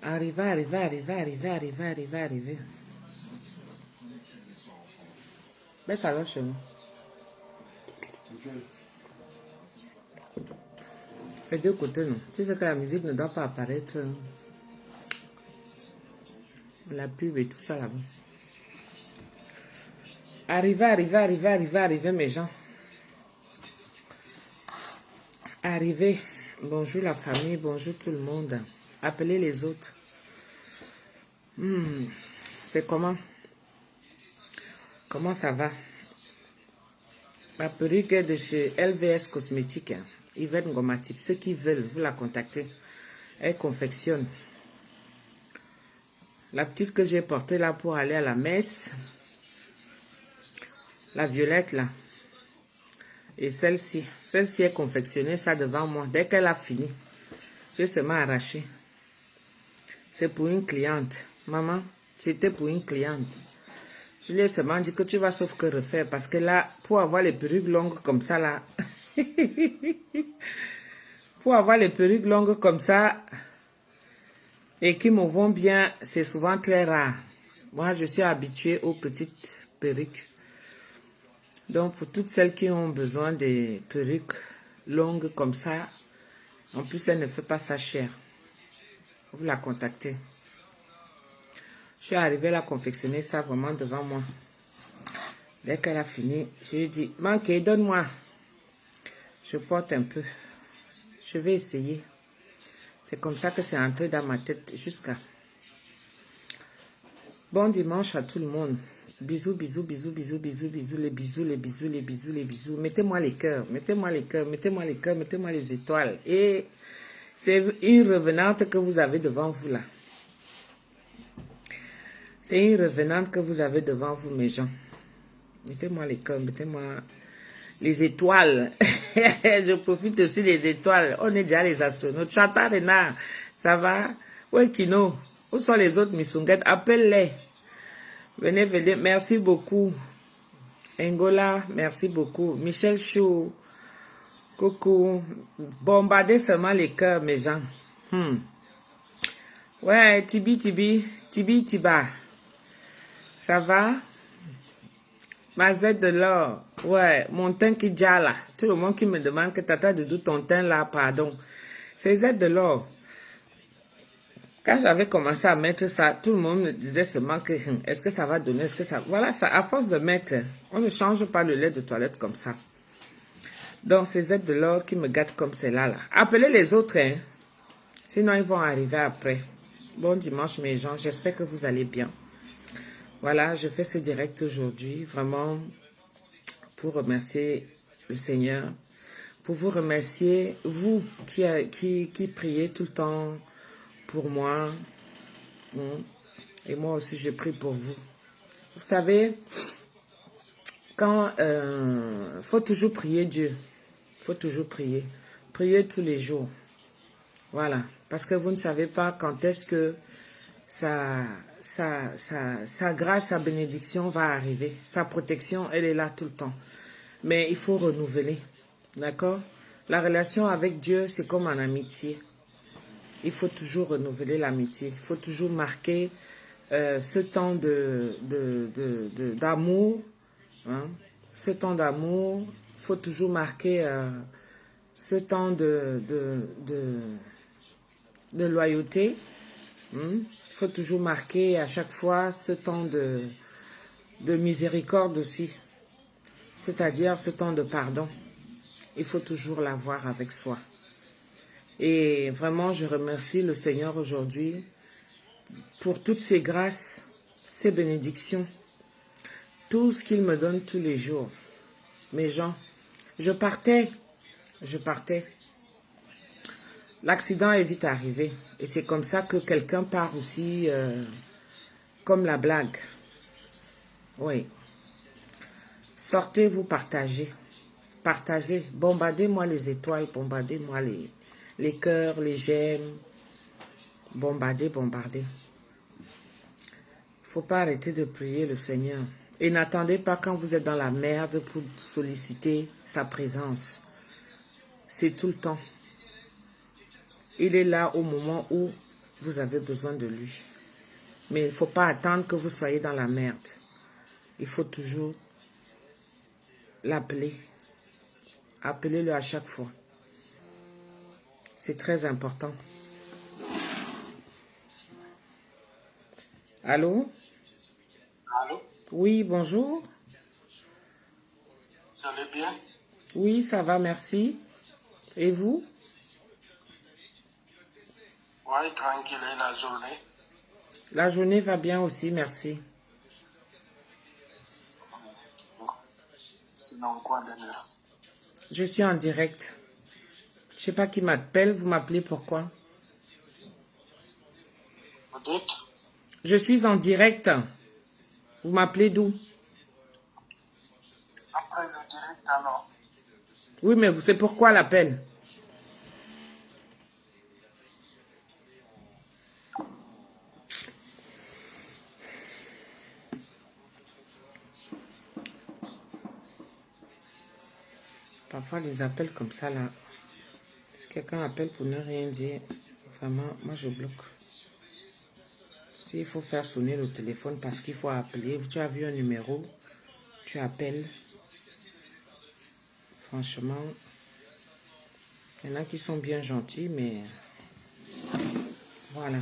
Arriver. Mais ça va chez nous. Les deux côtés, non. Tu sais que la musique ne doit pas apparaître. La pub et tout ça là-bas. Arrivez, mes gens. Arrivez. Bonjour la famille, bonjour tout le monde. Appelez les autres. C'est comment? Comment ça va? La perruque est de chez LVS Cosmétiques. Yvette Ngomatip. Ceux qui veulent, vous la contactez. Elle confectionne. La petite que j'ai portée là pour aller à la messe. La violette là. Et celle-ci. Celle-ci est confectionnée, ça devant moi. Dès qu'elle a fini, j'ai seulement arraché. C'est pour une cliente. Maman, c'était pour une cliente. Je lui ai seulement dit que tu vas sauf que refaire. Parce que là, pour avoir les perruques longues comme ça là. Pour avoir les perruques longues comme ça. Et qui me vont bien, c'est souvent très rare. Moi, je suis habituée aux petites perruques. Donc, pour toutes celles qui ont besoin des perruques longues comme ça, en plus, elle ne fait pas ça cher. Vous la contactez. Je suis arrivée à la confectionner ça vraiment devant moi. Dès qu'elle a fini, je lui ai dit, Manqué, donne-moi. Je porte un peu. Je vais essayer. C'est comme ça que c'est entré dans ma tête jusqu'à... Bon dimanche à tout le monde. Bisous. Les bisous. Mettez-moi les cœurs. Mettez-moi les étoiles. Et c'est une revenante que vous avez devant vous là. C'est une revenante que vous avez devant vous, mes gens. Mettez-moi les cœurs, mettez-moi les étoiles. Je profite aussi des étoiles. On est déjà les astronautes. Chantal Renard, ça va? Oui, Kino. Où sont les autres missunguettes? Appelle-les. Venez. Merci beaucoup. Angola, merci beaucoup. Michel Chou. Coucou. Bombardez seulement les cœurs, mes gens. Ouais, Tiba. Ça va? Ma Z de l'or. Ouais, mon teint qui déjà là. Tout le monde qui me demande que tata de d'où ton teint là, pardon. C'est Z de l'or. Quand j'avais commencé à mettre ça, tout le monde me disait seulement que est-ce que ça va donner, est-ce que ça... Voilà, ça, à force de mettre, on ne change pas le lait de toilette comme ça. Donc, c'est Z de l'or qui me gâte comme celle-là. Là. Appelez les autres, hein. Sinon, ils vont arriver après. Bon dimanche, mes gens. J'espère que vous allez bien. Voilà, je fais ce direct aujourd'hui, vraiment, pour remercier le Seigneur, pour vous remercier, vous qui priez tout le temps pour moi, et moi aussi je prie pour vous. Vous savez, quand faut toujours prier Dieu, faut toujours prier tous les jours, voilà, parce que vous ne savez pas quand est-ce que sa grâce, sa bénédiction va arriver. Sa protection, elle est là tout le temps. Mais il faut renouveler. D'accord? La relation avec Dieu, c'est comme en amitié. Il faut toujours renouveler l'amitié. Il faut toujours marquer ce temps d'amour. Hein? Ce temps d'amour. Il faut toujours marquer ce temps de loyauté. Il faut toujours marquer à chaque fois ce temps de miséricorde aussi. C'est-à-dire ce temps de pardon. Il faut toujours l'avoir avec soi. Et vraiment, je remercie le Seigneur aujourd'hui pour toutes ses grâces, ses bénédictions, tout ce qu'il me donne tous les jours. Mes gens, je partais. L'accident est vite arrivé. Et c'est comme ça que quelqu'un part aussi comme la blague. Oui. Sortez, vous partagez. Partagez. Bombardez-moi les étoiles. Bombardez-moi les cœurs, les j'aime. Bombardez. Il ne faut pas arrêter de prier le Seigneur. Et n'attendez pas quand vous êtes dans la merde pour solliciter sa présence. C'est tout le temps. Il est là au moment où vous avez besoin de lui. Mais il ne faut pas attendre que vous soyez dans la merde. Il faut toujours l'appeler. Appelez-le à chaque fois. C'est très important. Allô? Allô? Oui, bonjour. Vous allez bien? Oui, ça va, merci. Et vous? Oui, tranquille, et la journée? La journée va bien aussi, merci. Sinon, quoi de neuf? Je suis en direct. Je sais pas qui m'appelle, vous m'appelez pourquoi? Vous dites? Je suis en direct. Vous m'appelez d'où? Après le direct, alors, Oui, mais c'est pourquoi l'appel? Parfois, les appels comme ça, là, si quelqu'un appelle pour ne rien dire, vraiment, moi, je bloque. S'il faut faire sonner le téléphone parce qu'il faut appeler, tu as vu un numéro, tu appelles. Franchement, il y en a qui sont bien gentils, mais voilà.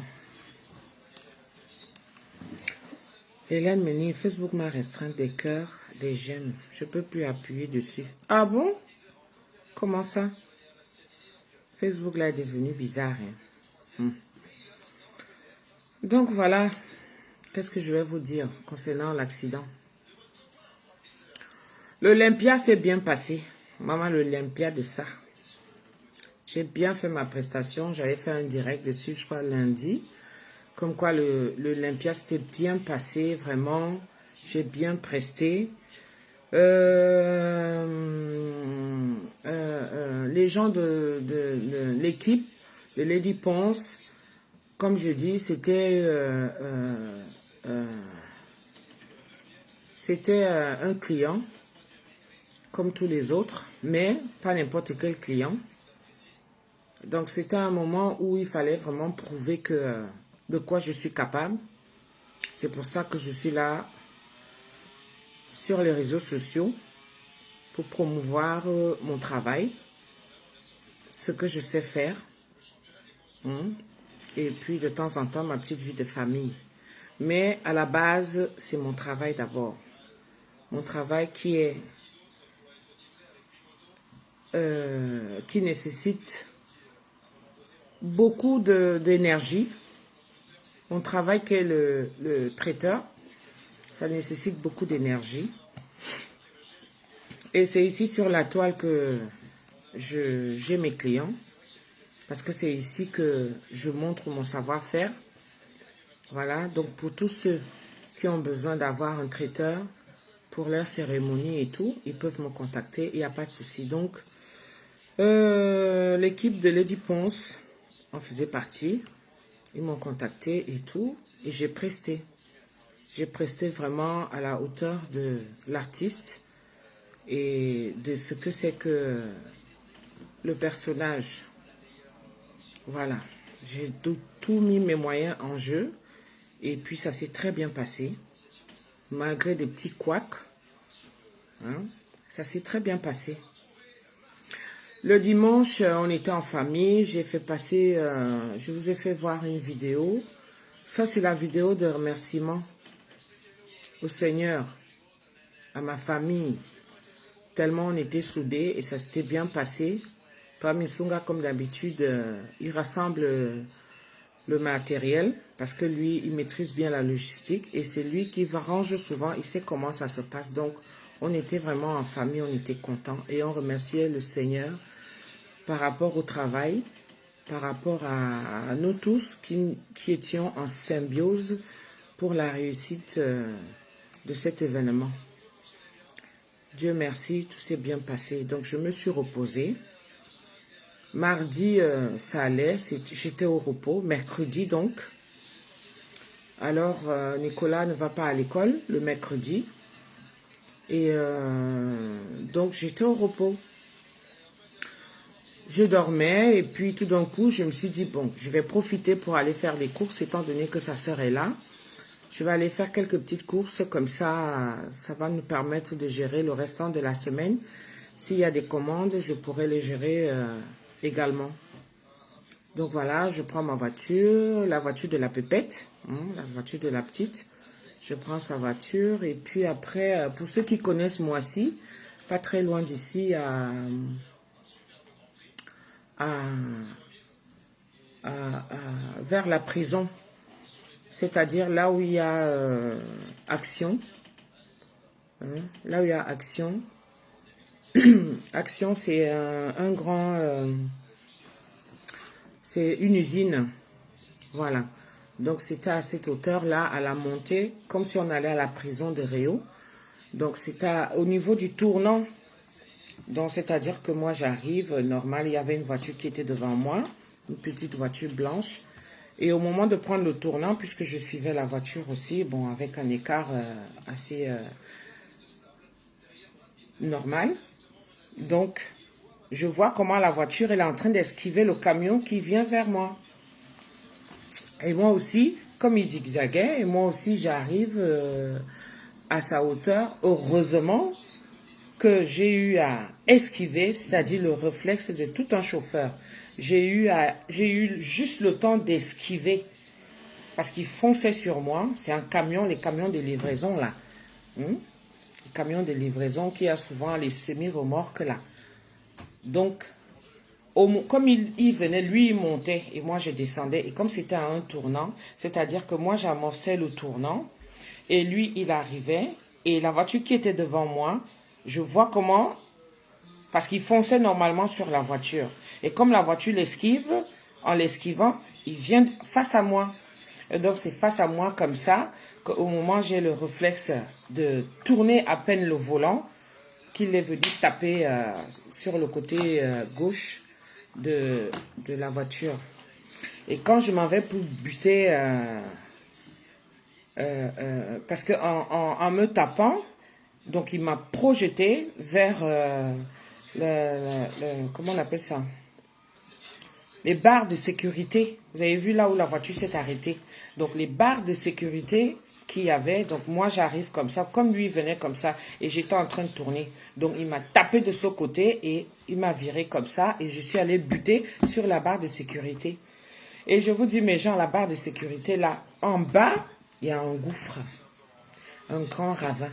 Hélène me dit, Facebook m'a restreint des cœurs, des j'aime. Je ne peux plus appuyer dessus. Ah bon? Comment ça? Facebook là est devenu bizarre. Hein? Donc voilà, qu'est-ce que je vais vous dire concernant l'accident? L'Olympia s'est bien passé. Maman, l'Olympia de ça. J'ai bien fait ma prestation. J'avais fait un direct dessus, je crois, lundi. Comme quoi l'Olympia s'était bien passé, vraiment. J'ai bien presté. Les gens de l'équipe de Lady Ponce, comme je dis, c'était un client, comme tous les autres, mais pas n'importe quel client. Donc c'était un moment où il fallait vraiment prouver de quoi je suis capable. C'est pour ça que je suis là sur les réseaux sociaux pour promouvoir mon travail, ce que je sais faire, et puis de temps en temps ma petite vie de famille. Mais à la base, c'est mon travail d'abord. Mon travail qui nécessite beaucoup d'énergie. Mon travail qui est le traiteur, ça nécessite beaucoup d'énergie. Et c'est ici sur la toile que j'ai mes clients. Parce que c'est ici que je montre mon savoir-faire. Voilà, donc pour tous ceux qui ont besoin d'avoir un traiteur pour leur cérémonie et tout, ils peuvent me contacter, il n'y a pas de souci. Donc, l'équipe de Lady Ponce en faisait partie. Ils m'ont contacté et tout, et j'ai presté. J'ai presté vraiment à la hauteur de l'artiste et de ce que c'est que le personnage. Voilà, j'ai tout mis mes moyens en jeu et puis ça s'est très bien passé, malgré des petits couacs. Hein, ça s'est très bien passé. Le dimanche, on était en famille, j'ai fait passer, je vous ai fait voir une vidéo. Ça, c'est la vidéo de remerciement au Seigneur, à ma famille. Tellement on était soudés et ça s'était bien passé. Pamisunga, comme d'habitude, il rassemble le matériel parce que lui, il maîtrise bien la logistique et c'est lui qui range souvent, il sait comment ça se passe. Donc, on était vraiment en famille, on était contents et on remerciait le Seigneur par rapport au travail, par rapport à nous tous qui étions en symbiose pour la réussite de cet événement. Dieu merci, tout s'est bien passé. Donc, je me suis reposée. Mardi, ça allait, j'étais au repos. Mercredi, donc. Alors, Nicolas ne va pas à l'école le mercredi. Et donc, j'étais au repos. Je dormais et puis tout d'un coup, je me suis dit, bon, je vais profiter pour aller faire des courses étant donné que sa sœur est là. Je vais aller faire quelques petites courses, comme ça va nous permettre de gérer le restant de la semaine. S'il y a des commandes, je pourrai les gérer également. Donc voilà, je prends ma voiture, la voiture de la pépette, la voiture de la petite. Je prends sa voiture et puis après, pour ceux qui connaissent Moissy, pas très loin d'ici, à- vers la prison, c'est-à-dire là où il y a Action, là où il y a Action. Action, c'est un grand, c'est une usine, voilà. Donc c'était à cette hauteur-là, à la montée, comme si on allait à la prison de Réau. Donc c'est au niveau du tournant. Donc c'est-à-dire que moi j'arrive, normal, il y avait une voiture qui était devant moi, une petite voiture blanche. Et au moment de prendre le tournant, puisque je suivais la voiture aussi, bon, avec un écart assez normal. Donc, je vois comment la voiture elle est en train d'esquiver le camion qui vient vers moi. Et moi aussi, comme il zigzaguait, et moi aussi j'arrive à sa hauteur. Heureusement que j'ai eu à esquiver, c'est-à-dire le réflexe de tout un chauffeur. J'ai eu juste le temps d'esquiver parce qu'il fonçait sur moi. C'est un camion, les camions de livraison là. Les camions de livraison qui a souvent les semi-remorques là. Donc, comme il venait, lui il montait et moi je descendais. Et comme c'était à un tournant, c'est-à-dire que moi j'amorçais le tournant et lui il arrivait et la voiture qui était devant moi, je vois comment, parce qu'il fonçait normalement sur la voiture. Et comme la voiture l'esquive, en l'esquivant, il vient face à moi. Et donc c'est face à moi comme ça qu'au moment j'ai le réflexe de tourner à peine le volant, qu'il est venu taper sur le côté gauche de la voiture. Et quand je m'en vais pour buter, parce qu'en me tapant, donc il m'a projeté vers comment on appelle ça? Les barres de sécurité. Vous avez vu là où la voiture s'est arrêtée. Donc les barres de sécurité qu'il y avait, donc moi j'arrive comme ça, comme lui venait comme ça, et j'étais en train de tourner. Donc il m'a tapé de ce côté et il m'a viré comme ça, et je suis allé buter sur la barre de sécurité. Et je vous dis, mes gens, la barre de sécurité là, en bas, il y a un gouffre, un grand ravin.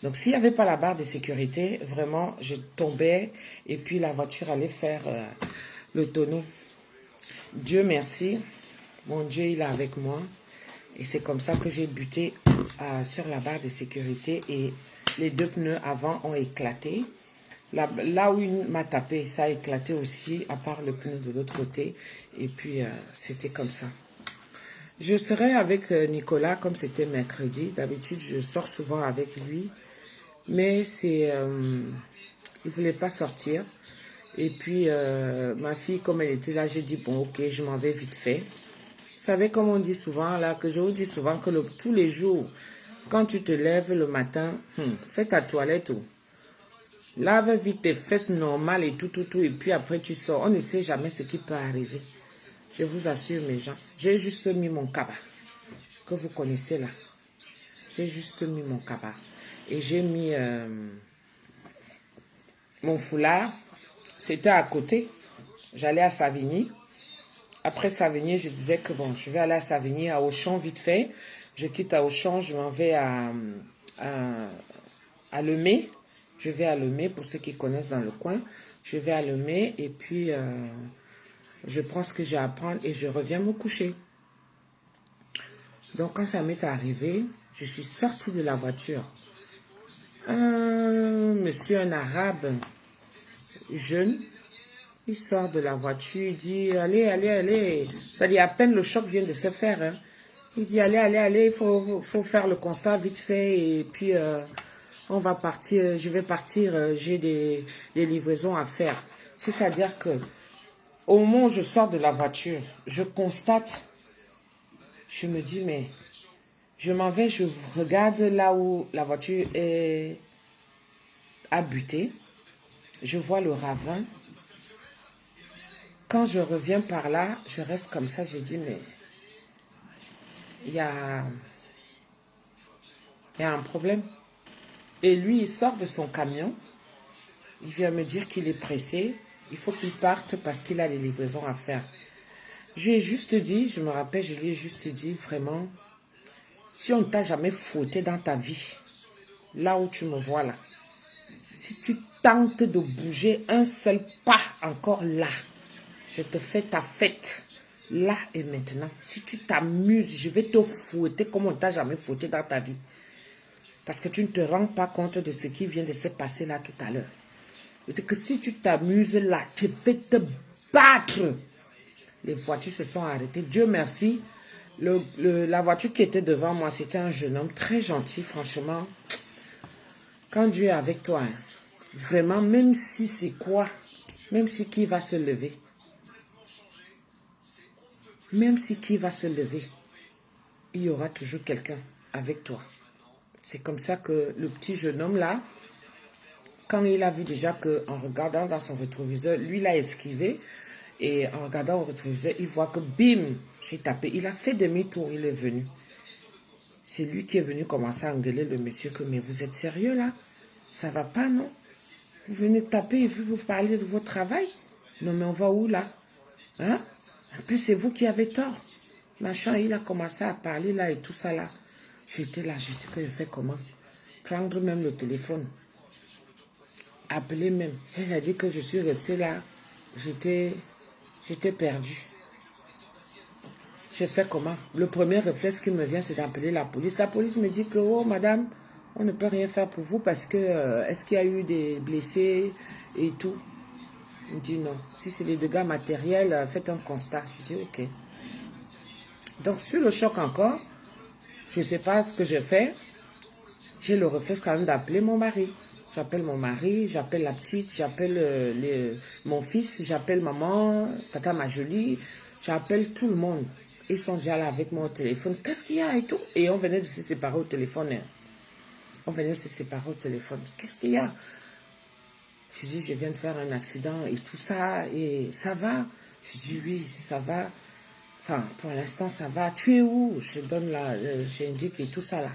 Donc s'il n'y avait pas la barre de sécurité, vraiment, je tombais et puis la voiture allait faire le tonneau. Dieu merci, mon Dieu il est avec moi. Et c'est comme ça que j'ai buté sur la barre de sécurité et les deux pneus avant ont éclaté. Là où il m'a tapé, ça a éclaté aussi, à part le pneu de l'autre côté. Et puis c'était comme ça. Je serai avec Nicolas comme c'était mercredi. D'habitude, je sors souvent avec lui. Mais il ne voulait pas sortir. Et puis, ma fille, comme elle était là, j'ai dit, bon, ok, je m'en vais vite fait. Vous savez, comme on dit souvent, là, que je vous dis souvent que tous les jours, quand tu te lèves le matin, fais ta toilette, lave vite tes fesses normales et tout, et puis après tu sors. On ne sait jamais ce qui peut arriver. Je vous assure, mes gens, j'ai juste mis mon cabas, que vous connaissez là. J'ai juste mis mon cabas. Et j'ai mis mon foulard. C'était à côté. J'allais à Savigny. Après Savigny, je disais que bon, je vais aller à Savigny, à Auchan, vite fait. Je quitte à Auchan, je m'en vais à Lemay. Je vais à Lemay, pour ceux qui connaissent dans le coin. Je vais à Lemay et puis je prends ce que j'ai à prendre et je reviens me coucher. Donc quand ça m'est arrivé, je suis sortie de la voiture. Un monsieur, un arabe jeune, il sort de la voiture, il dit allez, allez, allez. C'est-à-dire à peine le choc vient de se faire. Hein. Il dit allez, allez, allez, il faut faire le constat vite fait et puis on va partir, je vais partir, j'ai des livraisons à faire. C'est-à-dire que au moment où je sors de la voiture, je constate, je me dis mais je m'en vais, je regarde là où la voiture a buté, je vois le ravin. Quand je reviens par là, je reste comme ça, j'ai dit, mais il y a un problème. Et lui, il sort de son camion, il vient me dire qu'il est pressé, il faut qu'il parte parce qu'il a des livraisons à faire. Je lui ai juste dit, je me rappelle, je lui ai juste dit, vraiment, si on ne t'a jamais fouetté dans ta vie, là où tu me vois là, si tu tentes de bouger un seul pas encore là, je te fais ta fête, là et maintenant. Si tu t'amuses, je vais te fouetter comme on ne t'a jamais fouetté dans ta vie. Parce que tu ne te rends pas compte de ce qui vient de se passer là tout à l'heure. Que si tu t'amuses là, je vais te battre. Les voitures se sont arrêtées. Dieu merci. La voiture qui était devant moi, c'était un jeune homme très gentil, franchement. Quand Dieu est avec toi, hein, vraiment, même si c'est quoi, même si qui va se lever, même si qui va se lever, il y aura toujours quelqu'un avec toi. C'est comme ça que le petit jeune homme là, quand il a vu déjà qu'en regardant dans son rétroviseur, lui l'a esquivé, et en regardant au rétroviseur, il voit que bim, j'ai tapé. Il a fait demi-tour, il est venu. C'est lui qui est venu commencer à engueuler le monsieur que, mais vous êtes sérieux là? Ça va pas, non? Vous venez taper et vous parlez de votre travail? Non, mais on va où là? Hein? En plus, c'est vous qui avez tort. Machin, il a commencé à parler là et tout ça là. J'étais là, je sais que je fais comment? Prendre même le téléphone. Appeler même. C'est-à-dire que je suis restée là. J'étais perdue. J'ai fait comment? Le premier réflexe qui me vient, c'est d'appeler la police. La police me dit que, oh madame, on ne peut rien faire pour vous parce que, est-ce qu'il y a eu des blessés et tout? Il me dit non. Si c'est des dégâts matériels, faites un constat. Je dis ok. Donc sur le choc encore, je ne sais pas ce que je fais. J'ai le réflexe quand même d'appeler mon mari. J'appelle mon mari, j'appelle la petite, j'appelle mon fils, j'appelle maman, tata ma jolie, j'appelle tout le monde. Ils sont déjà là avec moi au téléphone. Qu'est-ce qu'il y a et tout? Et on venait de se séparer au téléphone. Hein. On venait de se séparer au téléphone. Qu'est-ce qu'il y a? Je dis, je viens de faire un accident et tout ça. Et ça va? Je dis, oui, ça va. Enfin, pour l'instant, ça va. Tu es où? Je donne là, j'indique et tout ça là.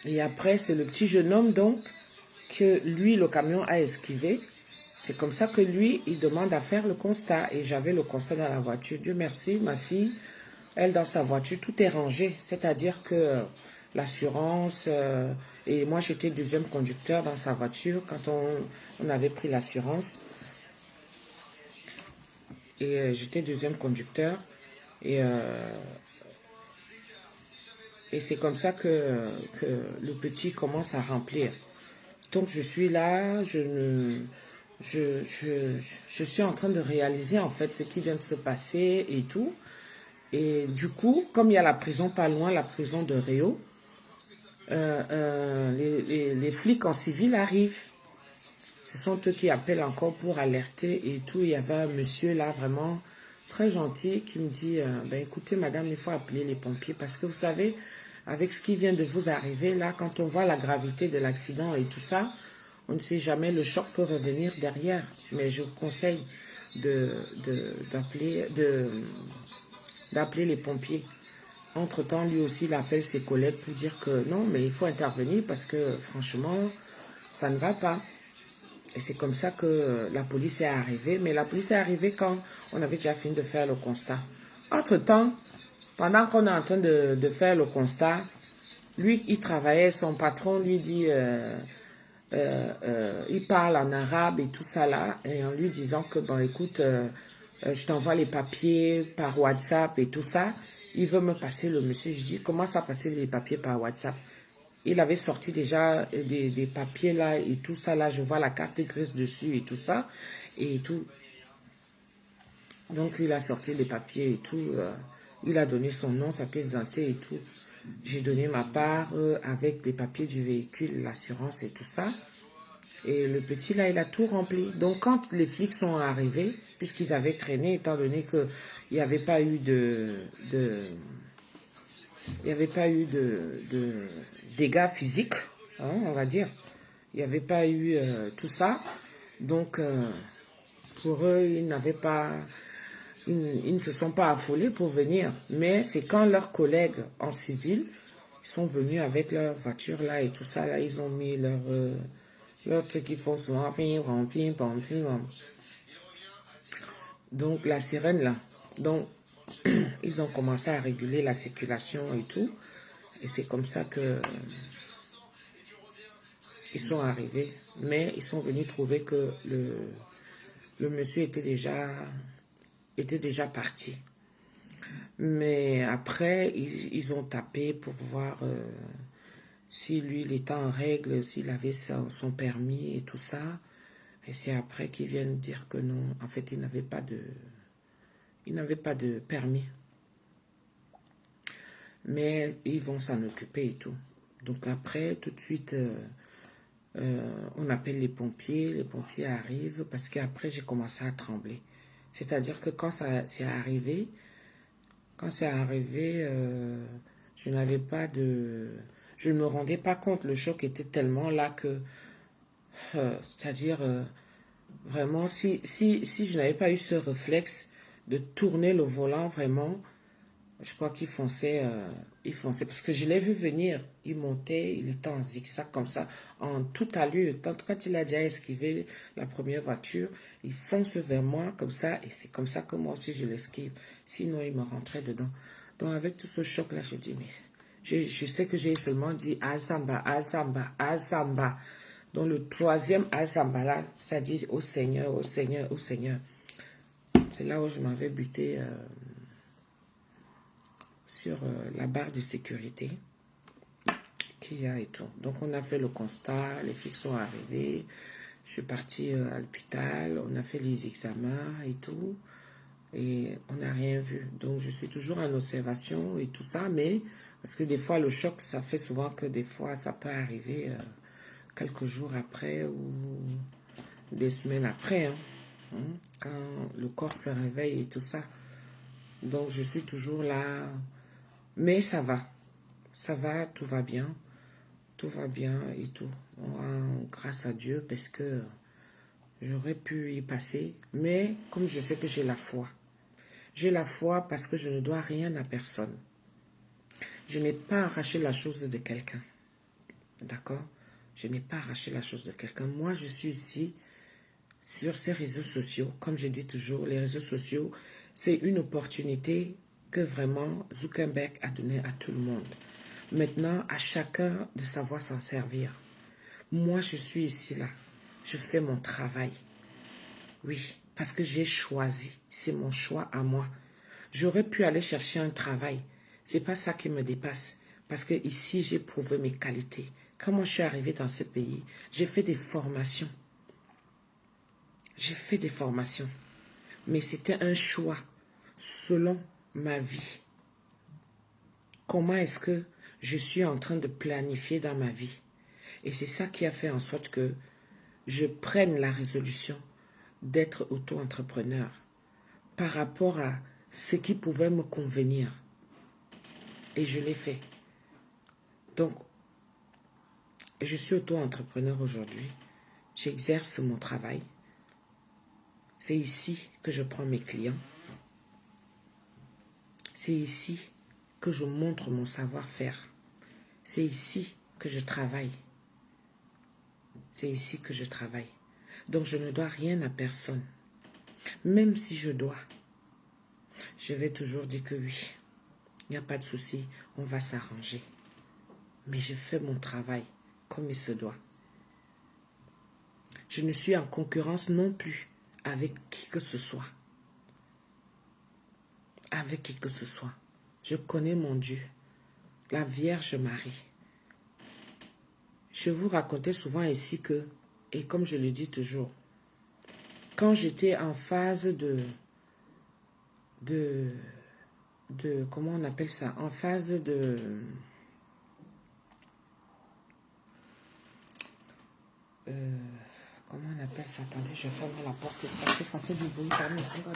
Et après, c'est le petit jeune homme donc que lui, le camion a esquivé. C'est comme ça que lui, il demande à faire le constat. Et j'avais le constat dans la voiture. Dieu merci, ma fille, elle dans sa voiture, tout est rangé. C'est-à-dire que l'assurance, et moi j'étais deuxième conducteur dans sa voiture quand on avait pris l'assurance. Et j'étais deuxième conducteur. Et c'est comme ça que le petit commence à remplir. Donc je suis là, je suis en train de réaliser en fait ce qui vient de se passer et tout. Et du coup, comme il y a la prison pas loin, la prison de Réau, les flics en civil arrivent. Ce sont eux qui appellent encore pour alerter et tout. Il y avait un monsieur là vraiment très gentil qui me dit, ben écoutez madame, il faut appeler les pompiers parce que vous savez, avec ce qui vient de vous arriver là, quand on voit la gravité de l'accident et tout ça, on ne sait jamais, le choc peut revenir derrière. Mais je vous conseille d'appeler les pompiers. Entre-temps, lui aussi, il appelle ses collègues pour dire que non, mais il faut intervenir parce que franchement, ça ne va pas. Et c'est comme ça que la police est arrivée. Mais la police est arrivée quand on avait déjà fini de faire le constat. Entre-temps, pendant qu'on est en train de faire le constat, lui, il travaillait, son patron lui dit, il parle en arabe et tout ça là, et en lui disant que, bon, écoute, je t'envoie les papiers par WhatsApp et tout ça. Il veut me passer le monsieur. Je dis, comment ça passer les papiers par WhatsApp? Il avait sorti déjà des papiers là et tout ça là. Je vois la carte grise dessus et tout ça. Et tout. Donc il a sorti les papiers et tout. Il a donné son nom, sa pièce d'identité et tout. J'ai donné ma part avec les papiers du véhicule, l'assurance et tout ça. Et le petit là, il a tout rempli. Donc quand les flics sont arrivés, puisqu'ils avaient traîné, étant donné qu'il n'y avait pas eu il n'y avait pas eu de dégâts physiques, hein, on va dire. Il n'y avait pas eu tout ça. Donc, pour eux, ils n'avaient pas, ils ne se sont pas affolés pour venir. Mais c'est quand leurs collègues en civil, ils sont venus avec leur voiture là et tout ça là, ils ont mis leur truc qu'ils font souvent, pim, pam, pim, pam, pim, pam. Donc la sirène là, donc ils ont commencé à réguler la circulation et tout. Et c'est comme ça que ils sont arrivés. Mais ils sont venus trouver que le monsieur était déjà parti. Mais après, ils ont tapé pour voir si lui, il était en règle, s'il avait son permis et tout ça. Et c'est après qu'ils viennent dire que non, en fait, il n'avait pas de permis. Mais ils vont s'en occuper et tout. Donc après, tout de suite, on appelle les pompiers arrivent parce qu'après, j'ai commencé à trembler. C'est-à-dire que quand c'est arrivé, je n'avais pas de... Je ne me rendais pas compte, le choc était tellement là que... c'est-à-dire, vraiment, si je n'avais pas eu ce réflexe de tourner le volant, vraiment, je crois qu'il fonçait, parce que je l'ai vu venir, il montait, il était en zigzag comme ça, en toute allure. Quand il a déjà esquivé la première voiture, il fonce vers moi comme ça, et c'est comme ça que moi aussi je l'esquive. Sinon, il me rentrait dedans. Donc avec tout ce choc-là, je dis, mais je sais que j'ai seulement dit Azamba, Azamba, Azamba. Donc le troisième Azamba là, ça dit au Seigneur, au Seigneur, au Seigneur. C'est là où je m'avais buté sur la barre de sécurité qu'il y a et tout. Donc on a fait le constat, les flics sont arrivés, je suis partie à l'hôpital, on a fait les examens et tout, et on n'a rien vu. Donc je suis toujours en observation et tout ça, mais parce que des fois le choc, ça fait souvent que des fois ça peut arriver quelques jours après ou des semaines après, quand le corps se réveille et tout ça. Donc je suis toujours là, mais ça va, tout va bien et tout. Grâce à Dieu, parce que j'aurais pu y passer, mais comme je sais que j'ai la foi parce que je ne dois rien à personne. Je n'ai pas arraché la chose de quelqu'un, d'accord? Je n'ai pas arraché la chose de quelqu'un. Moi, je suis ici sur ces réseaux sociaux. Comme je dis toujours, les réseaux sociaux, c'est une opportunité que vraiment Zuckerberg a donné à tout le monde. Maintenant, à chacun de savoir s'en servir. Moi, je suis ici, là. Je fais mon travail. Oui, parce que j'ai choisi. C'est mon choix à moi. J'aurais pu aller chercher un travail. C'est pas ça qui me dépasse. Parce que ici, j'ai prouvé mes qualités. Quand moi, je suis arrivée dans ce pays, j'ai fait des formations. Mais c'était un choix selon ma vie. Comment est-ce que je suis en train de planifier dans ma vie? Et c'est ça qui a fait en sorte que je prenne la résolution d'être auto-entrepreneur par rapport à ce qui pouvait me convenir. Et je l'ai fait. Donc, je suis auto-entrepreneur aujourd'hui. J'exerce mon travail. C'est ici que je prends mes clients. C'est ici que je montre mon savoir-faire. C'est ici que je travaille. C'est ici que je travaille. Donc je ne dois rien à personne. Même si je dois, je vais toujours dire que oui. Il n'y a pas de souci, on va s'arranger. Mais je fais mon travail comme il se doit. Je ne suis en concurrence non plus avec qui que ce soit. Avec qui que ce soit. Je connais mon Dieu, la Vierge Marie. Je vous racontais souvent ici que, et comme je le dis toujours, quand j'étais en phase de comment on appelle ça, en phase de comment on appelle ça, attendez, je ferme la porte parce que ça fait du bruit parmi ces gars.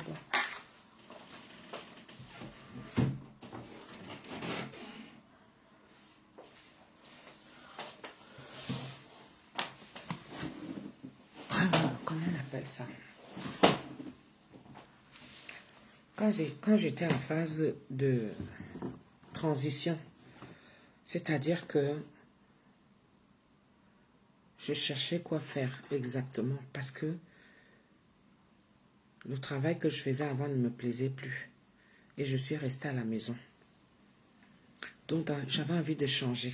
Comment on appelle ça? Quand j'étais en phase de transition, c'est-à-dire que je cherchais quoi faire exactement parce que le travail que je faisais avant ne me plaisait plus et je suis restée à la maison. Donc j'avais envie de changer.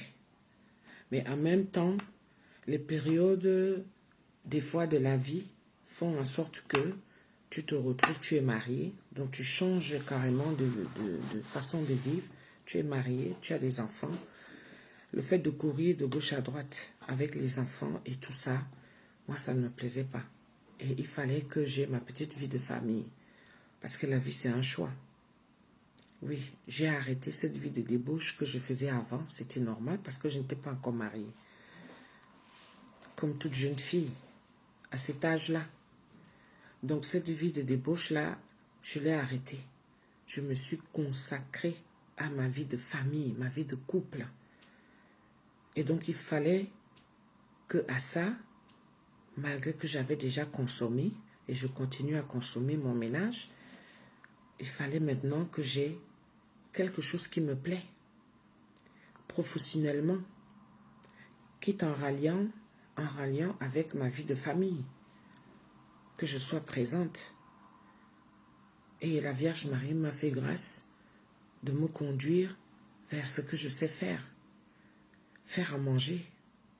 Mais en même temps, les périodes des fois de la vie font en sorte que tu te retrouves, tu es marié, donc tu changes carrément de façon de vivre. Tu es marié, tu as des enfants. Le fait de courir de gauche à droite avec les enfants et tout ça, moi, ça ne me plaisait pas. Et il fallait que j'ai ma petite vie de famille. Parce que la vie, c'est un choix. Oui, j'ai arrêté cette vie de débauche que je faisais avant. C'était normal parce que je n'étais pas encore mariée. Comme toute jeune fille, à cet âge-là. Donc, cette vie de débauche-là, je l'ai arrêtée. Je me suis consacrée à ma vie de famille, ma vie de couple. Et donc, il fallait que à ça, malgré que j'avais déjà consommé, et je continue à consommer mon ménage, il fallait maintenant que j'ai quelque chose qui me plaît, professionnellement, quitte en ralliant avec ma vie de famille, que je sois présente. Et la Vierge Marie m'a fait grâce de me conduire vers ce que je sais faire. Faire à manger,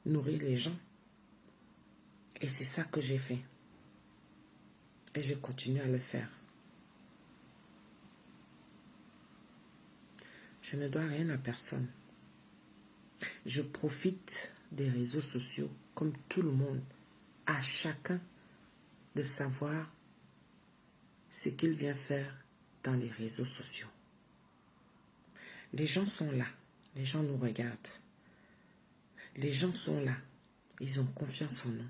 nourrir les gens. Et c'est ça que j'ai fait. Et je continue à le faire. Je ne dois rien à personne. Je profite des réseaux sociaux comme tout le monde, à chacun de savoir ce qu'il vient faire dans les réseaux sociaux. Les gens sont là, les gens nous regardent. Les gens sont là, ils ont confiance en nous.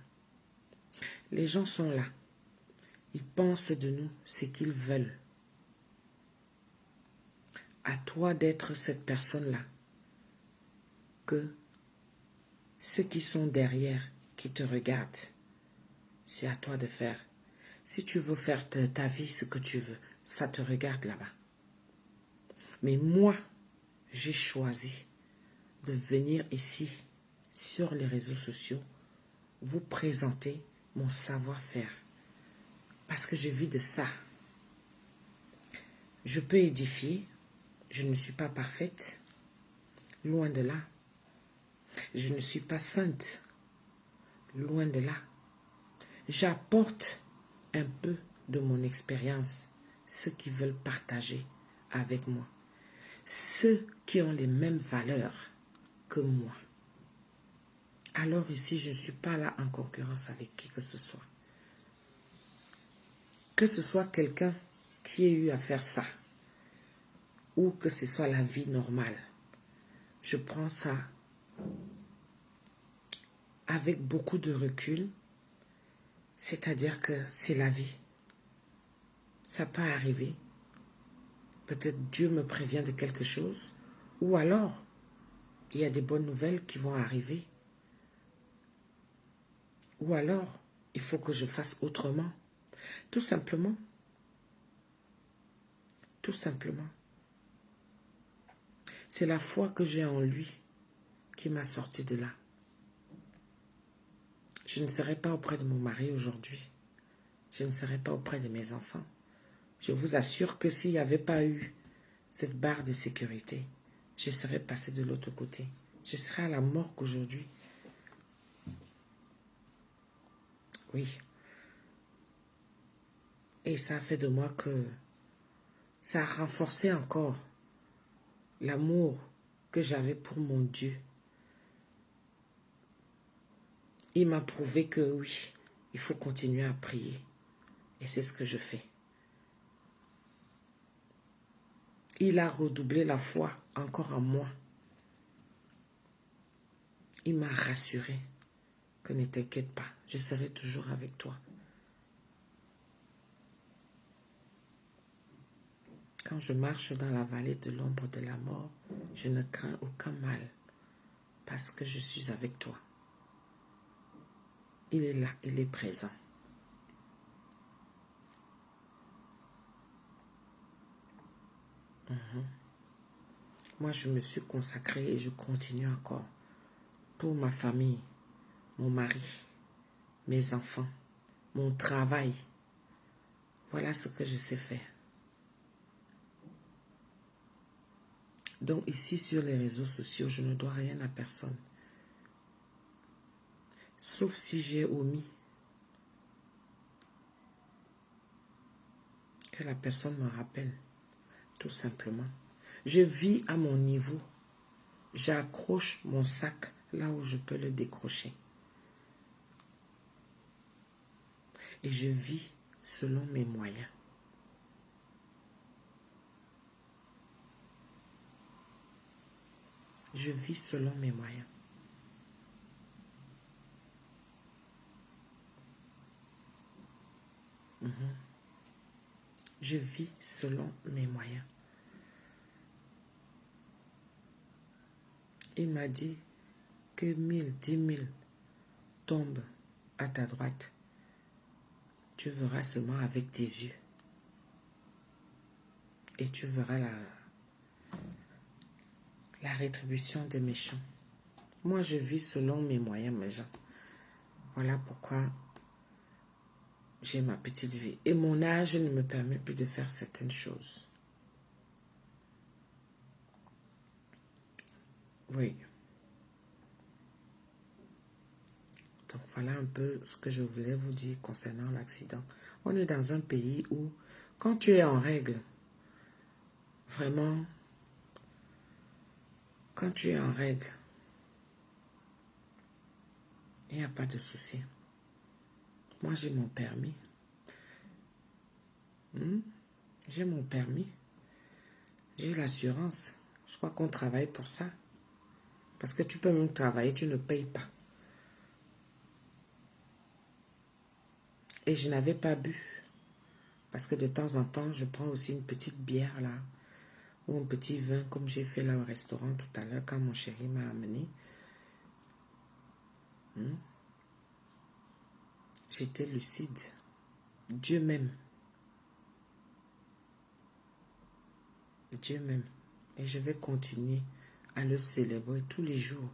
Les gens sont là, ils pensent de nous ce qu'ils veulent. À toi d'être cette personne-là, que ceux qui sont derrière, qui te regardent, c'est à toi de faire. Si tu veux faire de ta vie ce que tu veux, ça te regarde là-bas. Mais moi, j'ai choisi de venir ici, sur les réseaux sociaux, vous présenter mon savoir-faire. Parce que je vis de ça. Je peux édifier, je ne suis pas parfaite, loin de là. Je ne suis pas sainte, loin de là. J'apporte un peu de mon expérience, ceux qui veulent partager avec moi, ceux qui ont les mêmes valeurs que moi. Alors ici, je ne suis pas là en concurrence avec qui que ce soit. Que ce soit quelqu'un qui ait eu à faire ça, ou que ce soit la vie normale, je prends ça avec beaucoup de recul, c'est-à-dire que c'est la vie. Ça peut arriver. Peut-être Dieu me prévient de quelque chose, ou alors il y a des bonnes nouvelles qui vont arriver, ou alors il faut que je fasse autrement. Tout simplement. Tout simplement. C'est la foi que j'ai en lui qui m'a sorti de là. Je ne serai pas auprès de mon mari aujourd'hui. Je ne serai pas auprès de mes enfants. Je vous assure que s'il n'y avait pas eu cette barre de sécurité, je serais passé de l'autre côté. Je serais à la morgue aujourd'hui. Oui. Et ça a fait de moi que ça a renforcé encore l'amour que j'avais pour mon Dieu. Il m'a prouvé que oui, il faut continuer à prier. Et c'est ce que je fais. Il a redoublé la foi encore en moi. Il m'a rassuré que ne t'inquiète pas, je serai toujours avec toi. Quand je marche dans la vallée de l'ombre de la mort, je ne crains aucun mal parce que je suis avec toi. Il est là, il est présent. Moi, je me suis consacrée et je continue encore pour ma famille, mon mari, mes enfants, mon travail. Voilà ce que je sais faire. Donc ici, sur les réseaux sociaux, je ne dois rien à personne. Sauf si j'ai omis que la personne me rappelle, tout simplement. Je vis à mon niveau. J'accroche mon sac là où je peux le décrocher. Et je vis selon mes moyens. Je vis selon mes moyens. Je vis selon mes moyens. Il m'a dit que 1000, 10 000 tombent à ta droite. Tu verras seulement avec tes yeux. Et tu verras la rétribution des méchants. Moi, je vis selon mes moyens, mes gens. Voilà pourquoi j'ai ma petite vie. Et mon âge ne me permet plus de faire certaines choses. Oui. Donc, voilà un peu ce que je voulais vous dire concernant l'accident. On est dans un pays où, quand tu es en règle, vraiment, quand tu es en règle, il n'y a pas de souci. Moi, j'ai mon permis. J'ai mon permis. J'ai l'assurance. Je crois qu'on travaille pour ça. Parce que tu peux même travailler, tu ne payes pas. Et je n'avais pas bu. Parce que de temps en temps, je prends aussi une petite bière là. Ou un petit vin, comme j'ai fait là au restaurant tout à l'heure quand mon chéri m'a amené. J'étais lucide. Dieu m'aime. Dieu m'aime. Et je vais continuer à le célébrer tous les jours.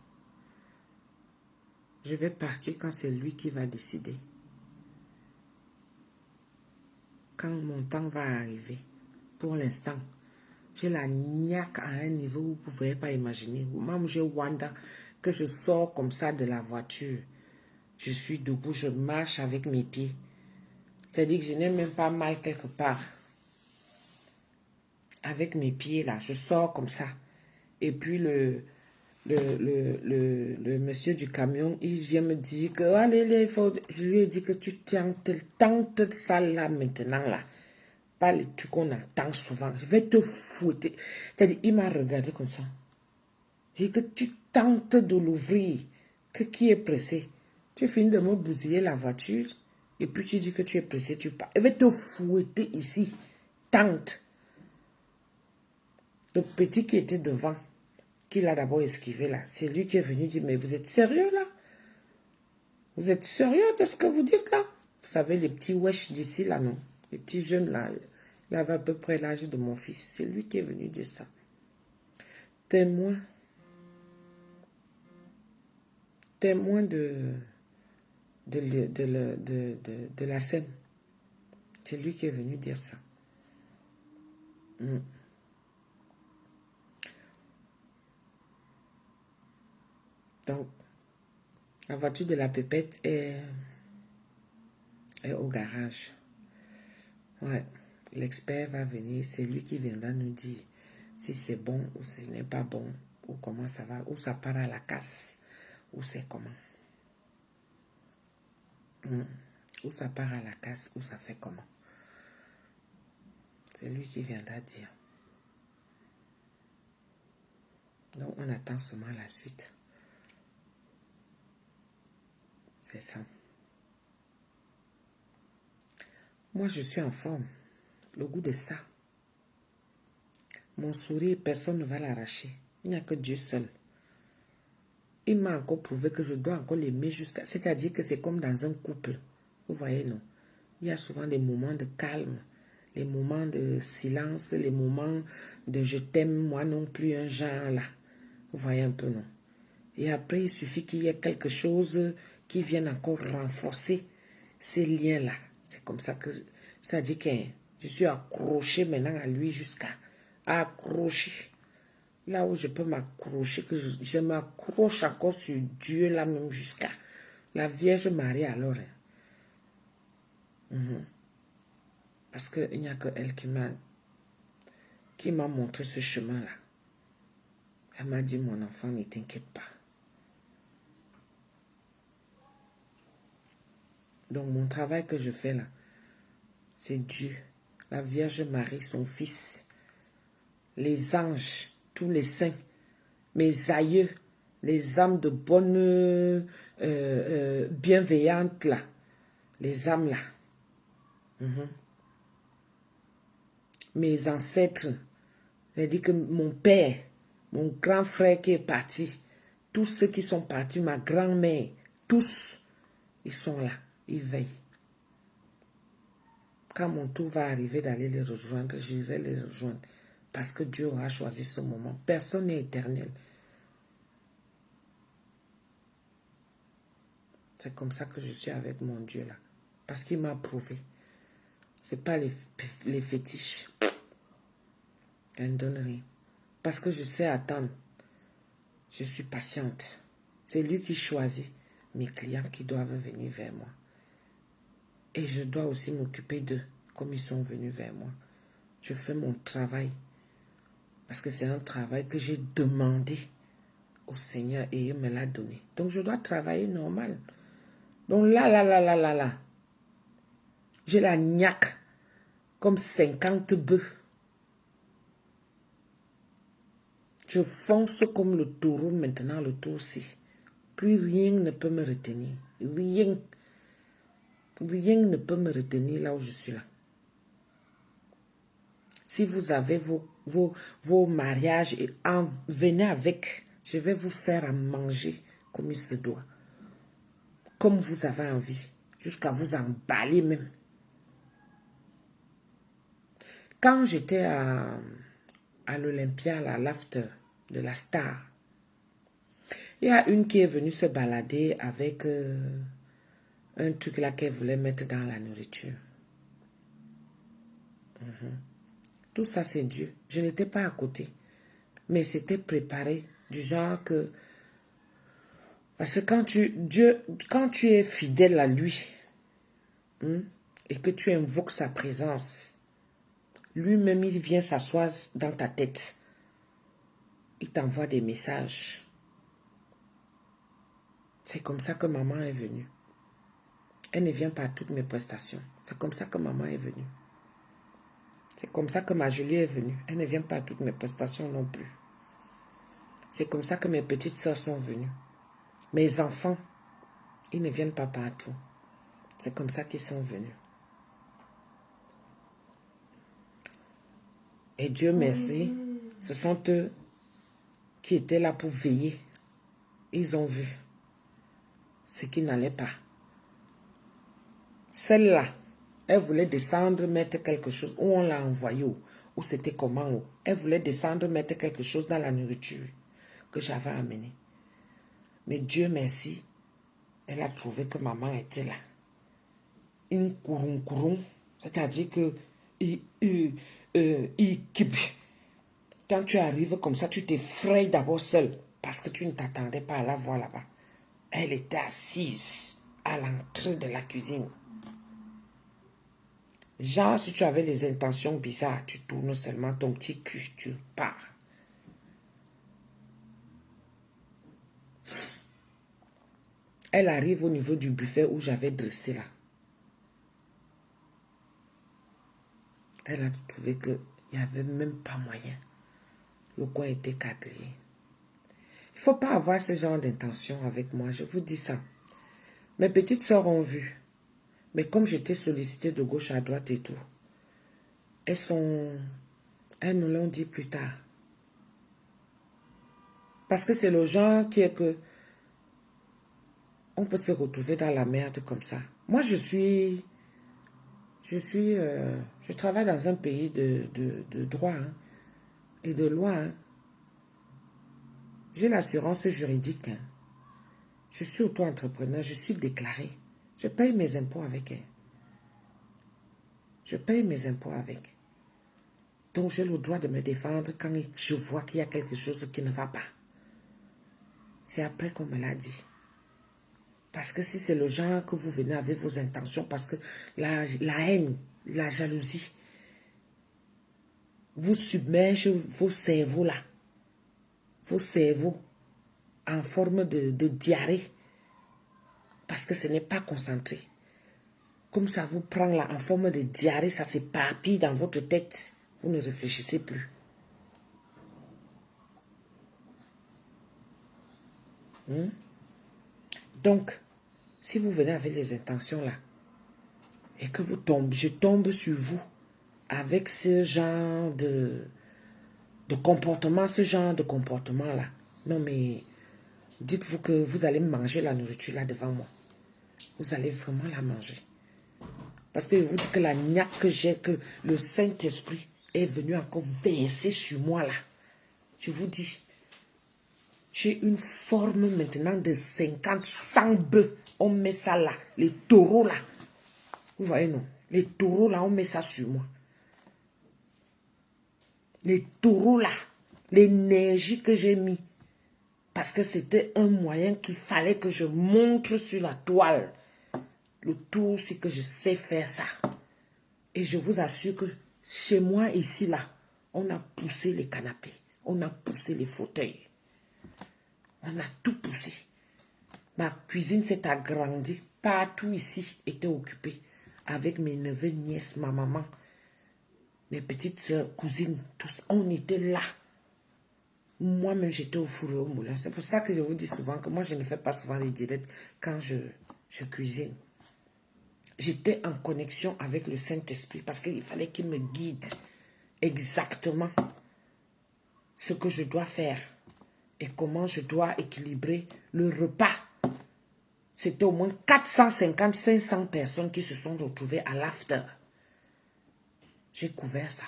Je vais partir quand c'est lui qui va décider. Quand mon temps va arriver. Pour l'instant, j'ai la niaque à un niveau où vous ne pouvez pas imaginer. Même j'ai Wanda, que je sors comme ça de la voiture. Je suis debout, je marche avec mes pieds. C'est-à-dire que je n'ai même pas mal quelque part. Avec mes pieds là, je sors comme ça. Et puis le monsieur du camion, il vient me dire que allez, je lui ai dit que tu tentes ça là maintenant là. Pas les trucs qu'on attend souvent. Je vais te fouetter. C'est-à-dire, il m'a regardé comme ça. Et que tu tentes de l'ouvrir. Que qui est pressé? Tu finis de me bousiller la voiture. Et puis tu dis que tu es pressé, tu pars. Je vais te fouetter ici. Tente. Le petit qui était devant, qui l'a d'abord esquivé là, c'est lui qui est venu dire, mais vous êtes sérieux là? Vous êtes sérieux de ce que vous dites là? Vous savez, les petits wesh d'ici là, non? Les petits jeunes là, il avait à peu près l'âge de mon fils. C'est lui qui est venu dire ça. Témoin de la scène. C'est lui qui est venu dire ça. Donc, la voiture de la pépette est au garage. Ouais, l'expert va venir, c'est lui qui viendra nous dire si c'est bon ou si ce n'est pas bon, ou comment ça va, ou ça part à la casse, ou c'est comment. Ou ça part à la casse, ou ça fait comment. C'est lui qui viendra dire. Donc on attend seulement la suite. C'est ça. Moi, je suis en forme. Le goût de ça. Mon sourire, personne ne va l'arracher. Il n'y a que Dieu seul. Il m'a encore prouvé que je dois encore l'aimer jusqu'à... C'est-à-dire que c'est comme dans un couple. Vous voyez, non? Il y a souvent des moments de calme. Les moments de silence, les moments de je t'aime, moi non plus, un genre là. Vous voyez un peu, non? Et après, il suffit qu'il y ait quelque chose qui vienne encore renforcer ces liens-là. C'est comme ça que... C'est-à-dire que je suis accrochée maintenant à lui jusqu'à... Accrochée. Là où je peux m'accrocher, que je m'accroche encore sur Dieu là même jusqu'à la Vierge Marie alors. Parce qu'il n'y a que elle qui m'a montré ce chemin-là. Elle m'a dit, mon enfant, ne t'inquiète pas. Donc, mon travail que je fais là, c'est Dieu, la Vierge Marie, son Fils, les anges, tous les saints, mes aïeux, les âmes de bonne bienveillantes là, les âmes là. Mes ancêtres, j'ai dit que mon père, mon grand frère qui est parti, tous ceux qui sont partis, ma grand-mère, tous, ils sont là, ils veillent. Quand mon tour va arriver d'aller les rejoindre, j'irai les rejoindre. Parce que Dieu aura choisi ce moment. Personne n'est éternel. C'est comme ça que je suis avec mon Dieu là. Parce qu'il m'a prouvé. Ce n'est pas les fétiches. Elle ne donne rien. Parce que je sais attendre. Je suis patiente. C'est lui qui choisit mes clients qui doivent venir vers moi. Et je dois aussi m'occuper d'eux comme ils sont venus vers moi. Je fais mon travail. Parce que c'est un travail que j'ai demandé au Seigneur et il me l'a donné. Donc je dois travailler normal. Donc là. J'ai la niaque comme 50 bœufs. Je fonce comme le taureau maintenant, le taureau-ci. Plus rien ne peut me retenir. Rien. Rien ne peut me retenir là où je suis là. Si vous avez vos mariages, venez avec. Je vais vous faire à manger comme il se doit. Comme vous avez envie. Jusqu'à vous emballer même. Quand j'étais à l'Olympia, à l'after de la Star, il y a une qui est venue se balader avec un truc là qu'elle voulait mettre dans la nourriture. Tout ça, c'est Dieu. Je n'étais pas à côté. Mais c'était préparé du genre que... Parce que quand tu es fidèle à lui et que tu invoques sa présence, lui-même, il vient s'asseoir dans ta tête. Il t'envoie des messages. C'est comme ça que maman est venue. Elle ne vient pas à toutes mes prestations. C'est comme ça que maman est venue. C'est comme ça que ma Julie est venue. Elle ne vient pas à toutes mes prestations non plus. C'est comme ça que mes petites sœurs sont venues. Mes enfants, ils ne viennent pas partout. C'est comme ça qu'ils sont venus. Et Dieu merci, ce sont eux qui étaient là pour veiller. Ils ont vu ce qui n'allait pas. Celle-là, elle voulait descendre, mettre quelque chose. Où on l'a envoyé, ou c'était comment. Elle voulait descendre, mettre quelque chose dans la nourriture que j'avais amenée. Mais Dieu merci, elle a trouvé que maman était là. Une couron, c'est-à-dire que quand tu arrives comme ça, tu t'effraies d'abord seule parce que tu ne t'attendais pas à la voir là-bas. Elle était assise à l'entrée de la cuisine. Genre, si tu avais des intentions bizarres, tu tournes seulement ton petit cul, tu pars. Elle arrive au niveau du buffet où j'avais dressé là. Elle a trouvé qu'il n'y avait même pas moyen. Le coin était quadrillé. Il ne faut pas avoir ce genre d'intention avec moi, je vous dis ça. Mes petites sœurs ont vu. Mais comme j'étais sollicitée de gauche à droite et tout, elles nous l'ont dit plus tard. Parce que c'est le genre qui est que on peut se retrouver dans la merde comme ça. Moi, je suis Je travaille dans un pays de droit hein, et de loi. Hein. J'ai l'assurance juridique. Hein. Je suis auto-entrepreneur, je suis déclaré. Je paye mes impôts avec. Hein. Je paye mes impôts avec. Donc j'ai le droit de me défendre quand je vois qu'il y a quelque chose qui ne va pas. C'est après qu'on me l'a dit. Parce que si c'est le genre que vous venez avec vos intentions, parce que la haine, la jalousie, vous submerge vos cerveaux là. Vos cerveaux en forme de diarrhée. Parce que ce n'est pas concentré. Comme ça vous prend là en forme de diarrhée, ça s'éparpille dans votre tête. Vous ne réfléchissez plus. Donc, si vous venez avec les intentions là, et que je tombe sur vous avec ce genre de comportement, là, non mais, dites-vous que vous allez manger la nourriture là devant moi. Vous allez vraiment la manger. Parce que je vous dis que la niaque que j'ai, que le Saint-Esprit est venu encore verser sur moi là. Je vous dis, j'ai une forme maintenant de 50, 100 bœufs. On met ça là, les taureaux là. Vous voyez non? Les taureaux là, on met ça sur moi. Les taureaux là, l'énergie que j'ai mis. Parce que c'était un moyen qu'il fallait que je montre sur la toile. Le tout, c'est que je sais faire ça. Et je vous assure que chez moi, ici, là, on a poussé les canapés. On a poussé les fauteuils. On a tout poussé. Ma cuisine s'est agrandie. Partout ici était occupé. Avec mes neveux, nièces, ma maman, mes petites soeurs, cousines, tous. On était là. Moi-même, j'étais au four et au moulin. C'est pour ça que je vous dis souvent que moi, je ne fais pas souvent les directs quand je cuisine. J'étais en connexion avec le Saint-Esprit parce qu'il fallait qu'il me guide exactement ce que je dois faire et comment je dois équilibrer le repas. C'était au moins 450, 500 personnes qui se sont retrouvées à l'after. J'ai couvert ça.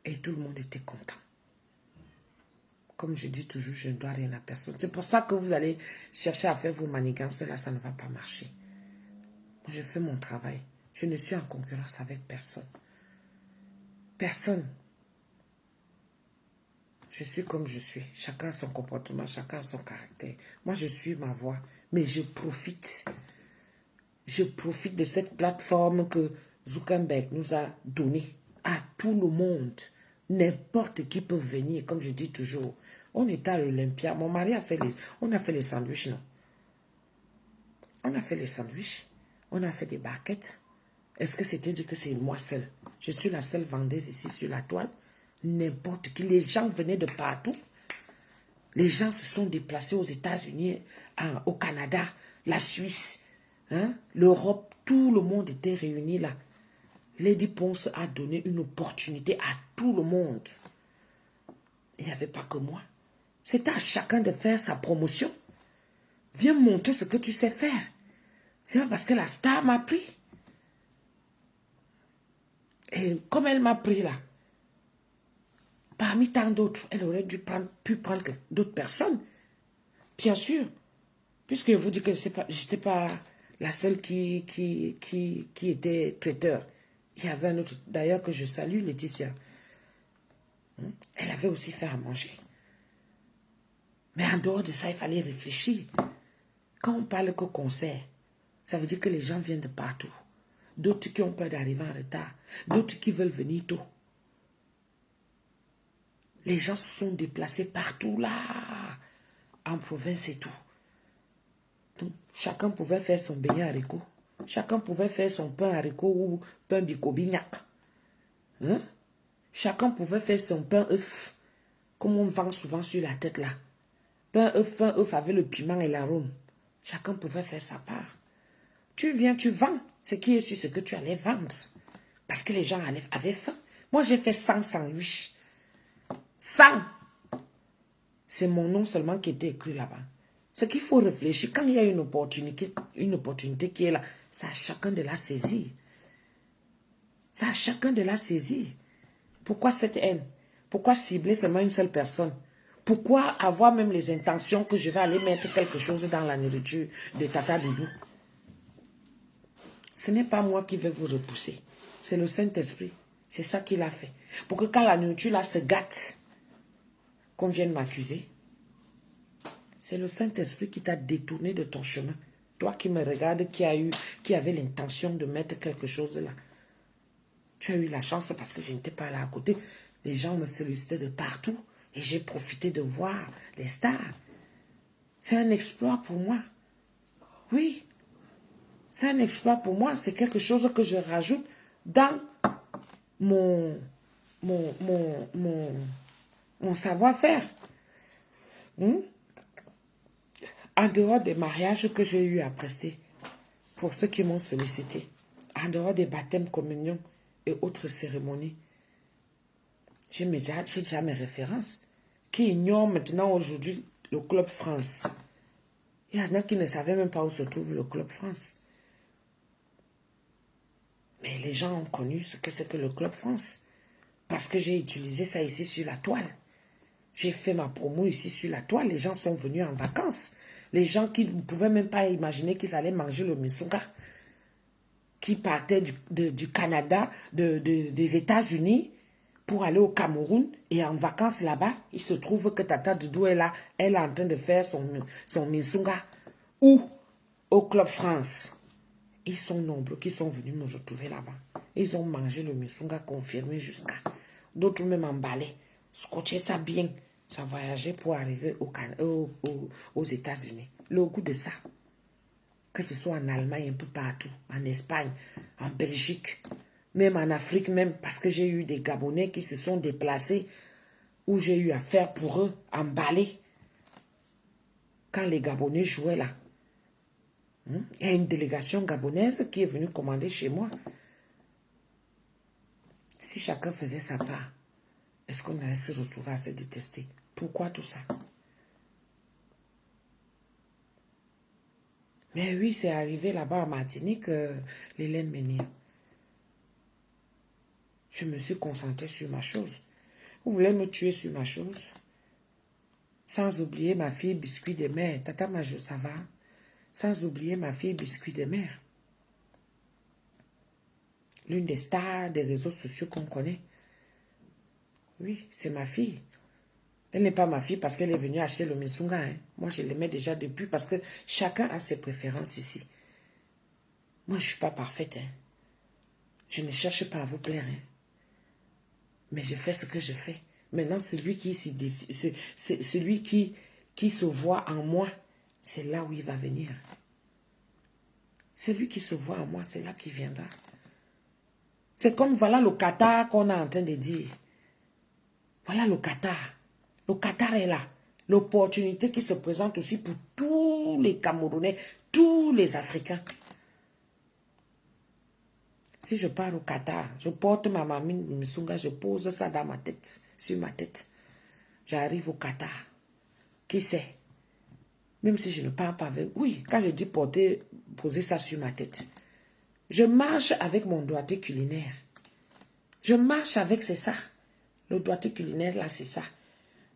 Et tout le monde était content. Comme je dis toujours, je ne dois rien à personne. C'est pour ça que vous allez chercher à faire vos manigances. Là, ça ne va pas marcher. Moi, je fais mon travail. Je ne suis en concurrence avec personne. Personne. Je suis comme je suis. Chacun a son comportement, chacun a son caractère. Moi, je suis ma voix. Mais je profite. Je profite de cette plateforme que Zuckerberg nous a donnée à tout le monde. N'importe qui peut venir, comme je dis toujours. On était à l'Olympia. Mon mari a fait on a fait les sandwichs, non? On a fait les sandwichs. On a fait des barquettes. Est-ce que c'était dit que c'est moi seule? Je suis la seule vendeuse ici sur la toile. N'importe qui. Les gens venaient de partout. Les gens se sont déplacés aux États-Unis, au Canada, la Suisse, hein, l'Europe. Tout le monde était réuni là. Lady Ponce a donné une opportunité à tout le monde. Il n'y avait pas que moi. C'était à chacun de faire sa promotion. Viens montrer ce que tu sais faire. C'est pas parce que la star m'a pris. Et comme elle m'a pris là, parmi tant d'autres, elle aurait pu prendre d'autres personnes. Bien sûr. Puisque je vous dis que je n'étais pas la seule qui était traiteur. Il y avait un autre, d'ailleurs, que je salue, Laetitia. Elle avait aussi fait à manger. Mais en dehors de ça, il fallait réfléchir. Quand on parle qu'au concert, ça veut dire que les gens viennent de partout. D'autres qui ont peur d'arriver en retard. D'autres qui veulent venir tôt. Les gens se sont déplacés partout là, en province et tout. Donc, chacun pouvait faire son beignet haricot. Chacun pouvait faire son pain haricot ou pain bicobignac. Hein? Chacun pouvait faire son pain œuf, comme on vend souvent sur la tête là. Pain œuf avec le piment et l'arôme. Chacun pouvait faire sa part. Tu viens, tu vends ce qui est sur ce que tu allais vendre. Parce que les gens avaient faim. Moi, j'ai fait 100 sandwichs. 100. C'est mon nom seulement qui était écrit là-bas. Ce qu'il faut réfléchir, quand il y a une opportunité qui est là, c'est à chacun de la saisir. C'est à chacun de la saisir. Pourquoi cette haine? Pourquoi cibler seulement une seule personne? Pourquoi avoir même les intentions que je vais aller mettre quelque chose dans la nourriture de Tata Doudou? Ce n'est pas moi qui vais vous repousser. C'est le Saint-Esprit. C'est ça qu'il a fait. Pour que quand la nourriture là se gâte, qu'on vienne m'accuser. C'est le Saint-Esprit qui t'a détourné de ton chemin. Toi qui me regardes, qui avait l'intention de mettre quelque chose là. Tu as eu la chance parce que je n'étais pas là à côté. Les gens me sollicitaient de partout et j'ai profité de voir les stars. C'est un exploit pour moi. Oui, c'est un exploit pour moi. C'est quelque chose que je rajoute dans mon savoir-faire. En dehors des mariages que j'ai eu à prester, pour ceux qui m'ont sollicité, en dehors des baptêmes, communions et autres cérémonies, j'ai déjà mes références qui ignorent maintenant aujourd'hui le Club France. Il y en a qui ne savaient même pas où se trouve le Club France. Mais les gens ont connu ce que c'est que le Club France. Parce que j'ai utilisé ça ici sur la toile. J'ai fait ma promo ici sur la toile. Les gens sont venus en vacances. Les gens qui ne pouvaient même pas imaginer qu'ils allaient manger le misunga. Qui partaient du Canada, des États-Unis pour aller au Cameroun et en vacances là-bas, il se trouve que Tata Doudou est là. Elle est en train de faire son misunga. Ou au Club France. Ils sont nombreux qui sont venus me retrouver là-bas. Ils ont mangé le misunga confirmé jusqu'à. D'autres même emballés. Scotché ça bien. Ça voyageait pour arriver aux États-Unis. Le goût de ça. Que ce soit en Allemagne, un peu partout. En Espagne, en Belgique. Même en Afrique même. Parce que j'ai eu des Gabonais qui se sont déplacés. Où j'ai eu affaire pour eux. Emballés. Quand les Gabonais jouaient là. Il y a une délégation gabonaise qui est venue commander chez moi. Si chacun faisait sa part, est-ce qu'on allait se retrouver à se détester? Pourquoi tout ça? Mais oui, c'est arrivé là-bas en Martinique, l'Hélène Ménier. Je me suis concentrée sur ma chose. Vous voulez me tuer sur ma chose? Sans oublier ma fille biscuit de mer. Tata Majo, ça va? Sans oublier ma fille biscuit de mer. L'une des stars des réseaux sociaux qu'on connaît. Oui, c'est ma fille. Elle n'est pas ma fille parce qu'elle est venue acheter le misunga. Hein. Moi, je l'aimais déjà depuis parce que chacun a ses préférences ici. Moi, je ne suis pas parfaite. Hein. Je ne cherche pas à vous plaire. Hein. Mais je fais ce que je fais. Maintenant, celui qui se voit en moi, c'est là où il va venir. Celui qui se voit en moi, c'est là qu'il viendra. C'est comme, voilà le Qatar qu'on est en train de dire. Voilà le Qatar. Le Qatar est là. L'opportunité qui se présente aussi pour tous les Camerounais, tous les Africains. Si je pars au Qatar, je porte ma mamine Misunga, je pose ça dans ma tête, sur ma tête. J'arrive au Qatar. Qui sait? Même si je ne pars pas avec... Oui, quand je dis poser ça sur ma tête. Je marche avec mon doigté culinaire. Je marche avec, c'est ça. Le doigté culinaire, là, c'est ça.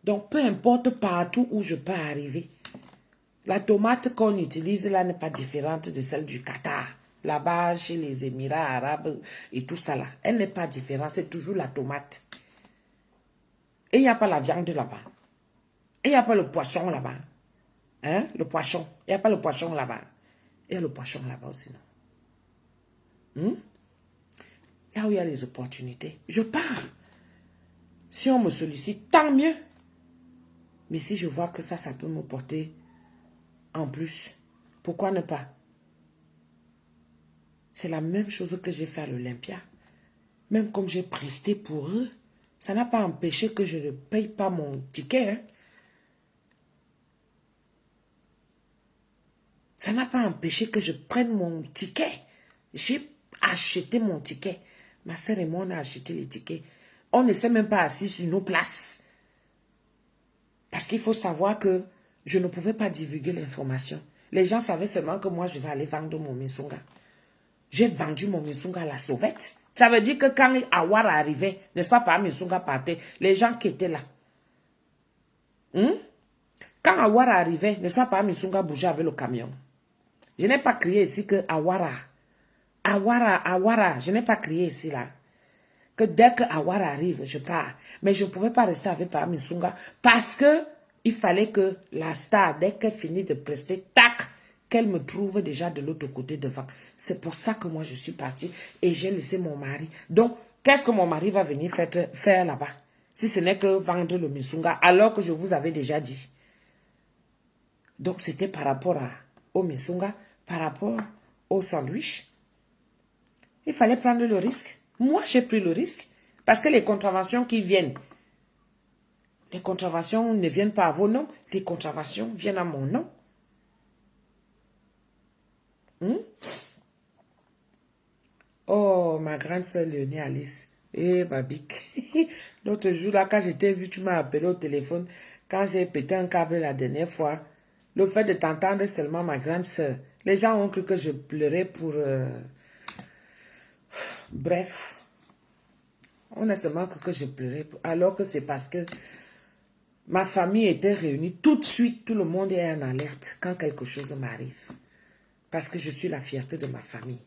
Donc, peu importe partout où je peux arriver. La tomate qu'on utilise là n'est pas différente de celle du Qatar. Là-bas, chez les Émirats arabes et tout ça là. Elle n'est pas différente, c'est toujours la tomate. Et il n'y a pas la viande là-bas. Et il n'y a pas le poisson là-bas. Hein? Le poisson. Il n'y a pas le poisson là-bas. Il y a le poisson là-bas aussi, non? Là où il y a les opportunités, je pars. Si on me sollicite, tant mieux. Mais si je vois que ça peut me porter en plus, pourquoi ne pas? C'est la même chose que j'ai fait à l'Olympia. Même comme j'ai presté pour eux, ça n'a pas empêché que je ne paye pas mon ticket. Hein? Ça n'a pas empêché que je prenne mon ticket. J'ai acheté mon ticket. Ma sœur et moi, on a acheté les tickets. On ne s'est même pas assis sur nos places. Parce qu'il faut savoir que je ne pouvais pas divulguer l'information. Les gens savaient seulement que moi, je vais aller vendre mon misunga. J'ai vendu mon misunga à la sauvette. Ça veut dire que quand Awara arrivait, n'est-ce pas, Paa Missunga partait, les gens qui étaient là. Quand Awara arrivait, n'est-ce pas, Paa Missunga bougeait avec le camion. Je n'ai pas crié ici que Awara, je n'ai pas crié ici là. Que dès que Awara arrive, je pars. Mais je ne pouvais pas rester avec Paa Missunga parce que il fallait que la star, dès qu'elle finit de prester, tac, qu'elle me trouve déjà de l'autre côté devant. C'est pour ça que moi je suis partie et j'ai laissé mon mari. Donc, qu'est-ce que mon mari va venir faire là-bas? Si ce n'est que vendre le Missunga, alors que je vous avais déjà dit. Donc, c'était par rapport au Missunga, par rapport au sandwich. Il fallait prendre le risque. Moi, j'ai pris le risque parce que les contraventions qui viennent, les contraventions ne viennent pas à vos noms, les contraventions viennent à mon nom. Oh, ma grande sœur Léonie Alice. Eh, Babic. L'autre jour, là, quand j'étais vue, tu m'as appelé au téléphone. Quand j'ai pété un câble la dernière fois, le fait de t'entendre seulement, ma grande sœur, les gens ont cru que je pleurais pour... Bref. On a seulement cru que je pleurais, alors que c'est parce que ma famille était réunie. Tout de suite, tout le monde est en alerte quand quelque chose m'arrive. Parce que je suis la fierté de ma famille.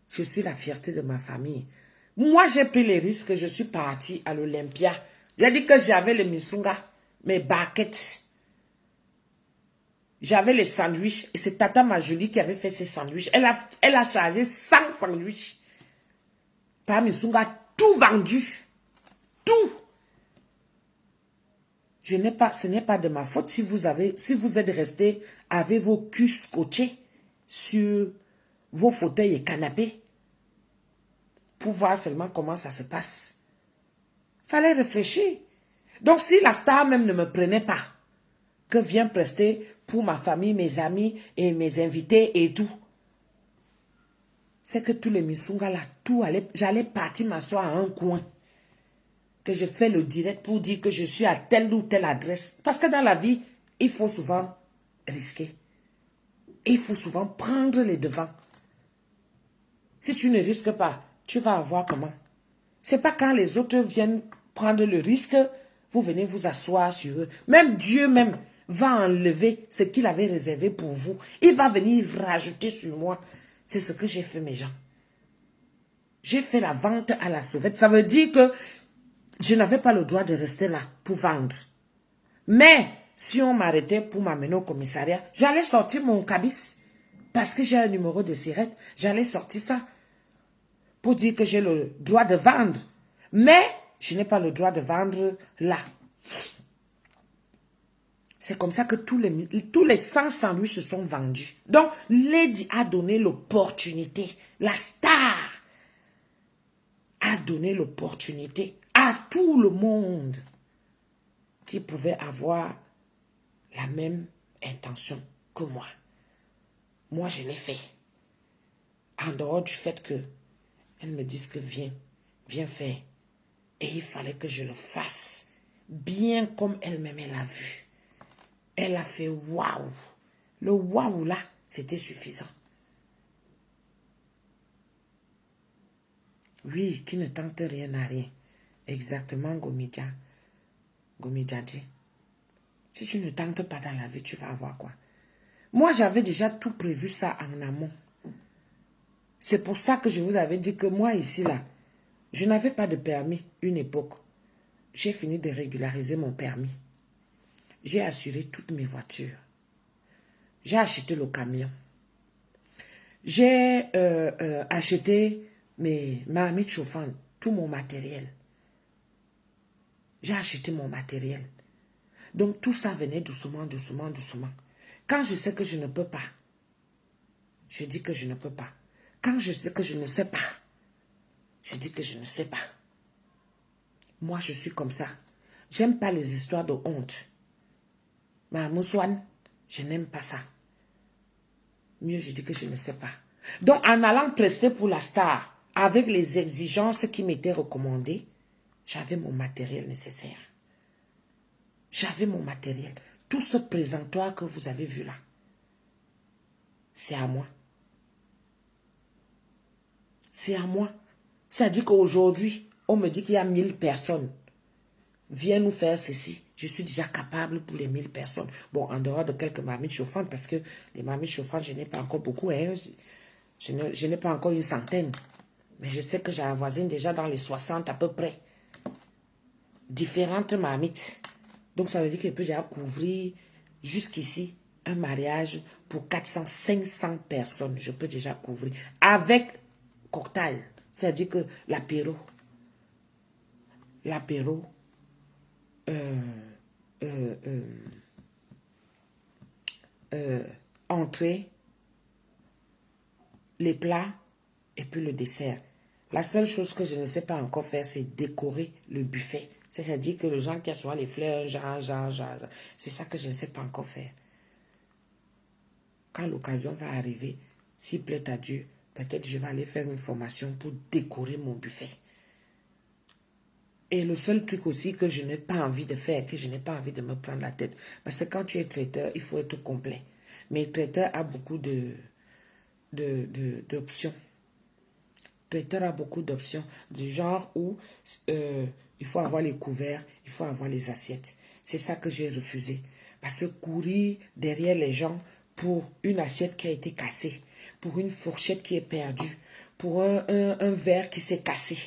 Je suis la fierté de ma famille. Moi, j'ai pris les risques. Je suis partie à l'Olympia. J'ai dit que j'avais le Missunga, mes baguettes. J'avais les sandwichs. Et c'est Tata Majoli qui avait fait ces sandwichs. Elle a chargé 100 sandwichs. Paa Missunga, tout vendu. Tout. Ce n'est pas de ma faute si vous êtes resté avec vos culs scotchés sur vos fauteuils et canapés pour voir seulement comment ça se passe. Fallait réfléchir. Donc si la star même ne me prenait pas, que vient prester pour ma famille, mes amis et mes invités et tout, c'est que tous les Missunga là, j'allais partir m'asseoir à un coin. Que je fais le direct pour dire que je suis à telle ou telle adresse. Parce que dans la vie, il faut souvent risquer. Il faut souvent prendre les devants. Si tu ne risques pas, tu vas avoir comment? C'est pas quand les autres viennent prendre le risque, vous venez vous asseoir sur eux. Même Dieu même va enlever ce qu'il avait réservé pour vous. Il va venir rajouter sur moi. C'est ce que j'ai fait, mes gens. J'ai fait la vente à la sauvette. Ça veut dire que je n'avais pas le droit de rester là pour vendre. Mais si on m'arrêtait pour m'amener au commissariat, j'allais sortir mon cabis. Parce que j'ai un numéro de sirette, j'allais sortir ça. Pour dire que j'ai le droit de vendre. Mais je n'ai pas le droit de vendre là. C'est comme ça que tous les 100 sandwichs se sont vendus. Donc, Lady a donné l'opportunité. La star a donné l'opportunité à tout le monde qui pouvait avoir la même intention que moi. Moi, je l'ai fait. En dehors du fait que elles me disent que viens faire. Et il fallait que je le fasse bien comme elle-même elle a vu. Elle a fait waouh. Le waouh là, c'était suffisant. Oui, qui ne tente rien à rien. Exactement, Gomidja dit. Si tu ne tentes pas dans la vie, tu vas avoir quoi? Moi, j'avais déjà tout prévu ça en amont. C'est pour ça que je vous avais dit que moi, ici, là, je n'avais pas de permis une époque. J'ai fini de régulariser mon permis. J'ai assuré toutes mes voitures. J'ai acheté le camion. J'ai acheté mes marmites chauffantes, tout mon matériel. J'ai acheté mon matériel. Donc, tout ça venait doucement, doucement, doucement. Quand je sais que je ne peux pas, je dis que je ne peux pas. Quand je sais que je ne sais pas, je dis que je ne sais pas. Moi, je suis comme ça. J'aime pas les histoires de honte. Ma moussoine, je n'aime pas ça. Mieux, je dis que je ne sais pas. Donc, en allant prester pour la star, avec les exigences qui m'étaient recommandées, j'avais mon matériel nécessaire. J'avais mon matériel. Tout ce présentoir que vous avez vu là, c'est à moi. c'est à moi. C'est-à-dire qu'aujourd'hui, on me dit qu'il y a 1000 personnes. Viens nous faire ceci. Je suis déjà capable pour les 1000 personnes. Bon, en dehors de quelques marmites chauffantes, parce que les marmites chauffantes, je n'ai pas encore beaucoup. Hein. Je n'ai pas encore une centaine. Mais je sais que j'avoisine déjà dans les 60 à peu près. Différentes marmites. Donc, ça veut dire que je peux déjà couvrir jusqu'ici un mariage pour 400, 500 personnes. Je peux déjà couvrir. Avec cocktail. C'est-à-dire que l'apéro. L'apéro. Entrée. Les plats. Et puis le dessert. La seule chose que je ne sais pas encore faire, c'est décorer le buffet. C'est-à-dire que les gens qui assoient les fleurs, genre. C'est ça que je ne sais pas encore faire. Quand l'occasion va arriver, s'il plaît à Dieu, peut-être je vais aller faire une formation pour décorer mon buffet. Et le seul truc aussi que je n'ai pas envie de faire, que je n'ai pas envie de me prendre la tête, parce que quand tu es traiteur, il faut être complet. Mais traiteur a beaucoup d'options. Traiteur a beaucoup d'options, du genre où il faut avoir les couverts, il faut avoir les assiettes. C'est ça que j'ai refusé. Parce que courir derrière les gens pour une assiette qui a été cassée, pour une fourchette qui est perdue, pour un verre qui s'est cassé.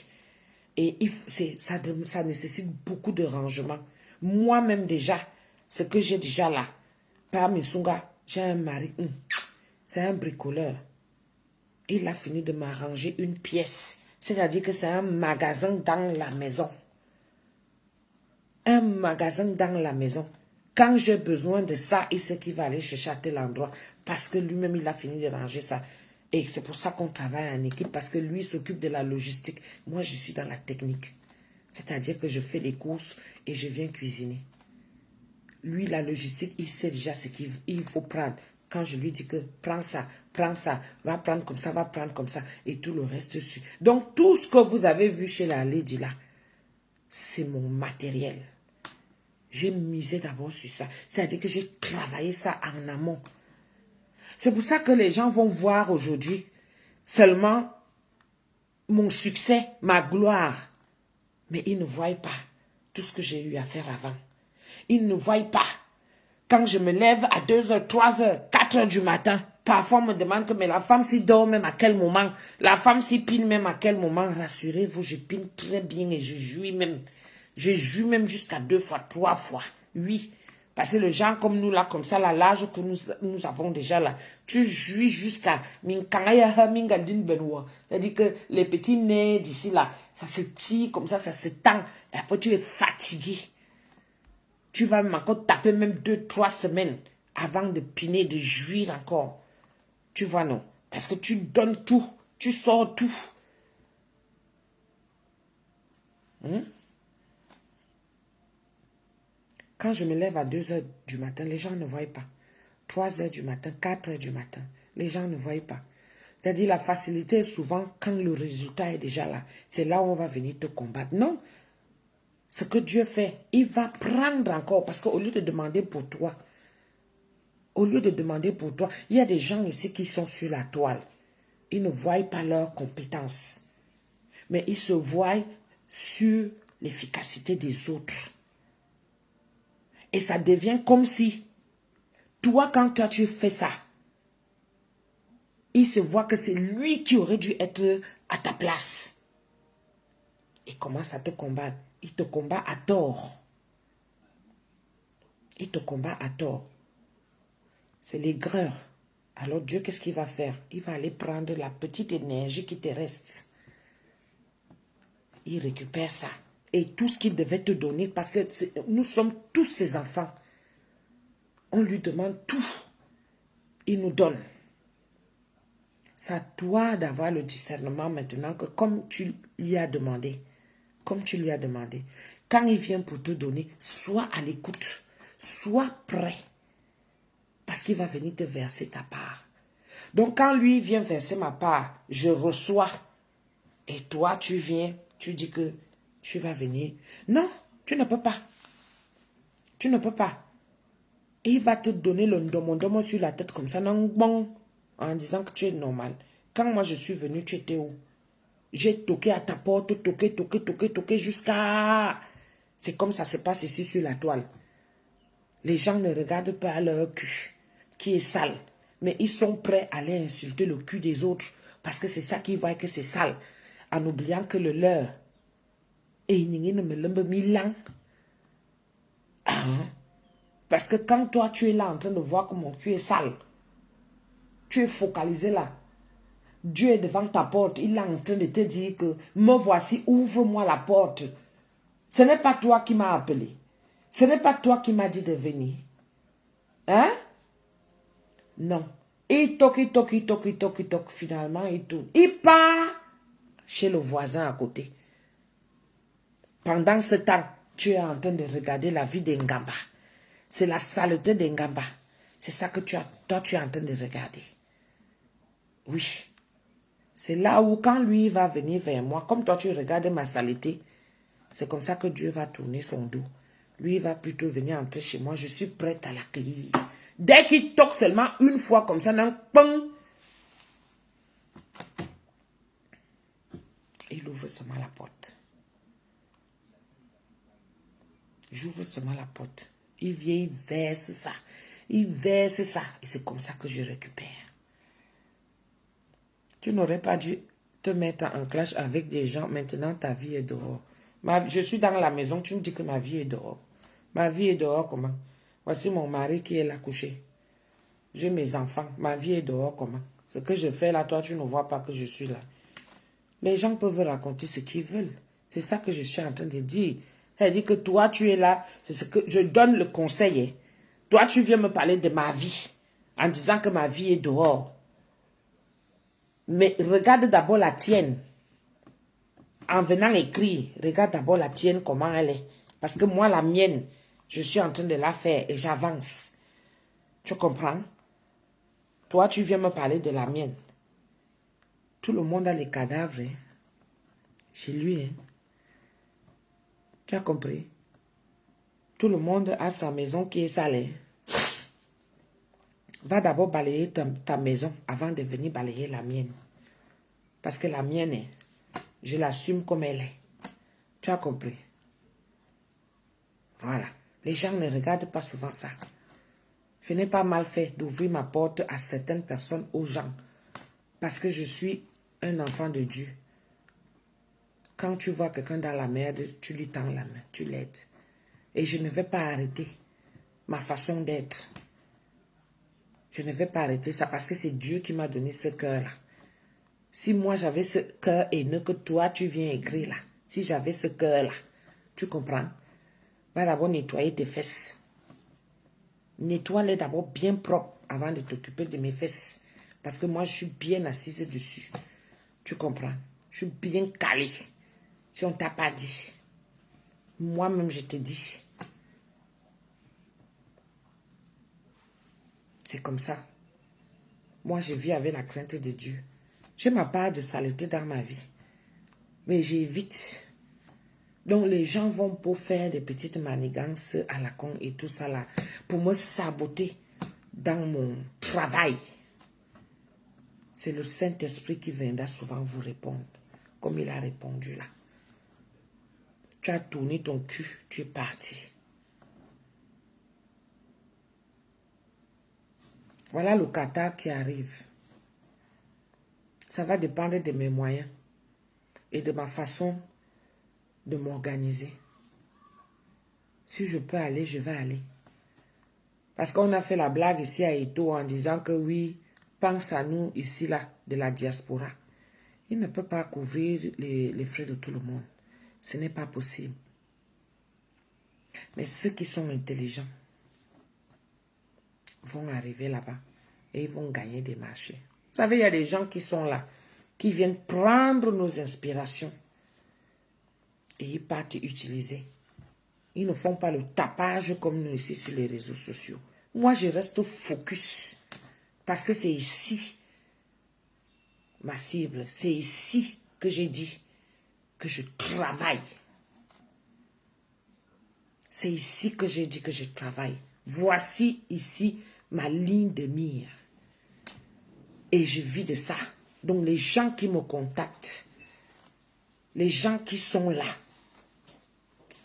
Et ça nécessite beaucoup de rangement. Moi-même déjà, ce que j'ai déjà là, par mes songas, j'ai un mari, c'est un bricoleur. Il a fini de m'arranger une pièce. C'est-à-dire que c'est un magasin dans la maison. Un magasin dans la maison. Quand j'ai besoin de ça, il sait qu'il va aller chercher à tel endroit. Parce que lui-même, il a fini de ranger ça. Et c'est pour ça qu'on travaille en équipe. Parce que lui s'occupe de la logistique. Moi, je suis dans la technique. C'est-à-dire que je fais les courses et je viens cuisiner. Lui, la logistique, il sait déjà ce qu'il faut prendre. Quand je lui dis que prends ça, va prendre comme ça, va prendre comme ça, et tout le reste suit. Donc, tout ce que vous avez vu chez la Lady là, c'est mon matériel. J'ai misé d'abord sur ça. C'est-à-dire que j'ai travaillé ça en amont. C'est pour ça que les gens vont voir aujourd'hui seulement mon succès, ma gloire. Mais ils ne voient pas tout ce que j'ai eu à faire avant. Ils ne voient pas. Quand je me lève à 2h, 3h, 4h du matin, parfois on me demande que mais la femme s'y dort même à quel moment, la femme s'y pine même à quel moment. Rassurez-vous, je pine très bien et je jouis même. Je jouis même jusqu'à 2 fois, 3 fois. Oui. Parce que les gens comme nous là, comme ça, là, l'âge que nous avons déjà là, tu jouis jusqu'à c'est-à-dire que les petits nez d'ici là, ça se tire comme ça se tend. Et après tu es fatigué. Tu vas encore taper même 2-3 semaines avant de piner, de jouir encore. Tu vois, non? Parce que tu donnes tout. Tu sors tout. Quand je me lève à 2h du matin, les gens ne voient pas. 3h du matin, 4h du matin, les gens ne voient pas. C'est-à-dire la facilité est souvent quand le résultat est déjà là. C'est là où on va venir te combattre. Non. Ce que Dieu fait, il va prendre encore. Parce qu'au lieu de demander pour toi, il y a des gens ici qui sont sur la toile. Ils ne voient pas leurs compétences. Mais ils se voient sur l'efficacité des autres. Et ça devient comme si, toi, quand toi, tu fais ça, il se voit que c'est lui qui aurait dû être à ta place. Il commence à te combattre. Il te combat à tort. Il te combat à tort. C'est l'aigreur. Alors Dieu, qu'est-ce qu'il va faire? Il va aller prendre la petite énergie qui te reste. Il récupère ça. Et tout ce qu'il devait te donner, parce que nous sommes tous ses enfants. On lui demande tout. Il nous donne. C'est à toi d'avoir le discernement maintenant que comme tu lui as demandé, quand il vient pour te donner, sois à l'écoute, sois prêt. Parce qu'il va venir te verser ta part. Donc quand lui vient verser ma part, je reçois. Et toi, tu viens, tu dis que tu vas venir. Non, tu ne peux pas. Tu ne peux pas. Et il va te donner le ndomo sur la tête comme ça, non, bon, en disant que tu es normal. Quand moi je suis venu, tu étais où? J'ai toqué à ta porte, toqué jusqu'à... C'est comme ça se passe ici sur la toile. Les gens ne regardent pas leur cul, qui est sale. Mais ils sont prêts à aller insulter le cul des autres. Parce que c'est ça qu'ils voient que c'est sale. En oubliant que le leur... Et parce que quand toi, tu es là en train de voir comment tu es sale, tu es focalisé là. Dieu est devant ta porte. Il est en train de te dire que me voici, ouvre-moi la porte. Ce n'est pas toi qui m'as appelé. Ce n'est pas toi qui m'as dit de venir. Hein? Non. Il toque, finalement, il tourne. Il part chez le voisin à côté. Pendant ce temps, tu es en train de regarder la vie d'Engamba. C'est la saleté d'Engamba. C'est ça que toi, tu es en train de regarder. Oui. C'est là où, quand lui va venir vers moi, comme toi, tu regardes ma saleté, c'est comme ça que Dieu va tourner son dos. Lui, il va plutôt venir entrer chez moi. Je suis prête à l'accueillir. Dès qu'il toque seulement une fois comme ça, non, pong, il ouvre seulement la porte. J'ouvre seulement la porte. Il vient, il verse ça. Il verse ça. Et c'est comme ça que je récupère. Tu n'aurais pas dû te mettre en clash avec des gens. Maintenant, ta vie est dehors. Je suis dans la maison. Tu me dis que ma vie est dehors. Ma vie est dehors comment? Voici mon mari qui est là couché. J'ai mes enfants. Ma vie est dehors comment? Ce que je fais là, toi, tu ne vois pas que je suis là. Les gens peuvent raconter ce qu'ils veulent. C'est ça que je suis en train de dire. C'est-à-dire que toi, tu es là. C'est ce que je donne le conseil. Hein. Toi, tu viens me parler de ma vie. En disant que ma vie est dehors. Mais regarde d'abord la tienne. En venant écrire, regarde d'abord la tienne, comment elle est. Parce que moi, la mienne, je suis en train de la faire et j'avance. Tu comprends? Toi, tu viens me parler de la mienne. Tout le monde a les cadavres. Hein. Chez lui. Hein. Tu as compris? Tout le monde a sa maison qui est sale. Hein. Va d'abord balayer ta maison avant de venir balayer la mienne. Parce que la mienne, je l'assume comme elle est. Tu as compris? Voilà. Les gens ne regardent pas souvent ça. Je n'ai pas mal fait d'ouvrir ma porte à certaines personnes, aux gens. Parce que je suis un enfant de Dieu. Quand tu vois quelqu'un dans la merde, tu lui tends la main, tu l'aides. Et je ne vais pas arrêter ma façon d'être. Je ne vais pas arrêter ça parce que c'est Dieu qui m'a donné ce cœur-là. Si moi j'avais ce cœur haineux que toi tu viens écrire là, si j'avais ce cœur-là, tu comprends? Va d'abord nettoyer tes fesses. Nettoie-les d'abord bien propre avant de t'occuper de mes fesses. Parce que moi je suis bien assise dessus. Tu comprends? Je suis bien calée. Si on ne t'a pas dit, moi-même je te dis. C'est comme ça. Moi, je vis avec la crainte de Dieu. J'ai ma part de saleté dans ma vie. Mais j'évite. Donc, les gens vont pour faire des petites manigances à la con et tout ça là. Pour me saboter dans mon travail. C'est le Saint-Esprit qui viendra souvent vous répondre. Comme il a répondu là. Tu as tourné ton cul, tu es parti. Voilà le Qatar qui arrive. Ça va dépendre de mes moyens et de ma façon de m'organiser. Si je peux aller, je vais aller. Parce qu'on a fait la blague ici à Eto en disant que oui, pense à nous ici là, de la diaspora. Il ne peut pas couvrir les frais de tout le monde. Ce n'est pas possible. Mais ceux qui sont intelligents vont arriver là-bas et ils vont gagner des marchés. Vous savez, il y a des gens qui sont là, qui viennent prendre nos inspirations et ils partent utiliser. Ils ne font pas le tapage comme nous ici sur les réseaux sociaux. Moi, je reste focus parce que c'est ici ma cible. C'est ici que j'ai dit que je travaille. C'est ici que j'ai dit que je travaille. Voici ici ma ligne de mire. Et je vis de ça. Donc les gens qui me contactent, Les gens qui sont là,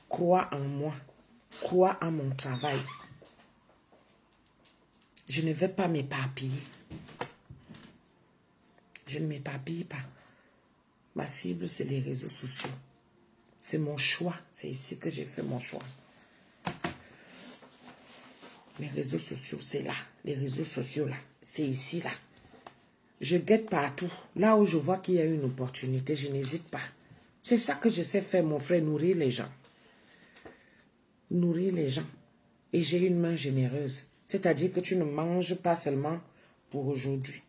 croient en moi, croient en mon travail. Je ne vais pas m'éparpiller. Je ne m'éparpille pas. Ma cible, c'est les réseaux sociaux. C'est mon choix. C'est ici que j'ai fait mon choix. Les réseaux sociaux, c'est là. Les réseaux sociaux, là. C'est ici, là. Je guette partout. Là où je vois qu'il y a une opportunité, je n'hésite pas. C'est ça que je sais faire, mon frère, nourrir les gens. Nourrir les gens. Et j'ai une main généreuse. C'est-à-dire que tu ne manges pas seulement pour aujourd'hui.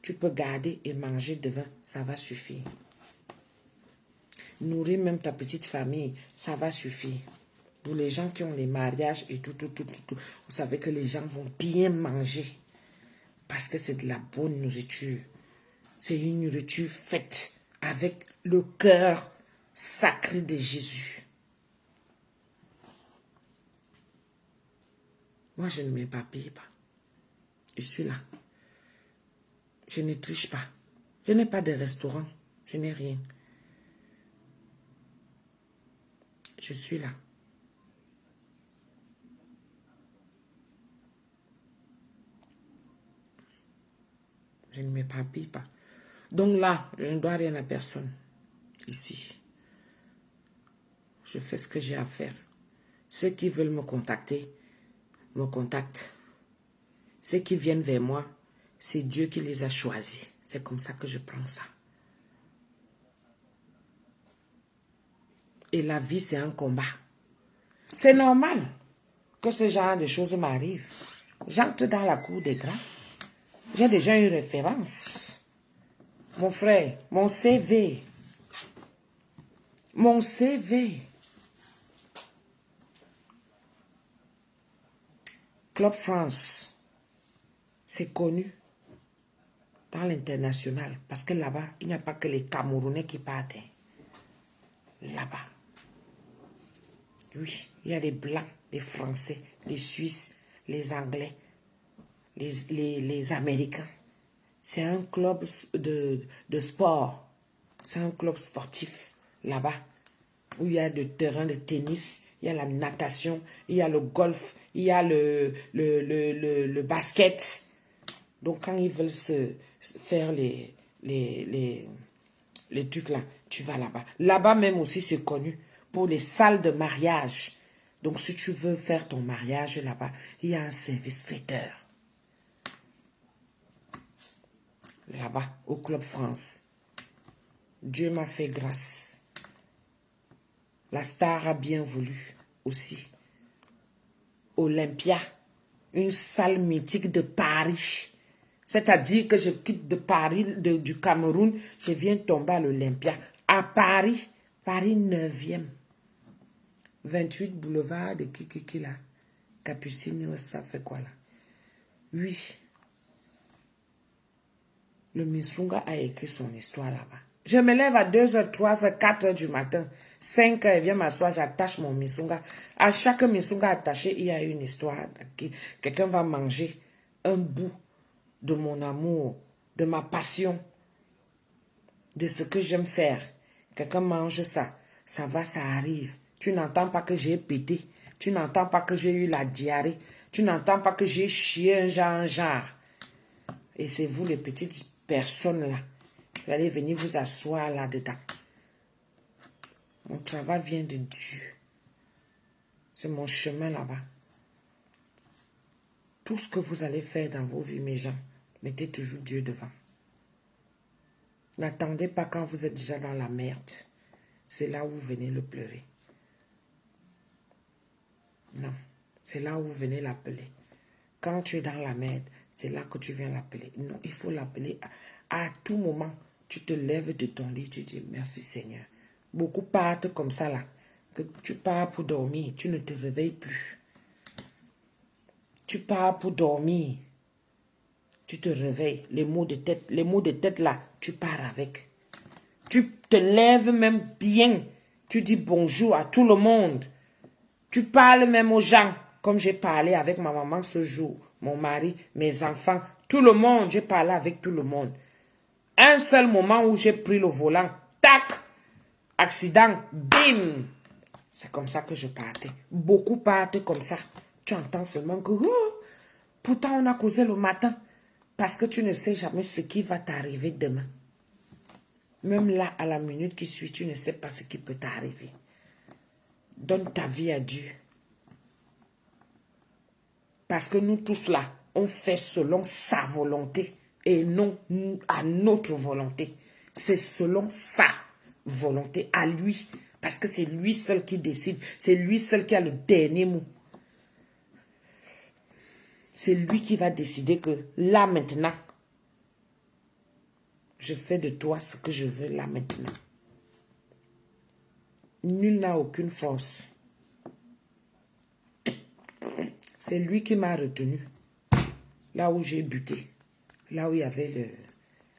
Tu peux garder et manger demain. Ça va suffire. Nourrir même ta petite famille, ça va suffire. Pour les gens qui ont les mariages et tout. Vous savez que les gens vont bien manger. Parce que c'est de la bonne nourriture. C'est une nourriture faite avec le cœur sacré de Jésus. Moi, je ne m'éparpille pas. Je suis là. Je ne triche pas. Je n'ai pas de restaurant. Je n'ai rien. Je suis là. Je ne m'éparpille pas. Donc là, je ne dois rien à personne. Ici. Je fais ce que j'ai à faire. Ceux qui veulent me contacter, me contactent. Ceux qui viennent vers moi, c'est Dieu qui les a choisis. C'est comme ça que je prends ça. Et la vie, c'est un combat. C'est normal que ce genre de choses m'arrivent. J'entre dans la cour des grands. J'ai déjà une référence. Mon frère, mon CV. Mon CV. Club France. C'est connu dans l'international. Parce que là-bas, il n'y a pas que les Camerounais qui partent. Là-bas. Oui, il y a les Blancs, les Français, les Suisses, les Anglais, les Américains. C'est un club de sport. C'est un club sportif là-bas. Où il y a des terrains de tennis, il y a la natation, il y a le golf, il y a le basket. Donc quand ils veulent se faire les trucs là, tu vas là-bas. Là-bas même aussi c'est connu pour les salles de mariage. Donc si tu veux faire ton mariage là-bas, il y a un service traiteur. Là-bas, au Club France. Dieu m'a fait grâce. La star a bien voulu aussi. Olympia, une salle mythique de Paris. C'est-à-dire que je quitte de Paris, du Cameroun, je viens tomber à l'Olympia. À Paris, Paris 9e. 28 boulevard de Kikiki là. Capucine, ça fait quoi là? Oui. Le Missunga a écrit son histoire là-bas. Je me lève à 2h, 3h, 4h du matin. 5h, je viens m'asseoir, j'attache mon Missunga. À chaque Missunga attaché, il y a une histoire. Quelqu'un va manger un bout de mon amour, de ma passion, de ce que j'aime faire. Quelqu'un mange ça. Ça va, ça arrive. Tu n'entends pas que j'ai pété. Tu n'entends pas que j'ai eu la diarrhée. Tu n'entends pas que j'ai chié un genre. Et c'est vous les petites personnes là. Vous allez venir vous asseoir là-dedans. Mon travail vient de Dieu. C'est mon chemin là-bas. Tout ce que vous allez faire dans vos vies, mes gens, mettez toujours Dieu devant. N'attendez pas quand vous êtes déjà dans la merde. C'est là où vous venez le pleurer. Non, c'est là où vous venez l'appeler. Quand tu es dans la merde, c'est là que tu viens l'appeler. Non, il faut l'appeler à tout moment. Tu te lèves de ton lit, tu dis merci Seigneur. Beaucoup partent comme ça là. Que tu pars pour dormir, tu ne te réveilles plus. Tu pars pour dormir. Tu te réveilles. Les maux de tête là, tu pars avec. Tu te lèves même bien. Tu dis bonjour à tout le monde. Tu parles même aux gens. Comme j'ai parlé avec ma maman ce jour. Mon mari, mes enfants, tout le monde. J'ai parlé avec tout le monde. Un seul moment où j'ai pris le volant. Tac! accident, bim. C'est comme ça que je partais. Beaucoup partent comme ça. Tu entends seulement que, oh, pourtant on a causé le matin. Parce que tu ne sais jamais ce qui va t'arriver demain. Même là, à la minute qui suit, tu ne sais pas ce qui peut t'arriver. Donne ta vie à Dieu. Parce que nous tous là, on fait selon sa volonté et non à notre volonté. C'est selon sa volonté, à lui. Parce que c'est lui seul qui décide. C'est lui seul qui a le dernier mot. C'est lui qui va décider que là maintenant, je fais de toi ce que je veux là maintenant. Nul n'a aucune force. C'est lui qui m'a retenu. Là où j'ai buté. Là où il y avait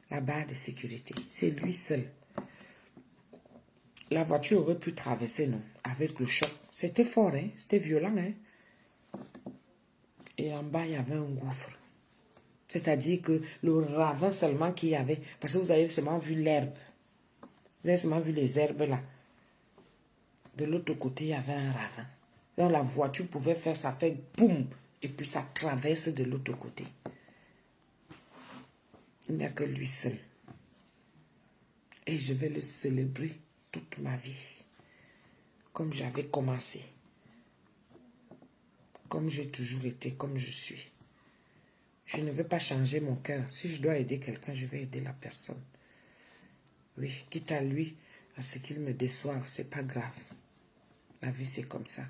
la barre de sécurité. C'est lui seul. La voiture aurait pu traverser, non? Avec le choc. C'était fort, hein? C'était violent, hein? Et en bas, il y avait un gouffre. C'est-à-dire que le ravin seulement qu'il y avait. Parce que vous avez seulement vu l'herbe. Vous avez seulement vu les herbes là. De l'autre côté, il y avait un ravin. Donc la voiture pouvait faire, ça fait boum. Et puis ça traverse de l'autre côté. Il n'y a que lui seul. Et je vais le célébrer toute ma vie. Comme j'avais commencé. Comme j'ai toujours été, comme je suis. Je ne vais pas changer mon cœur. Si je dois aider quelqu'un, je vais aider la personne. Oui, quitte à lui, à ce qu'il me déçoive, c'est pas grave. La vie, c'est comme ça.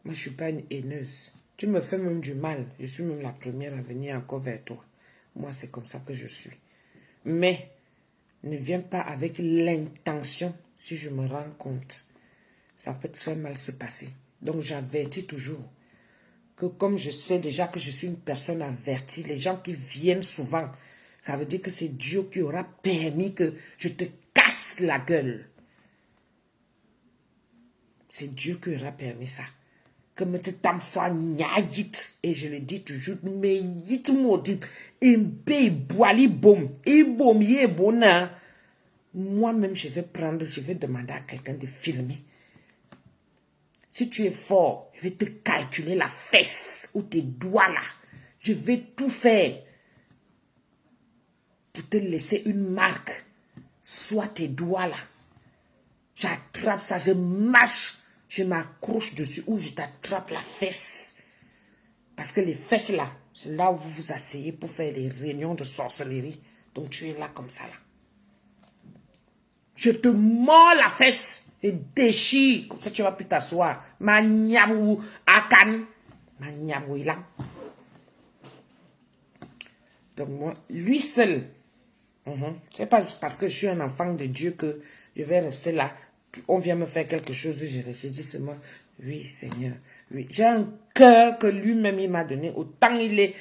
Moi, je ne suis pas une haineuse. Tu me fais même du mal. Je suis même la première à venir encore vers toi. Moi, c'est comme ça que je suis. Mais, ne viens pas avec l'intention, si je me rends compte. Ça peut très mal se passer. Donc, j'avertis toujours que comme je sais déjà que je suis une personne avertie, les gens qui viennent souvent, ça veut dire que c'est Dieu qui aura permis que je te casse la gueule. C'est Dieu qui aura permis ça. Que me te tamfa nyayit. Et je le dis toujours, mais yit maudit. Imbe boali bom. Ibom ye bona. Moi-même, je vais demander à quelqu'un de filmer. Si tu es fort, je vais te calculer la fesse ou tes doigts là. Je vais tout faire pour te laisser une marque. Soit tes doigts là. J'attrape ça, je mâche, je m'accroche dessus ou je t'attrape la fesse. Parce que les fesses là, c'est là où vous vous asseyez pour faire les réunions de sorcellerie. Donc tu es là comme ça là. Je te mords la fesse. Et déchire. Comme ça, tu vas plus t'asseoir. Ma nyabou akan. Ma nyabou là. Donc, moi, lui seul. C'est pas parce que je suis un enfant de Dieu que je vais rester là. On vient me faire quelque chose. Je dis seulement, oui, Seigneur. Oui. J'ai un cœur que lui-même il m'a donné. Autant il est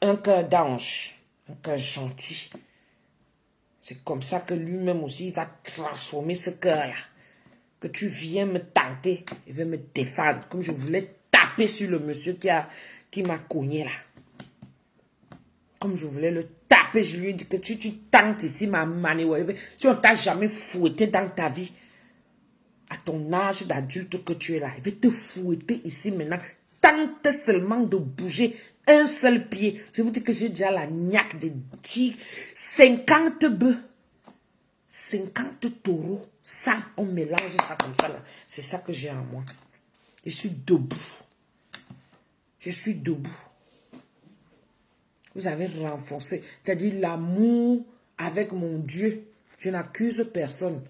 un cœur d'ange. Un cœur gentil. C'est comme ça que lui-même aussi il va transformer ce cœur-là. Que tu viens me tenter, il veut me défendre, comme je voulais taper sur le monsieur qui m'a cogné là. Comme je voulais le taper, je lui ai dit que tu tentes ici ma manée. Si on t'a jamais fouetté dans ta vie, à ton âge d'adulte que tu es là, il veut te fouetter ici maintenant. Tente seulement de bouger un seul pied. Je vous dis que j'ai déjà la niaque de 50 bœufs, 50 taureaux. Ça, on mélange ça comme ça là. C'est ça que j'ai en moi. Je suis debout. Je suis debout. Vous avez renforcé. C'est-à-dire l'amour avec mon Dieu. Je n'accuse personne.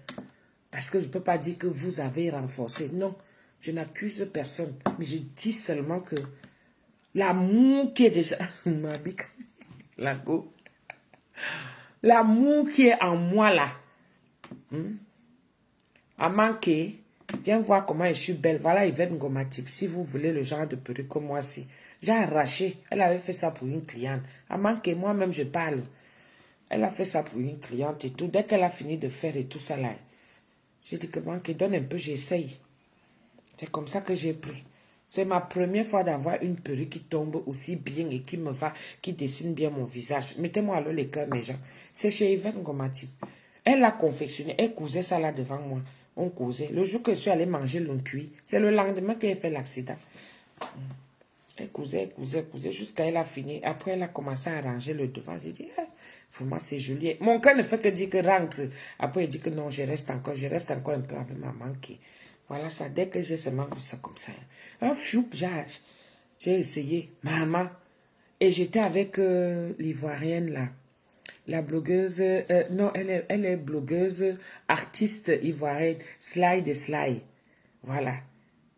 Parce que je ne peux pas dire que vous avez renforcé. Non, je n'accuse personne. Mais je dis seulement que l'amour qui est déjà... L'amour qui est en moi là. A manqué, viens voir comment je suis belle. Voilà Yvette Ngomatip. Si vous voulez le genre de perruque comme moi, si. J'ai arraché. Elle avait fait ça pour une cliente. A manqué, moi-même je parle. Elle a fait ça pour une cliente et tout. Dès qu'elle a fini de faire et tout ça là, j'ai dit que manqué, donne un peu, j'essaye. C'est comme ça que j'ai pris. C'est ma première fois d'avoir une perruque qui tombe aussi bien et qui me va, qui dessine bien mon visage. Mettez-moi alors les cœurs, mes gens. C'est chez Yvette Ngomatip. Elle a confectionné, elle cousait ça là devant moi. On causait. Le jour que je suis allée manger le cuit, c'est le lendemain qu'elle a fait l'accident. Elle cousait, jusqu'à elle a fini. Après, elle a commencé à arranger le devant. J'ai dit, vraiment, c'est joli. Mon cœur ne fait que dire que rentre. Après, il dit que non, je reste encore un peu avec maman. Voilà ça, dès que j'ai seulement vu ça comme ça. Un fiou, j'ai essayé. Maman. Et j'étais avec l'ivoirienne là. La blogueuse, non, elle est blogueuse, artiste ivoirienne, Sly. Voilà.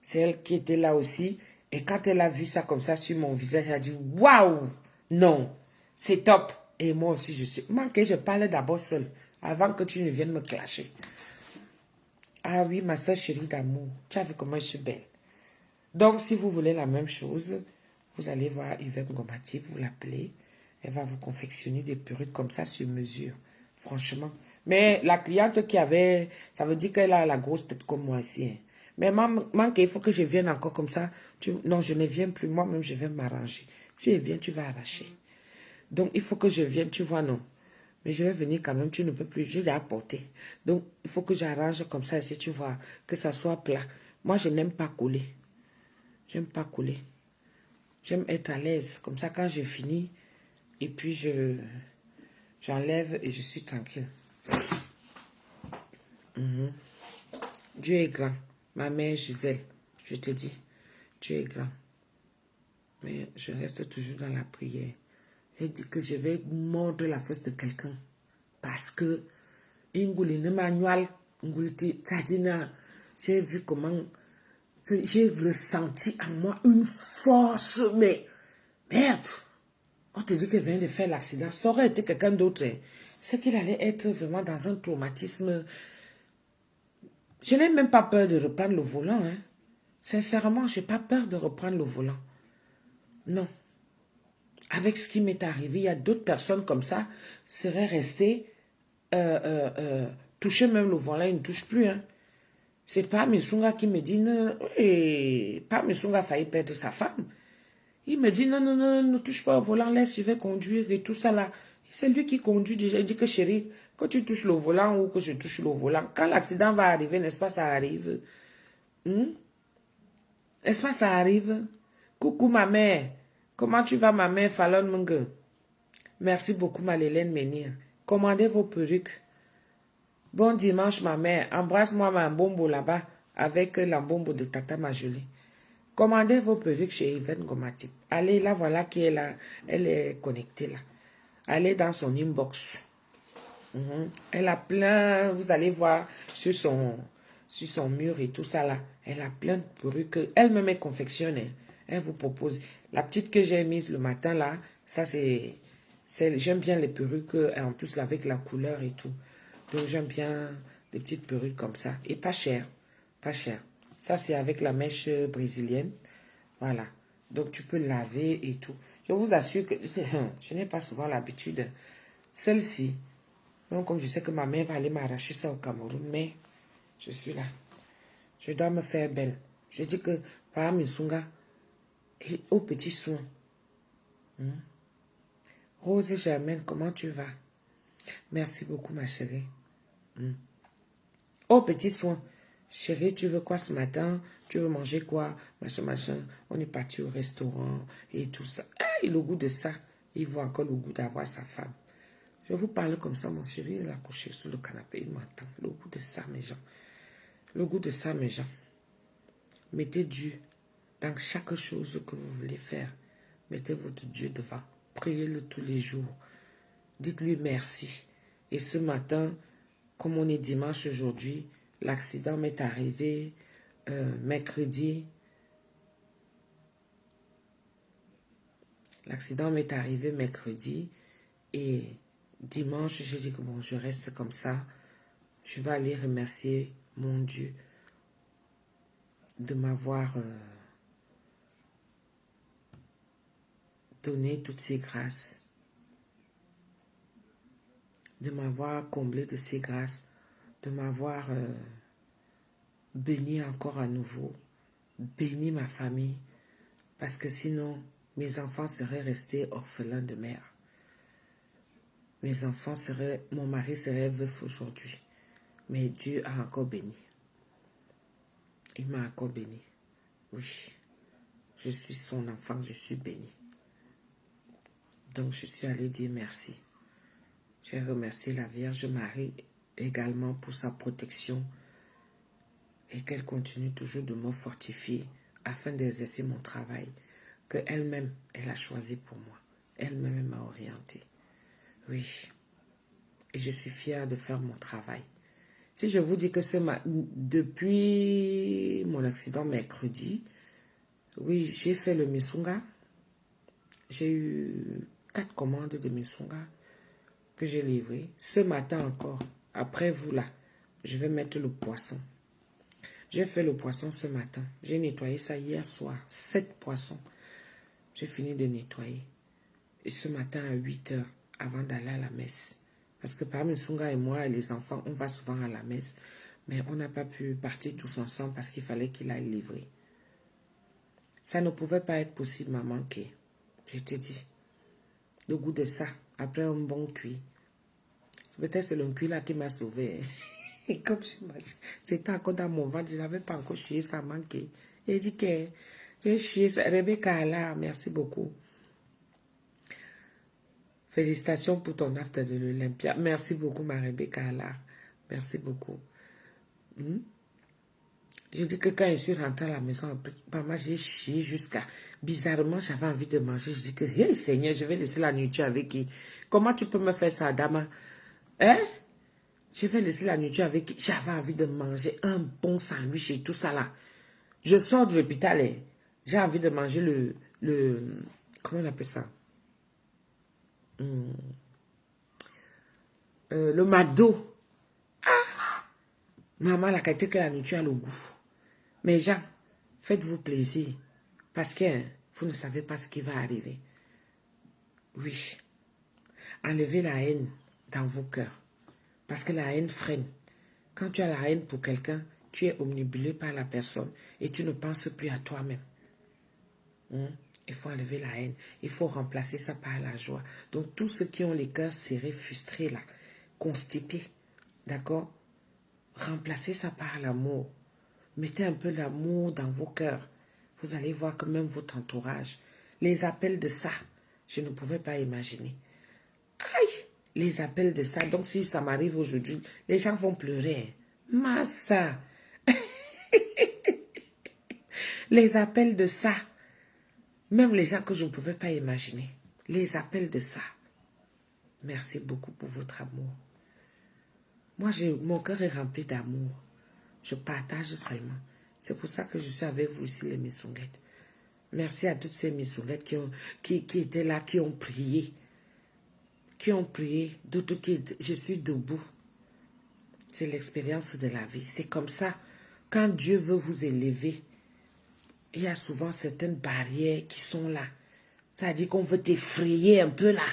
C'est elle qui était là aussi. Et quand elle a vu ça comme ça sur mon visage, elle a dit, waouh, non, c'est top. Et moi aussi, je suis manqué, je parlais d'abord seule, avant que tu ne viennes me clasher. Ah oui, ma soeur chérie d'amour, tu as vu comment je suis belle. Donc, si vous voulez la même chose, vous allez voir Yvette Ngomati, vous l'appelez. Elle va vous confectionner des perruques comme ça sur mesure. Franchement. Mais la cliente qui avait, ça veut dire qu'elle a la grosse tête comme moi ici. Hein. Mais manque, il faut que je vienne encore comme ça. Non, je ne viens plus. Moi-même, je vais m'arranger. Si je viens, tu vas arracher. Donc, il faut que je vienne, tu vois, non. Mais je vais venir quand même, tu ne peux plus, je l'ai apporté. Donc, il faut que j'arrange comme ça ici, tu vois, que ça soit plat. Moi, je n'aime pas coller. J'aime pas coller. J'aime être à l'aise. Comme ça, quand j'ai fini, et puis j'enlève et je suis tranquille. Dieu est grand. Ma mère Gisèle, je te dis, Dieu est grand. Mais je reste toujours dans la prière. Je dis que je vais mordre la fesse de quelqu'un. Parce que j'ai vu comment j'ai ressenti en moi une force, mais merde. On te dit qu'elle vient de faire l'accident. Ça aurait été quelqu'un d'autre. Hein. C'est qu'il allait être vraiment dans un traumatisme. Je n'ai même pas peur de reprendre le volant. Hein. Sincèrement, je n'ai pas peur de reprendre le volant. Non. Avec ce qui m'est arrivé, il y a d'autres personnes comme ça seraient restées toucher même le volant, ils ne touchent plus. Hein. C'est pas Missunga qui me dit non. Pas Missunga a failli perdre sa femme. Il me dit non, ne touche pas au volant, laisse, je vais conduire et tout ça là. C'est lui qui conduit déjà. Il dit que chérie, que tu touches le volant ou que je touche le volant, quand l'accident va arriver, n'est-ce pas, ça arrive. N'est-ce pas, ça arrive. Coucou ma mère. Comment tu vas ma mère, Fallon Mungue? Merci beaucoup Malélène Menir. Commandez vos perruques. Bon dimanche ma mère. Embrasse-moi ma bombo là-bas avec la bombo de Tata Majoli. Commandez vos perruques chez Yvette Ngomati. Allez, là, voilà qui est là. Elle est connectée là. Allez dans son inbox. Elle a plein, vous allez voir sur son mur et tout ça là. Elle a plein de perruques. Elle-même est confectionnée. Elle vous propose. La petite que j'ai mise le matin là, ça c'est j'aime bien les perruques, en plus là, avec la couleur et tout. Donc j'aime bien des petites perruques comme ça. Et pas cher. Pas cher. Ça, c'est avec la mèche brésilienne. Voilà. Donc, tu peux laver et tout. Je vous assure que je n'ai pas souvent l'habitude. Celle-ci. Donc, comme je sais que ma mère va aller m'arracher ça au Cameroun, mais je suis là. Je dois me faire belle. Je dis que, par Misunga, et au petit soin. Rose Germaine, comment tu vas? Merci beaucoup, ma chérie. Au petit soin. Chérie, tu veux quoi ce matin? Tu veux manger quoi? Machin. On est parti au restaurant et tout ça. Et le goût de ça, il voit encore le goût d'avoir sa femme. Je vous parle comme ça, mon chéri, il a couché sur le canapé, il m'entend. Le goût de ça, mes gens. Le goût de ça, mes gens. Mettez Dieu dans chaque chose que vous voulez faire. Mettez votre Dieu devant. Priez-le tous les jours. Dites-lui merci. Et ce matin, comme on est dimanche aujourd'hui, l'accident m'est arrivé mercredi. L'accident m'est arrivé mercredi et dimanche, j'ai dit que bon, je reste comme ça. Je vais aller remercier mon Dieu de m'avoir donné toutes ces grâces, de m'avoir comblé de ces grâces, de m'avoir béni encore à nouveau, béni ma famille, parce que sinon, mes enfants seraient restés orphelins de mère. mon mari serait veuf aujourd'hui. Mais Dieu a encore béni. Il m'a encore béni. Oui, je suis son enfant, je suis béni. Donc, je suis allée dire merci. J'ai remercié la Vierge Marie également pour sa protection et qu'elle continue toujours de me fortifier afin d'exercer mon travail que elle-même, elle a choisi pour moi. Elle-même, elle m'a orienté. Oui, et je suis fière de faire mon travail. Si je vous dis que depuis mon accident mercredi, oui, j'ai fait le Missunga. J'ai eu 4 commandes de Missunga que j'ai livrées. Ce matin encore, après vous là, je vais mettre le poisson. J'ai fait le poisson ce matin. J'ai nettoyé ça hier soir. 7 poissons. J'ai fini de nettoyer. Et ce matin à 8 heures, avant d'aller à la messe. Parce que par Missunga et moi et les enfants, on va souvent à la messe. Mais on n'a pas pu partir tous ensemble parce qu'il fallait qu'il aille livrer. Ça ne pouvait pas être possible, maman, que je te dis. Le goût de ça, après un bon cuit. Peut-être c'est le cuit là qui m'a sauvé. Et comme c'était encore dans mon ventre, je n'avais pas encore chié, ça manquait. Il dit que j'ai chié, Rebecca là, merci beaucoup. Félicitations pour ton acte de l'Olympia. Merci beaucoup, ma Rebecca là. Merci beaucoup. Je dis que quand je suis rentrée à la maison, maman, j'ai chié jusqu'à... Bizarrement, j'avais envie de manger. Je dis que, hey Seigneur, je vais laisser la nourriture avec qui? Comment tu peux me faire ça, Dama? Hein? Je vais laisser la nourriture avec qui? J'avais envie de manger un bon sandwich et tout ça là. Je sors de l'hôpital et j'ai envie de manger comment on appelle ça? Le McDo. Maman, la qualité que la nourriture a le goût. Mais Jean, faites-vous plaisir. Parce que vous ne savez pas ce qui va arriver. Oui. Enlevez la haine dans vos cœurs. Parce que la haine freine. Quand tu as la haine pour quelqu'un, tu es omnibulé par la personne et tu ne penses plus à toi-même. Il faut enlever la haine. Il faut remplacer ça par la joie. Donc, tous ceux qui ont les cœurs serrés, frustrés, là, constipés, d'accord? Remplacez ça par l'amour. Mettez un peu d'amour dans vos cœurs. Vous allez voir que même votre entourage, les appels de ça, je ne pouvais pas imaginer. Aïe, les appels de ça. Donc, si ça m'arrive aujourd'hui, les gens vont pleurer. Massa. Les appels de ça. Même les gens que je ne pouvais pas imaginer. Les appels de ça. Merci beaucoup pour votre amour. Moi, mon cœur est rempli d'amour. Je partage seulement. C'est pour ça que je suis avec vous ici, les Missunguettes. Merci à toutes ces Missunguettes qui étaient là, qui ont prié. Qui ont prié. D'autres je suis debout. C'est l'expérience de la vie. C'est comme ça. Quand Dieu veut vous élever, il y a souvent certaines barrières qui sont là. Ça veut dire qu'on veut t'effrayer un peu là.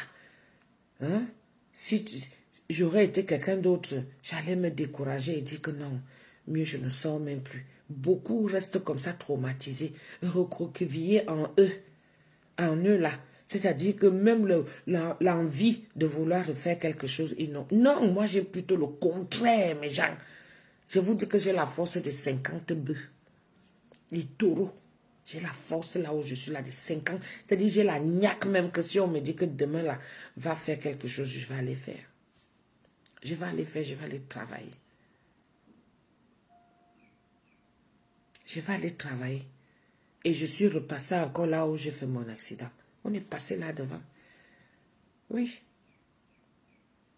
Hein? Si j'aurais été quelqu'un d'autre, j'allais me décourager et dire que non, mieux je ne sors même plus. Beaucoup restent comme ça traumatisés, recroquevillés en eux là. C'est-à-dire que même l'envie de vouloir faire quelque chose, ils n'ont. Non, moi j'ai plutôt le contraire, mes gens. Je vous dis que j'ai la force de 50 bœufs. Les taureaux. J'ai la force là où je suis là de 50. C'est-à-dire j'ai la niaque même que si on me dit que demain là, va faire quelque chose, je vais aller faire. Je vais aller faire, je vais aller travailler. Je vais aller travailler. Et je suis repassé encore là où j'ai fait mon accident. On est passé là devant. Oui.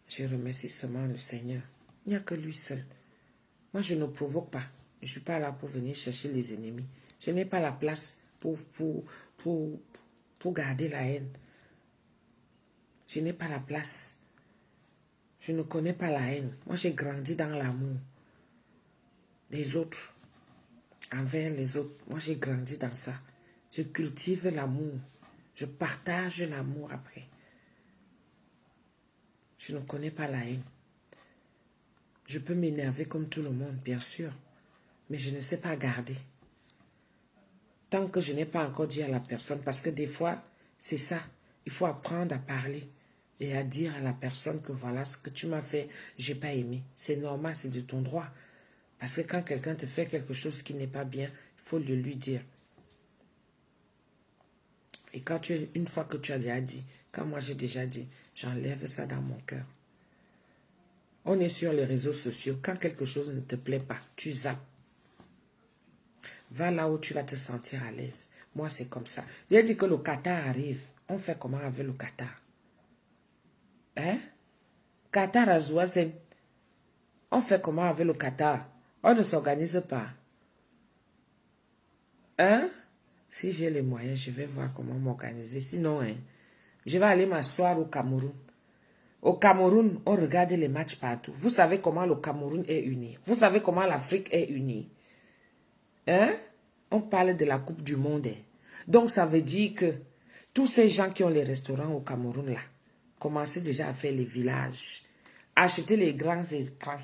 Je remercie seulement le Seigneur. Il n'y a que lui seul. Moi, je ne provoque pas. Je ne suis pas là pour venir chercher les ennemis. Je n'ai pas la place pour garder la haine. Je n'ai pas la place. Je ne connais pas la haine. Moi, j'ai grandi dans l'amour des autres. Envers les autres. Moi, j'ai grandi dans ça. Je cultive l'amour. Je partage l'amour après. Je ne connais pas la haine. Je peux m'énerver comme tout le monde, bien sûr. Mais je ne sais pas garder. Tant que je n'ai pas encore dit à la personne, parce que des fois, c'est ça. Il faut apprendre à parler. et à dire à la personne que voilà ce que tu m'as fait, j'ai pas aimé. C'est normal, c'est de ton droit. Parce que quand quelqu'un te fait quelque chose qui n'est pas bien, il faut le lui dire. Et quand une fois que tu as déjà dit, quand moi j'ai déjà dit, j'enlève ça dans mon cœur. On est sur les réseaux sociaux. Quand quelque chose ne te plaît pas, tu zappes. Va là où tu vas te sentir à l'aise. Moi, c'est comme ça. J'ai dit que le Qatar arrive. On fait comment avec le Qatar? Hein? Qatar à Zouazen. On fait comment avec le Qatar? On ne s'organise pas. Hein? Si j'ai les moyens, je vais voir comment m'organiser. Sinon, hein, je vais aller m'asseoir au Cameroun. Au Cameroun, on regarde les matchs partout. Vous savez comment le Cameroun est uni. Vous savez comment l'Afrique est unie. Hein? On parle de la Coupe du Monde. Hein? Donc, ça veut dire que tous ces gens qui ont les restaurants au Cameroun, là, commencez déjà à faire les villages. Achetez les grands écrans.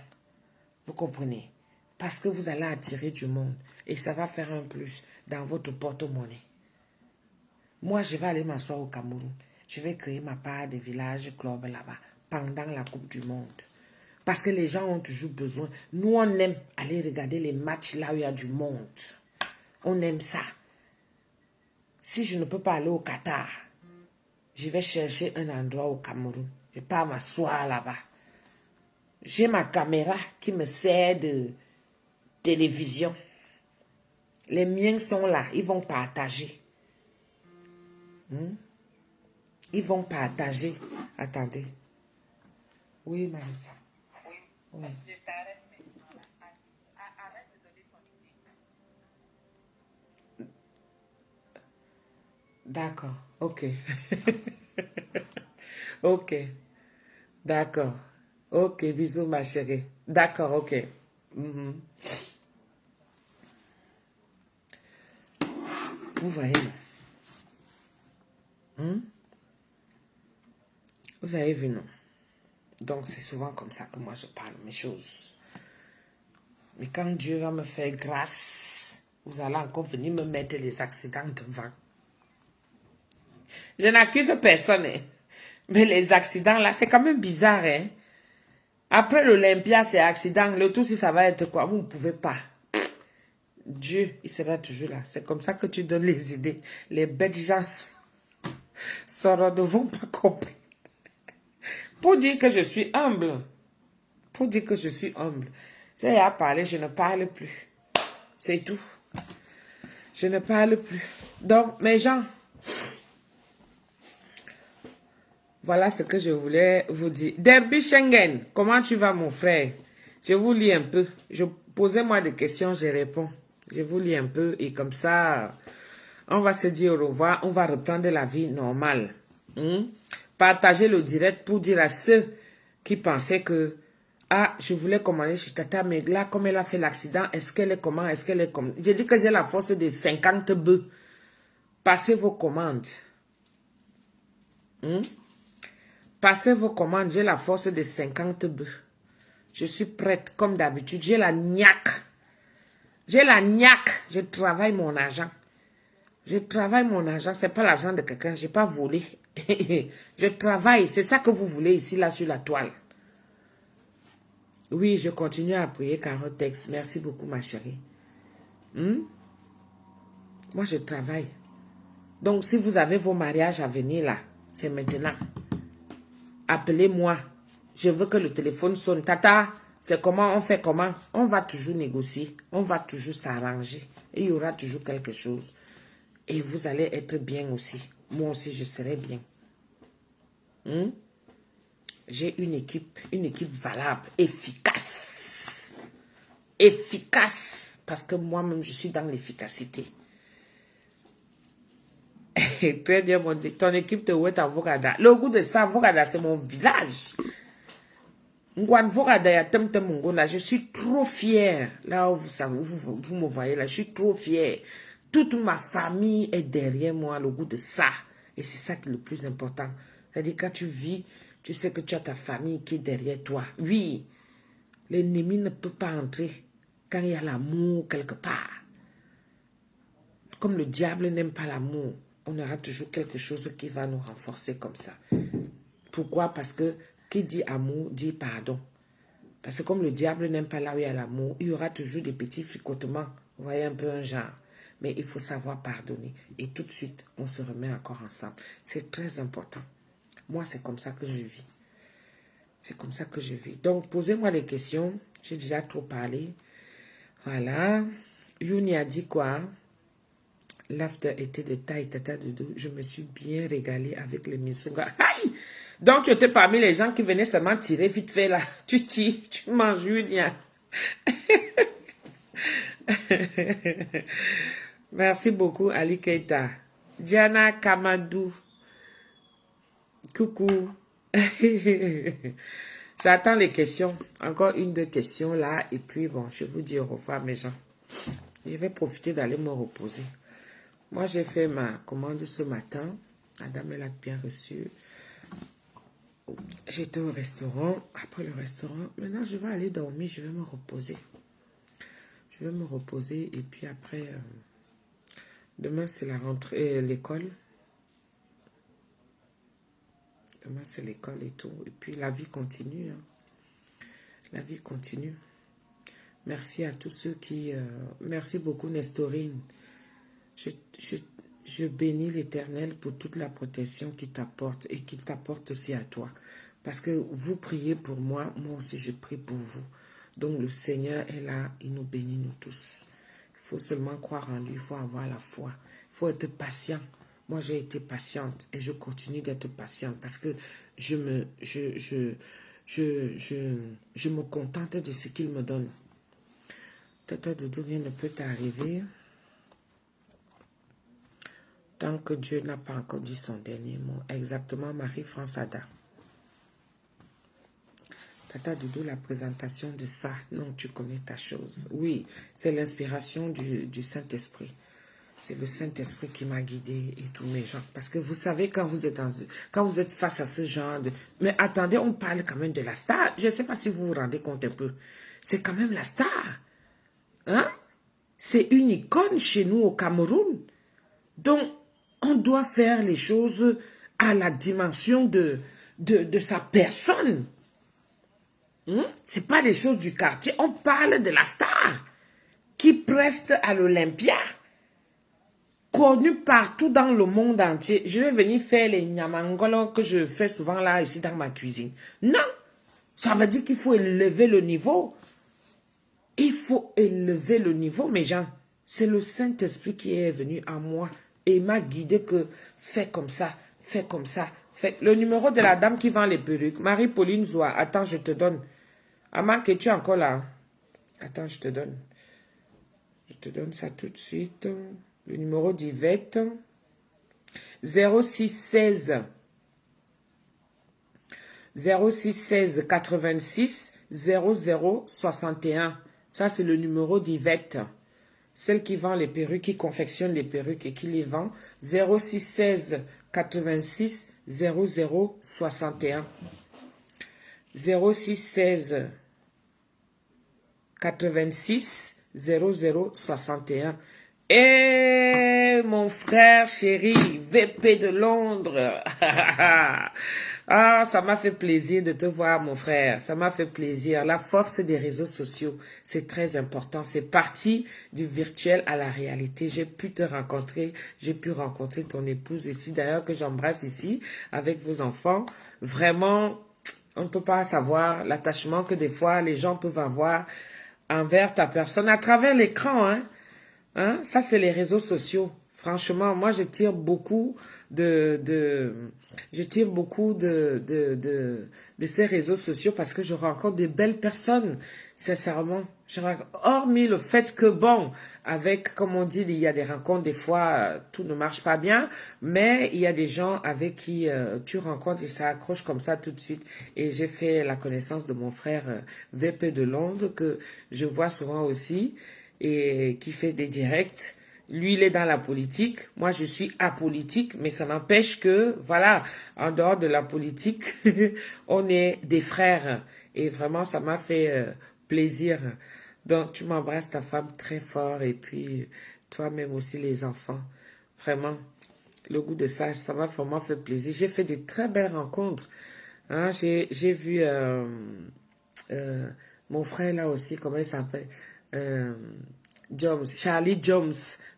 Vous comprenez? Parce que vous allez attirer du monde. Et ça va faire un plus dans votre porte-monnaie. Moi, je vais aller m'asseoir au Cameroun. Je vais créer ma part de village club là-bas pendant la Coupe du Monde. Parce que les gens ont toujours besoin. Nous, on aime aller regarder les matchs là où il y a du monde. On aime ça. Si je ne peux pas aller au Qatar, je vais chercher un endroit au Cameroun. Je pars m'asseoir là-bas. J'ai ma caméra qui me sert de télévision. Les miens sont là. Ils vont partager. Ils vont partager. Attendez. Oui, Marisa. Oui. D'accord. Ok. Ok. D'accord. Ok, bisous ma chérie. D'accord, ok. Mhm. Vous voyez là. Vous avez vu, non? Donc, c'est souvent comme ça que moi je parle mes choses. Mais quand Dieu va me faire grâce, vous allez encore venir me mettre les accidents devant. Je n'accuse personne, hein. Mais les accidents là, c'est quand même bizarre, hein. Après l'Olympia, c'est accident. Le tout, si ça va être quoi? Vous ne pouvez pas. Dieu, il sera toujours là. C'est comme ça que tu donnes les idées. Les bêtes gens ne vont pas comprendre. Pour dire que je suis humble. Pour dire que je suis humble. J'ai à parler, je ne parle plus. C'est tout. Je ne parle plus. Donc, mes gens, voilà ce que je voulais vous dire. Derby Schengen, comment tu vas, mon frère? Je vous lis un peu. Posez-moi des questions, je réponds. Je vous lis un peu et comme ça, on va se dire au revoir. On va reprendre la vie normale. Partagez le direct pour dire à ceux qui pensaient que ah, je voulais commander chez Tata, mais là, comme elle a fait l'accident, est-ce qu'elle est comment? Est-ce qu'elle est comme... J'ai dit que j'ai la force de 50 bœufs. Passez vos commandes. Passez vos commandes, j'ai la force de 50 bœufs. Je suis prête, comme d'habitude. J'ai la niaque. J'ai la niaque. Je travaille mon argent. Je travaille mon argent. Ce n'est pas l'argent de quelqu'un. Je n'ai pas volé. Je travaille. C'est ça que vous voulez ici, là, sur la toile. Oui, je continue à prier Carotex. Merci beaucoup, ma chérie. Moi, je travaille. Donc, si vous avez vos mariages à venir, là, c'est maintenant. Appelez-moi. Je veux que le téléphone sonne. Tata, c'est comment, on fait comment? On va toujours négocier. On va toujours s'arranger. Et il y aura toujours quelque chose. Et vous allez être bien aussi. Moi aussi, je serai bien. J'ai une équipe valable, efficace. Efficace. Parce que moi-même, je suis dans l'efficacité. Très bien, mon Dieu. Ton équipe te ouette à Vogada. Le goût de ça, Vogada, c'est mon village. Je suis trop fière. Là, vous me voyez là, je suis trop fière. Toute ma famille est derrière moi, le goût de ça. Et c'est ça qui est le plus important. C'est-à-dire, quand tu vis, tu sais que tu as ta famille qui est derrière toi. Oui, l'ennemi ne peut pas entrer quand il y a l'amour quelque part. Comme le diable n'aime pas l'amour, on aura toujours quelque chose qui va nous renforcer comme ça. Pourquoi? Parce que qui dit amour dit pardon. Parce que comme le diable n'aime pas là où il y a l'amour, il y aura toujours des petits fricotements. Vous voyez un peu un genre. Mais il faut savoir pardonner. Et tout de suite, on se remet encore ensemble. C'est très important. Moi, c'est comme ça que je vis. C'est comme ça que je vis. Donc, posez-moi des questions. J'ai déjà trop parlé. Voilà. Yuni a dit quoi? L'after était de taille, tata doudou. Je me suis bien régalée avec les misunga. Aïe! Donc, tu étais parmi les gens qui venaient seulement tirer vite fait là. Tu tires, tu manges, Yunia. Merci beaucoup, Ali Keita. Diana Kamadou. Coucou. J'attends les questions. Encore une, deux questions là. Et puis, bon, je vous dis au revoir, mes gens. Je vais profiter d'aller me reposer. Moi, j'ai fait ma commande ce matin. La dame, elle a bien reçu. J'étais au restaurant. Après le restaurant, maintenant, je vais aller dormir. Je vais me reposer. Je vais me reposer. Et puis après, demain, c'est la rentrée, l'école. Demain, c'est l'école et tout. Et puis, la vie continue. Hein. La vie continue. Merci à tous ceux qui... merci beaucoup, Nestorine. Je bénis l'Éternel pour toute la protection qu'il t'apporte et qu'il t'apporte aussi à toi. Parce que vous priez pour moi, moi aussi je prie pour vous. Donc le Seigneur est là, il nous bénit nous tous. Il faut seulement croire en lui, il faut avoir la foi. Il faut être patient. Moi j'ai été patiente et je continue d'être patiente parce que je me contente de ce qu'il me donne. Tata Doudou, rien ne peut t'arriver tant que Dieu n'a pas encore dit son dernier mot. Exactement, Marie-France Ada. Tata Doudou, la présentation de ça. Non, tu connais ta chose. Oui, c'est l'inspiration du Saint-Esprit. C'est le Saint-Esprit qui m'a guidé et tous mes gens. Parce que vous savez, quand vous êtes face à ce genre de... Mais attendez, on parle quand même de la star. Je ne sais pas si vous vous rendez compte un peu. C'est quand même la star. Hein? C'est une icône chez nous au Cameroun. Donc, on doit faire les choses à la dimension de sa personne. Ce n'est pas des choses du quartier. On parle de la star qui preste à l'Olympia, connue partout dans le monde entier. Je vais venir faire les nyamangolo que je fais souvent là, ici dans ma cuisine. Non, ça veut dire qu'il faut élever le niveau. Il faut élever le niveau, mes gens. C'est le Saint-Esprit qui est venu à moi et m'a guidé que fais comme ça, fais comme ça. Fais. Le numéro de la dame qui vend les perruques, Marie-Pauline Zoua. Attends, je te donne. Aman, que tu es encore là? Attends, je te donne. Je te donne ça tout de suite. Le numéro d'Yvette. 0616 86 00 61. Ça, c'est le numéro d'Yvette. Celle qui vend les perruques, qui confectionne les perruques et qui les vend. 0616 86 00 61. 0616 86 00 61. Et mon frère chéri, VP de Londres. Ah, ça m'a fait plaisir de te voir, mon frère. Ça m'a fait plaisir. La force des réseaux sociaux, c'est très important. C'est parti du virtuel à la réalité. J'ai pu te rencontrer. J'ai pu rencontrer ton épouse ici, d'ailleurs, que j'embrasse ici, avec vos enfants. Vraiment, on ne peut pas savoir l'attachement que des fois les gens peuvent avoir envers ta personne à travers l'écran, hein. Ça, c'est les réseaux sociaux. Franchement, moi, je tire beaucoup de ces réseaux sociaux parce que je rencontre de belles personnes, sincèrement. Hormis le fait que, bon, avec, comme on dit, il y a des rencontres, des fois, tout ne marche pas bien, mais il y a des gens avec qui tu rencontres et ça accroche comme ça tout de suite. Et j'ai fait la connaissance de mon frère VP de Londres, que je vois souvent aussi, et qui fait des directs. Lui, il est dans la politique. Moi, je suis apolitique, mais ça n'empêche que, voilà, en dehors de la politique, on est des frères. Et vraiment, ça m'a fait plaisir. Donc, tu m'embrasses ta femme très fort et puis toi-même aussi les enfants. Vraiment, le goût de ça m'a vraiment fait plaisir. J'ai fait de très belles rencontres. Hein, j'ai vu mon frère là aussi, comment il s'appelle? Euh, Jones, Charlie Jones,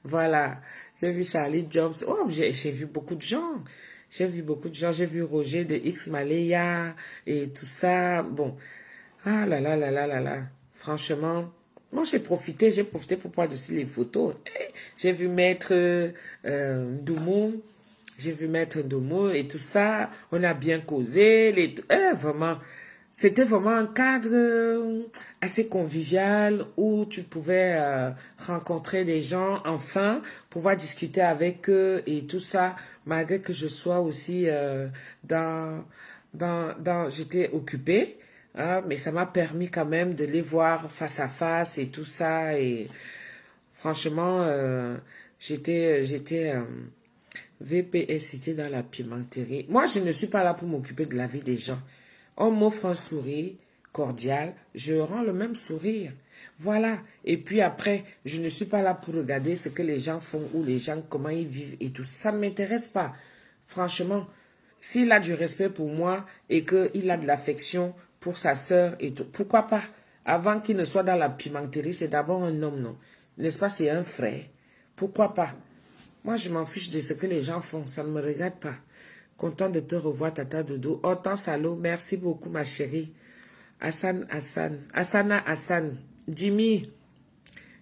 voilà. J'ai vu Charlie Jones. Oh, j'ai vu beaucoup de gens. J'ai vu beaucoup de gens. J'ai vu Roger de X Malaya et tout ça. Bon, ah là là là là là là. Franchement, moi j'ai profité pour prendre aussi les photos. J'ai vu Maître Doumou. J'ai vu Maître Doumou et tout ça. On a bien causé. Vraiment, c'était vraiment un cadre assez convivial où tu pouvais rencontrer des gens, enfin, pouvoir discuter avec eux et tout ça, malgré que je sois aussi j'étais occupée, hein, mais ça m'a permis quand même de les voir face à face et tout ça. Et franchement, j'étais VPS, c'était dans la pimenterie. Moi, je ne suis pas là pour m'occuper de la vie des gens. On m'offre un sourire cordial, je rends le même sourire. Voilà. Et puis après, je ne suis pas là pour regarder ce que les gens font ou les gens, comment ils vivent et tout. Ça ne m'intéresse pas. Franchement, s'il a du respect pour moi et qu'il a de l'affection pour sa sœur et tout, pourquoi pas? Avant qu'il ne soit dans la pimenterie, c'est d'abord un homme, non? N'est-ce pas? C'est un frère. Pourquoi pas? Moi, je m'en fiche de ce que les gens font. Ça ne me regarde pas. Content de te revoir, Tata Dodo. Oh, tant salaud. Merci beaucoup, ma chérie. Hassan, Hassan. Hassana, Hassan. Jimmy.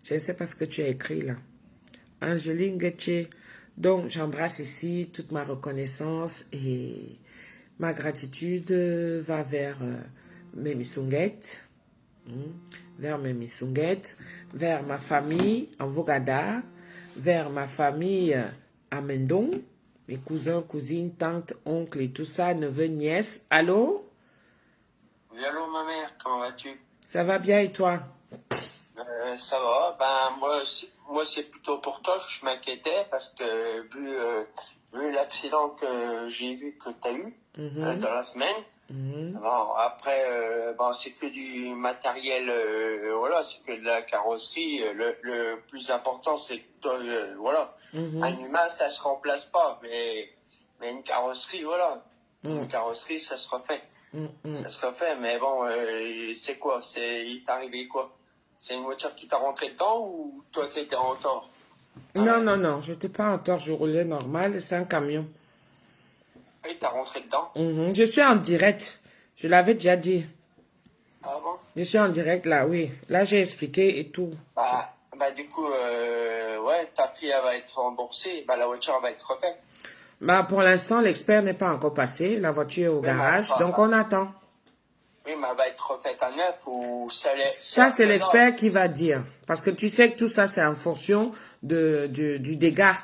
Je ne sais pas ce que tu as écrit là. Angeline Getche. Donc, j'embrasse ici toute ma reconnaissance et ma gratitude va vers mes missunguettes. Vers mes missunguettes. Vers ma famille en Vogada. Vers ma famille à Mendon. Mes cousins, cousines, tantes, oncles et tout ça, neveux, nièces. Allô? Oui, allô, ma mère, comment vas-tu? Ça va bien et toi? Ça va. Ben, moi, c'est plutôt pour toi que je m'inquiétais parce que vu l'accident que j'ai vu que tu as eu dans la semaine, bon, après, bon, c'est que du matériel, voilà, c'est que de la carrosserie. Le plus important, c'est que toi, voilà, un humain, ça se remplace pas, mais une carrosserie, voilà, une carrosserie, ça se refait. Ça se refait, mais bon, c'est quoi? Il t'est arrivé quoi? C'est une voiture qui t'a rentré dedans ou toi qui étais en tort? Non, non, non, je n'étais pas en tort, je roulais normal, c'est un camion. Oui, t'as rentré dedans. Je suis en direct, je l'avais déjà dit. Ah bon? Je suis en direct là, oui. Là, j'ai expliqué et tout. Bah du coup, ouais, ta fille elle va être remboursée, bah la voiture elle va être refaite. Bah, pour l'instant, l'expert n'est pas encore passé, la voiture est au Oui, mais garage, donc on attend. oui, mais elle va être refaite à neuf ou Ça, c'est l'expert qui va dire. Parce que tu sais que tout ça, c'est en fonction du dégât.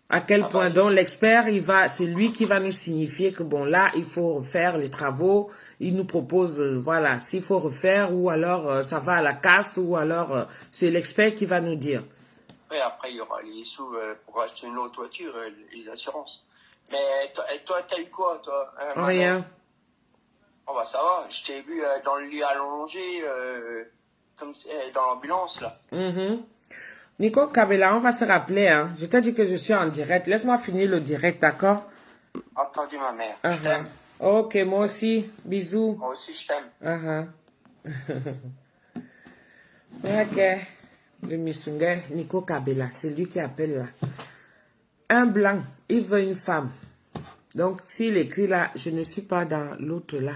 À quel point, donc, l'expert, c'est lui qui va nous signifier que, bon, là, il faut refaire les travaux. Il nous propose, voilà, s'il faut refaire, ou alors ça va à la casse, ou alors c'est l'expert qui va nous dire. Oui, après, il y aura les sous pour acheter une autre voiture, les assurances. Mais toi, t'as eu quoi, toi? Rien. Oh, bah, ça va. Je t'ai vu dans le lit allongé, comme dans l'ambulance, là. Nico Kabela, on va se rappeler, hein. Je t'ai dit que je suis en direct. Laisse-moi finir le direct, d'accord? Entendu, ma mère. Je t'aime. Ok, moi aussi. Bisous. Moi aussi, je t'aime. Ok. Le Missunga, Nico Kabela, c'est lui qui appelle là. Un blanc, il veut une femme. Donc, s'il écrit là, je ne suis pas dans l'autre là,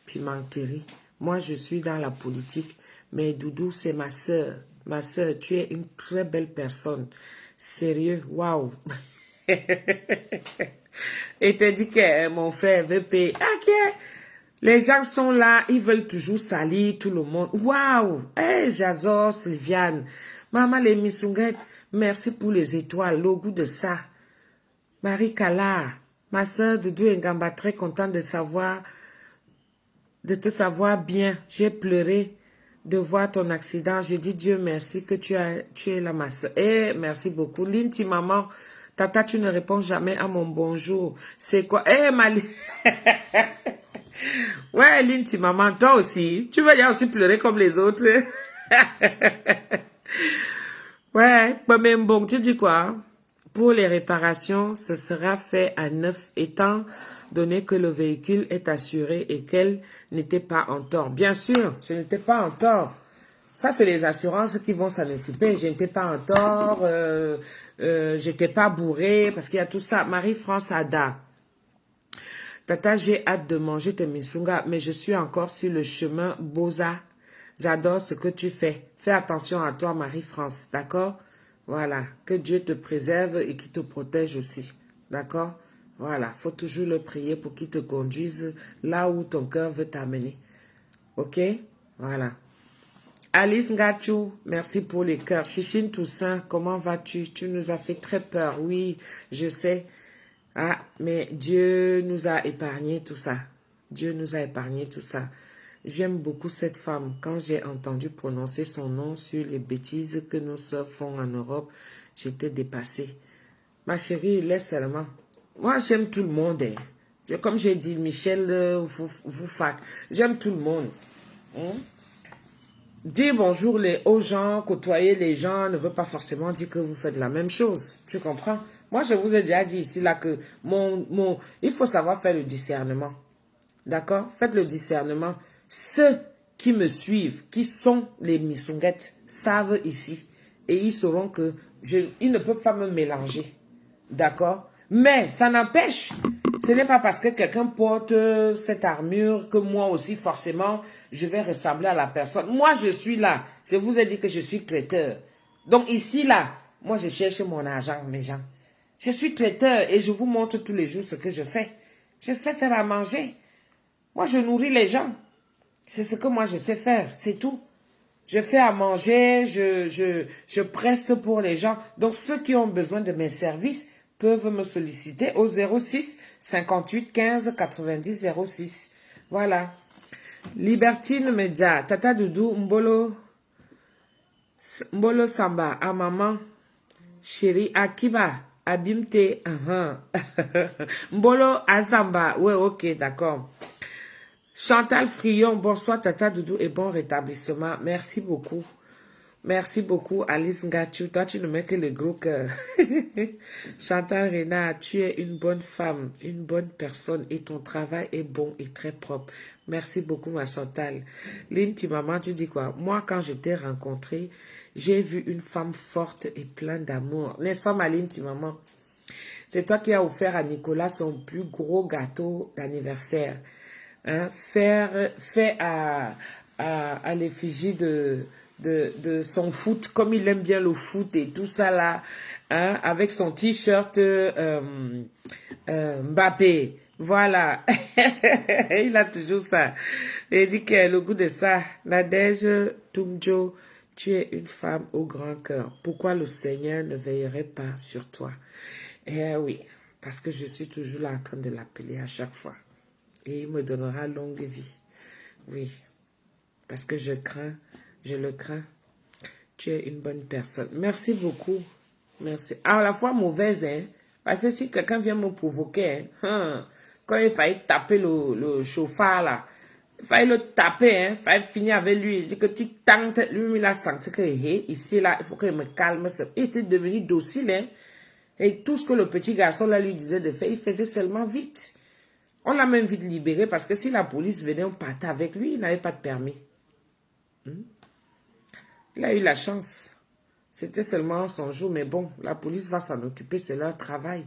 pimenterie. Moi, je suis dans la politique. Mais Doudou, c'est ma sœur. Ma sœur, tu es une très belle personne. Sérieux, waouh. Et te dit que mon frère veut payer. Ok. Les gens sont là, ils veulent toujours salir tout le monde. Waouh! Hey, Jazor, Sylviane. Maman, les Missunguettes, merci pour les étoiles, le goût de ça. Marie Kala, ma soeur de Dieu Ngamba, très contente de te savoir bien. J'ai pleuré de voir ton accident. J'ai dit Dieu merci que tu es là, ma soeur. Eh, merci beaucoup. Linti, maman, tata, tu ne réponds jamais à mon bonjour. C'est quoi? Eh, Mali. Ouais, Linti, maman, toi aussi. Tu vas aussi pleurer comme les autres. Ouais, même bon, tu dis quoi? Pour les réparations, ce sera fait à neuf, étant donné que le véhicule est assuré et qu'elle n'était pas en tort. Bien sûr, je n'étais pas en tort. Ça, c'est les assurances qui vont s'en occuper. Je n'étais pas en tort, j'étais pas bourrée, parce qu'il y a tout ça. Marie-France Ada. Tata, j'ai hâte de manger tes misunga, mais je suis encore sur le chemin Boza. J'adore ce que tu fais. Fais attention à toi, Marie-France, d'accord? Voilà, que Dieu te préserve et qu'il te protège aussi, d'accord? Voilà, faut toujours le prier pour qu'il te conduise là où ton cœur veut t'amener. Ok? Voilà. Alice Ngachou, merci pour les cœurs. Chichine Toussaint, comment vas-tu? Tu nous as fait très peur. Oui, je sais. Ah, mais Dieu nous a épargné tout ça. Dieu nous a épargné tout ça. J'aime beaucoup cette femme. Quand j'ai entendu prononcer son nom sur les bêtises que nos sœurs font en Europe, j'étais dépassée. Ma chérie, laisse seulement. Moi, j'aime tout le monde. Hein. Comme j'ai dit, Michel, vous fac. J'aime tout le monde. Hein? Dire bonjour aux gens, côtoyer les gens ne veut pas forcément dire que vous faites la même chose. Tu comprends? Moi, je vous ai déjà dit ici là que il faut savoir faire le discernement. D'accord? Faites le discernement. Ceux qui me suivent, qui sont les missunguettes, savent ici. Et ils sauront que ils ne peuvent pas me mélanger. D'accord? Mais ça n'empêche, ce n'est pas parce que quelqu'un porte cette armure que moi aussi, forcément, je vais ressembler à la personne. Moi, je suis là. Je vous ai dit que je suis traiteur. Donc ici, là, moi, je cherche mon argent, mes gens. Je suis traiteur et je vous montre tous les jours ce que je fais. Je sais faire à manger. Moi, je nourris les gens. C'est ce que moi, je sais faire. C'est tout. Je fais à manger, je preste pour les gens. Donc, ceux qui ont besoin de mes services peuvent me solliciter au 06 58 15 90 06. Voilà. Libertine Media, Tata Doudou, Mbolo Samba, à maman, chérie Akiba, Abimte, Mbolo Azamba, ouais, ok, d'accord. Chantal Frion, bonsoir Tata Doudou et bon rétablissement. Merci beaucoup. Merci beaucoup Alice Ngachou. Toi, tu ne mets que le gros cœur. Chantal Renard, tu es une bonne femme, une bonne personne et ton travail est bon et très propre. Merci beaucoup ma Chantal. Lynn, maman, tu dis quoi? Moi, quand je t'ai rencontrée, j'ai vu une femme forte et pleine d'amour. N'est-ce pas ma Lynn, maman? C'est toi qui as offert à Nicolas son plus gros gâteau d'anniversaire. Hein, fait à l'effigie de son foot, comme il aime bien le foot et tout ça là, hein, avec son t-shirt Mbappé. Voilà. Il a toujours ça. Il dit qu'il a le goût de ça. Nadège Tumjo, tu es une femme au grand cœur. Pourquoi le Seigneur ne veillerait pas sur toi? Eh oui, parce que je suis toujours là en train de l'appeler à chaque fois. Et il me donnera longue vie. Oui, parce que je le crains. Tu es une bonne personne. Merci beaucoup. Merci. À la fois mauvaise, hein. Parce que si quelqu'un vient me provoquer, hein, quand il fallait taper le chauffard, là, il fallait le taper, hein, il fallait finir avec lui. Il dit que tu tentes, lui, il a senti que, ici, là, il faut qu'il me calme. Il était devenu docile, hein. Et tout ce que le petit garçon, là, lui disait de faire, il faisait seulement vite. On l'a même vite libéré parce que si la police venait, on partait avec lui, il n'avait pas de permis. Il a eu la chance. C'était seulement son jour, mais bon, la police va s'en occuper, c'est leur travail.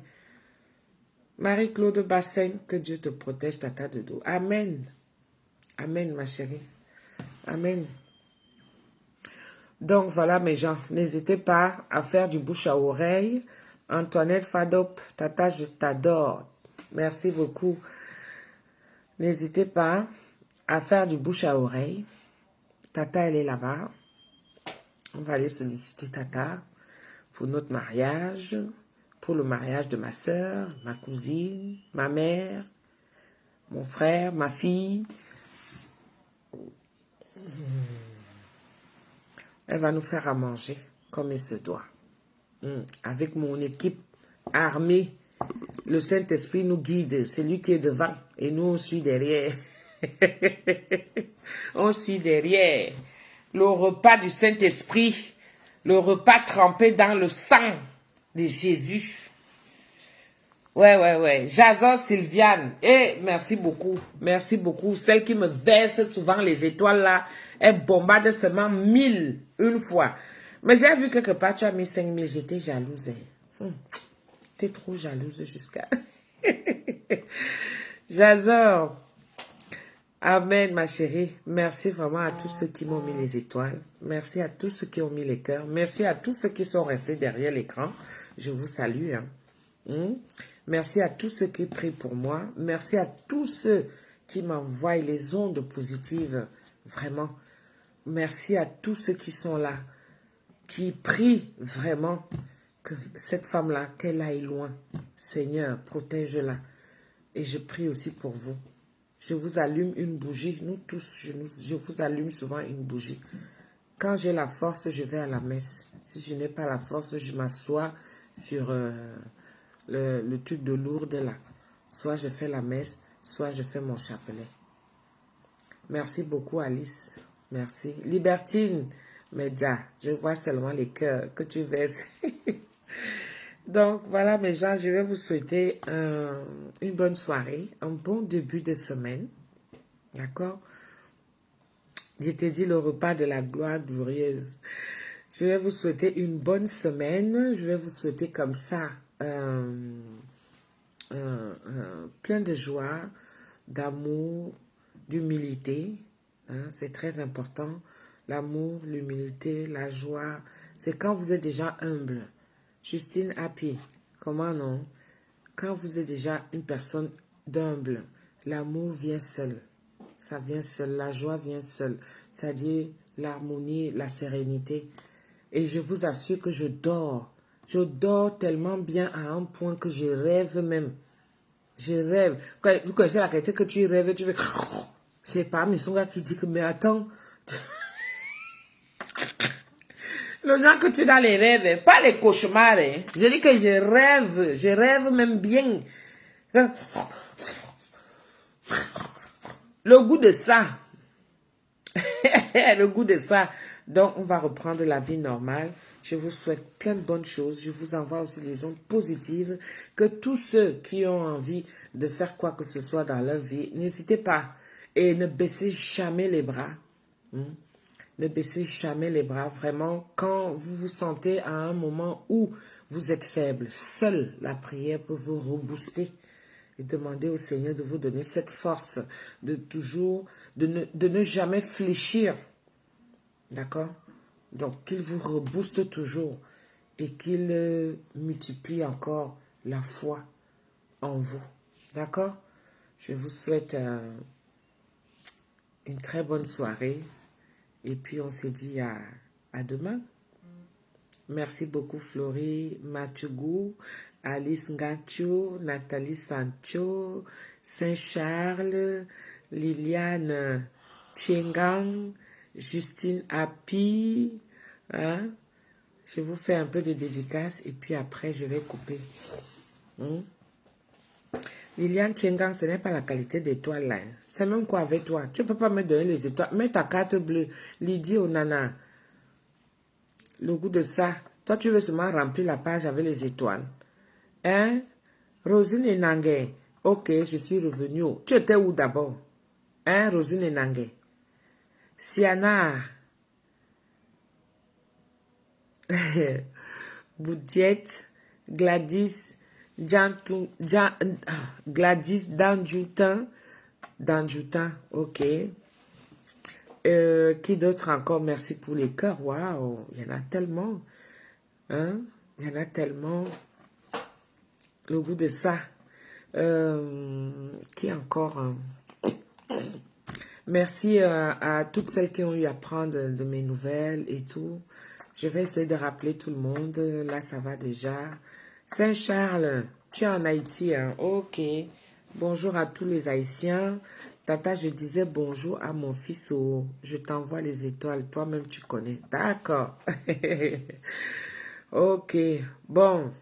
Marie-Claude Bassin, que Dieu te protège, Tata Doudou. Amen. Amen, ma chérie. Amen. Donc, voilà, mes gens, n'hésitez pas à faire du bouche à oreille. Antoinette Fadop, Tata, je t'adore. Merci beaucoup. N'hésitez pas à faire du bouche à oreille. Tata, elle est là-bas. On va aller solliciter Tata pour notre mariage, pour le mariage de ma soeur, ma cousine, ma mère, mon frère, ma fille. Elle va nous faire à manger comme il se doit. Avec mon équipe armée. Le Saint-Esprit nous guide, c'est lui qui est devant et nous on suit derrière. On suit derrière. Le repas du Saint-Esprit, le repas trempé dans le sang de Jésus. Ouais. Jason Sylviane. Et merci beaucoup. Merci beaucoup. Celle qui me verse souvent les étoiles là, elle bombarde seulement 1000 une fois. Mais j'ai vu quelque part, tu as mis 5000. J'étais jalouse. T'es trop jalouse jusqu'à... Jason. Amen, ma chérie. Merci vraiment à tous ceux qui m'ont mis les étoiles. Merci à tous ceux qui ont mis les cœurs. Merci à tous ceux qui sont restés derrière l'écran. Je vous salue. Merci à tous ceux qui prient pour moi. Merci à tous ceux qui m'envoient les ondes positives. Vraiment. Merci à tous ceux qui sont là, qui prient vraiment que cette femme-là, qu'elle aille loin. Seigneur, protège-la. Et je prie aussi pour vous. Je vous allume une bougie. Nous tous, je vous allume souvent une bougie. Quand j'ai la force, je vais à la messe. Si je n'ai pas la force, je m'assois sur le truc de Lourdes là. Soit je fais la messe, soit je fais mon chapelet. Merci beaucoup, Alice. Merci. Libertine, Medja, je vois seulement les cœurs que tu verses. Donc, voilà, mes gens, je vais vous souhaiter une bonne soirée, un bon début de semaine. D'accord? Je t'ai dit le repas de la gloire glorieuse. Je vais vous souhaiter une bonne semaine. Je vais vous souhaiter comme ça plein de joie, d'amour, d'humilité. C'est très important. L'amour, l'humilité, la joie. C'est quand vous êtes déjà humble. Justine Happy, comment non? Quand vous êtes déjà une personne d'humble, l'amour vient seul. Ça vient seul, la joie vient seule. C'est-à-dire l'harmonie, la sérénité. Et je vous assure que je dors. Je dors tellement bien à un point que je rêve même. Je rêve. Vous connaissez la qualité que tu rêves, tu veux... C'est pas Missonga qui dit que, mais attends... Le genre que tu as dans les rêves, pas les cauchemars. Je dis que je rêve même bien. Le goût de ça. Le goût de ça. Donc, on va reprendre la vie normale. Je vous souhaite plein de bonnes choses. Je vous envoie aussi les ondes positives. Que tous ceux qui ont envie de faire quoi que ce soit dans leur vie, n'hésitez pas. Et ne baissez jamais les bras. Ne baissez jamais les bras. Vraiment, quand vous vous sentez à un moment où vous êtes faible, seule la prière peut vous rebooster. Et demander au Seigneur de vous donner cette force de toujours, de ne jamais fléchir. D'accord? Donc, qu'il vous rebooste toujours et qu'il multiplie encore la foi en vous. D'accord? Je vous souhaite une très bonne soirée. Et puis, on se dit à demain. Merci beaucoup, Florie, Mathieu, Alice Ngacho, Nathalie Sancho, Saint-Charles, Liliane Tchengang, Justine Happy. Je vous fais un peu de dédicace et puis après, je vais couper. Liliane Tchengang, ce n'est pas la qualité d'étoile là. C'est même quoi avec toi? Tu ne peux pas me donner les étoiles. Mets ta carte bleue. Lydie Onana. Le goût de ça. Toi, tu veux seulement remplir la page avec les étoiles. Hein? Rosine et Nangué. Ok, je suis revenue. Tu étais où d'abord? Hein, Rosine et Nangué? Siana. Boudiette. Gladys. Gladys Danjoutan. Danjoutan, ok. Qui d'autre encore? Merci pour les cœurs. Waouh, il y en a tellement. Hein? Il y en a tellement. Le goût de ça. Qui encore? Merci à toutes celles qui ont eu à prendre de mes nouvelles et tout. Je vais essayer de rappeler tout le monde. Là, ça va déjà. Saint-Charles, tu es en Haïti, hein? Ok. Bonjour à tous les Haïtiens. Tata, je disais bonjour à mon fils. Oh, je t'envoie les étoiles. Toi-même, tu connais. D'accord. Ok. Bon.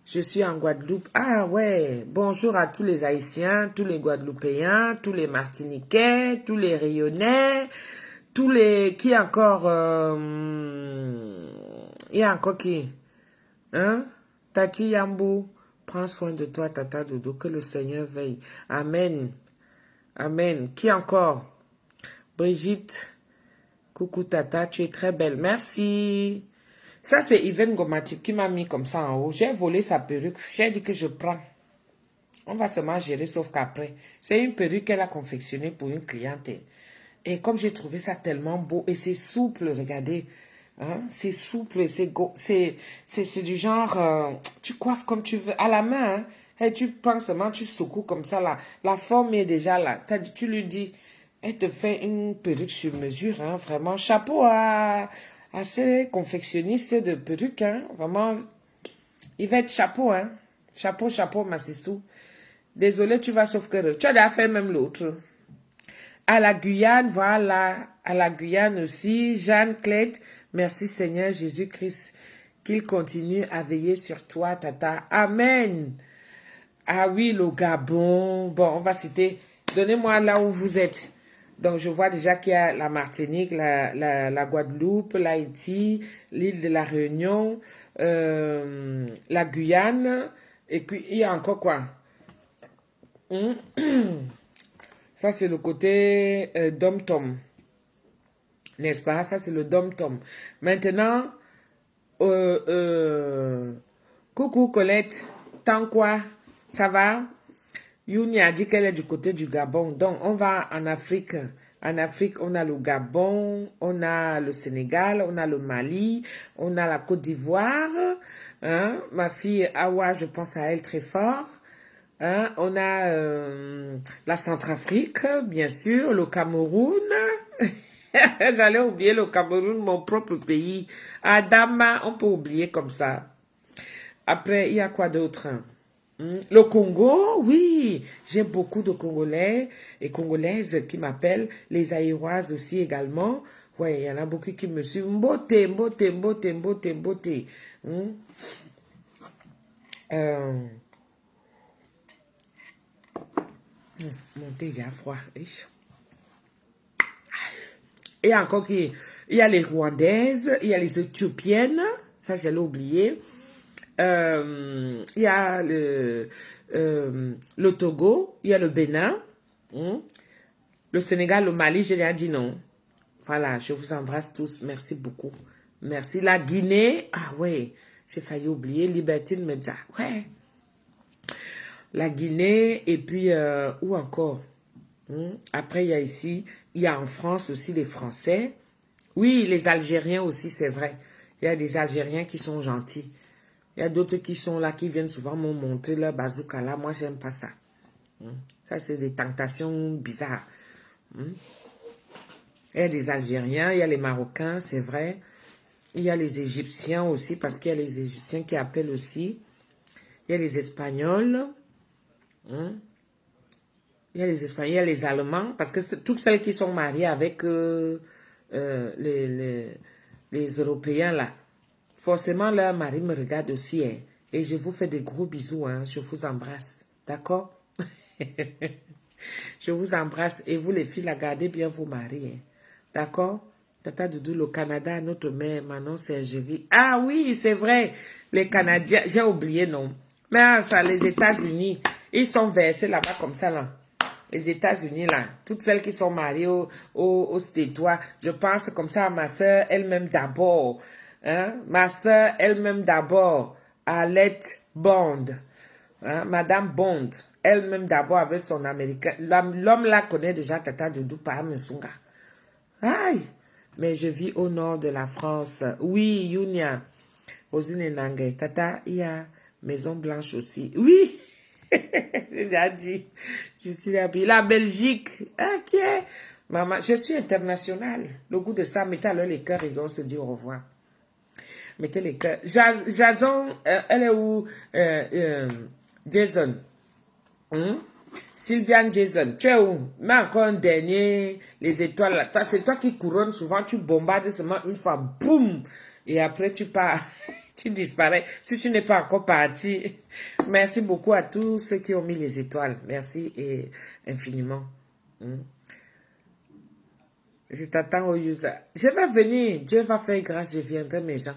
Je suis en Guadeloupe. Ah ouais. Bonjour à tous les Haïtiens, tous les Guadeloupéens, tous les Martiniquais, tous les Rayonnais, tous les... Qui encore? Il y a encore qui? Hein? Tati Yambou. Prends soin de toi, Tata Doudou, que le Seigneur veille. Amen. Amen. Qui encore? Brigitte. Coucou Tata, tu es très belle. Merci. Ça, c'est Yvonne Gomatip qui m'a mis comme ça en haut. J'ai volé sa perruque. J'ai dit que je prends. On va seulement gérer, sauf qu'après. C'est une perruque qu'elle a confectionnée pour une cliente. Et comme j'ai trouvé ça tellement beau, et c'est souple, regardez. Hein, c'est souple, c'est du genre, tu coiffes comme tu veux, à la main. Hein, et tu prends seulement, tu secoues comme ça, là. La forme est déjà là. Tu lui dis, elle te fait une perruque sur mesure. Hein, vraiment, chapeau à ces confectionnistes de perruques. Hein, vraiment, il va être chapeau. Hein. Chapeau, chapeau, ma sistou. Désolé, tu vas sauvegarder. Tu as déjà fait même l'autre. À la Guyane, voilà. À la Guyane aussi. Jeanne Clette, merci Seigneur Jésus-Christ. Qu'il continue à veiller sur toi, Tata. Amen. Ah oui, le Gabon. Bon, on va citer. Donnez-moi là où vous êtes. Donc, je vois déjà qu'il y a la Martinique, la Guadeloupe, l'Haïti, l'île de la Réunion, la Guyane. Et puis, il y a encore quoi? Ça, c'est le côté dom-tom. N'est-ce pas? Ça, c'est le dom-tom. Maintenant, coucou Colette. Tant quoi? Ça va? Yuni a dit qu'elle est du côté du Gabon. Donc, on va en Afrique. En Afrique, on a le Gabon, on a le Sénégal, on a le Mali, on a la Côte d'Ivoire. Hein? Ma fille Awa, je pense à elle très fort. Hein, on a la Centrafrique, bien sûr, le Cameroun. J'allais oublier le Cameroun, mon propre pays. Adama, on peut oublier comme ça. Après, il y a quoi d'autre? Le Congo, oui. J'ai beaucoup de Congolais et Congolaises qui m'appellent. Les Aïroises aussi également. Ouais, il y en a beaucoup qui me suivent. Mbote, mbote, mbote, mbote, mbote. Mon thé, il a froid. Il y a encore il y a les Rwandaises, il y a les Éthiopiennes, ça j'allais oublier. Il y a le Togo, il y a le Bénin, le Sénégal, le Mali, je l'ai dit non. Voilà, je vous embrasse tous, merci beaucoup. Merci. La Guinée, ah ouais, j'ai failli oublier, Libertine me dit, ouais. La Guinée, et puis, où encore? Après, il y a ici, il y a en France aussi les Français. Oui, les Algériens aussi, c'est vrai. Il y a des Algériens qui sont gentils. Il y a d'autres qui sont là, qui viennent souvent me montrer leur bazooka là. Moi, j'aime pas ça. Ça, c'est des tentations bizarres. Il y a des Algériens, il y a les Marocains, c'est vrai. Il y a les Égyptiens aussi, parce qu'il y a les Égyptiens qui appellent aussi. Il y a les Espagnols. Il y a les Espagnols, il y a les Allemands, parce que toutes celles qui sont mariées avec les Européens, là, forcément, leur mari me regarde aussi, hein, et je vous fais des gros bisous, hein, je vous embrasse, d'accord? Je vous embrasse, et vous les filles, là, gardez bien vos maris, hein, d'accord? Tata Doudou, le Canada, notre mère, Manon Sergerie. Ah oui, c'est vrai, les Canadiens, j'ai oublié, non. Mais ça, les États-Unis, ils sont versés là-bas comme ça, là. Les États-Unis, là, toutes celles qui sont mariées aux Stétois, je pense comme ça à ma soeur elle-même d'abord. Hein? Ma soeur elle-même d'abord, Alette Bond. Hein? Madame Bond, elle-même d'abord avec son Américain. L'homme là connaît déjà Tata Doudou par Msunga. Aïe! Mais je vis au nord de la France. Oui, Yunia. Rosine Nangue. Tata, il y a Maison Blanche aussi. Oui! J'ai déjà dit, je suis habillée. La Belgique, ok. Maman, je suis internationale. Le goût de ça, mettez alors les cœurs et on se dit au revoir. Mettez les cœurs. Jason, elle est où? Jason. Sylviane Jason, tu es où? Mais encore un dernier, les étoiles là. C'est toi qui couronnes souvent, tu bombardes seulement une fois, boum! Et après tu pars. Tu disparais. Si tu n'es pas encore parti, merci beaucoup à tous ceux qui ont mis les étoiles. Merci et infiniment. Je t'attends au user. Je vais venir. Dieu va faire grâce. Je viendrai, mes gens.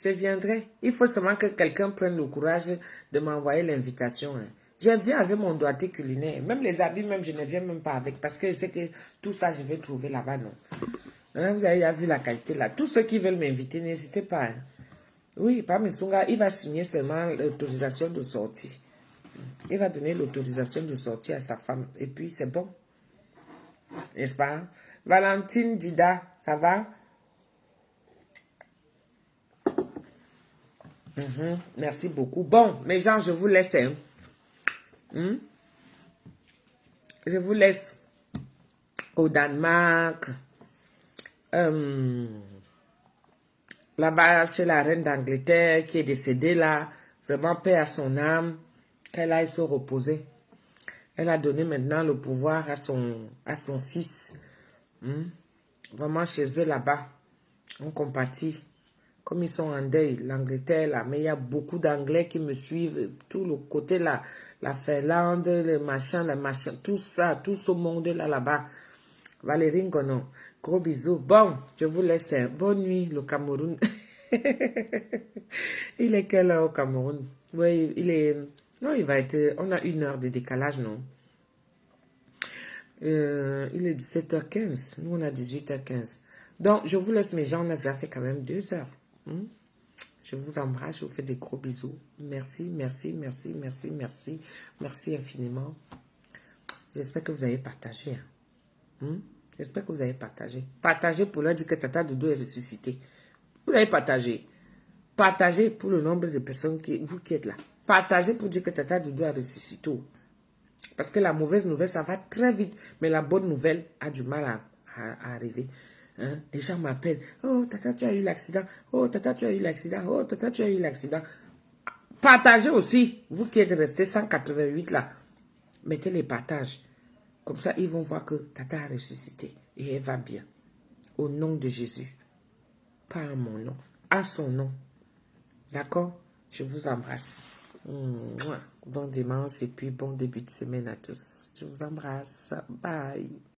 Je viendrai. Il faut seulement que quelqu'un prenne le courage de m'envoyer l'invitation. Hein. Je viens avec mon doigté culinaire. Même les habits, même, je ne viens même pas avec. Parce que je sais que tout ça, je vais trouver là-bas, non. Hein, vous avez déjà vu la qualité là. Tous ceux qui veulent m'inviter, n'hésitez pas. Hein. Oui, Pamisunga, il va signer seulement l'autorisation de sortie. Il va donner l'autorisation de sortie à sa femme. Et puis, c'est bon. N'est-ce pas? Valentine Dida, ça va? Merci beaucoup. Bon, mes gens, je vous laisse. Hein. Je vous laisse au Danemark. Là-bas, chez la reine d'Angleterre qui est décédée là. Vraiment, paix à son âme. Qu'elle aille se reposer. Elle a donné maintenant le pouvoir à son fils. Vraiment chez eux là-bas. On compatit. Comme ils sont en deuil, l'Angleterre là, mais il y a beaucoup d'Anglais qui me suivent, tout le côté là, la Finlande, le machin, tout ça, tout ce monde là, là-bas. Valérie Ngonon, gros bisous. Bon, je vous laisse. Bonne nuit, le Cameroun. Il est quelle heure au Cameroun? Oui, il est... Non, il va être... On a 1 heure de décalage, non? Il est 17h15. Nous, on a 18h15. Donc, je vous laisse, mes gens. On a déjà fait quand même 2 heures. Je vous embrasse. Je vous fais des gros bisous. Merci, merci, merci, merci, merci. Merci infiniment. J'espère que vous avez partagé. J'espère que vous avez partagé. Partagez pour leur dire que Tata Doudou est ressuscité. Vous avez partagé. Partagez pour le nombre de personnes vous qui êtes là. Partagez pour dire que Tata Doudou a ressuscité. Parce que la mauvaise nouvelle, ça va très vite. Mais la bonne nouvelle a du mal à arriver. Hein? Les gens m'appellent. Oh, Tata, tu as eu l'accident. Oh, Tata, tu as eu l'accident. Oh, Tata, tu as eu l'accident. Partagez aussi. Vous qui êtes restés 188 là. Mettez les partages. Comme ça, ils vont voir que Tata a ressuscité. Et elle va bien. Au nom de Jésus. Pas à mon nom. À son nom. D'accord? Je vous embrasse. Bon dimanche et puis bon début de semaine à tous. Je vous embrasse. Bye.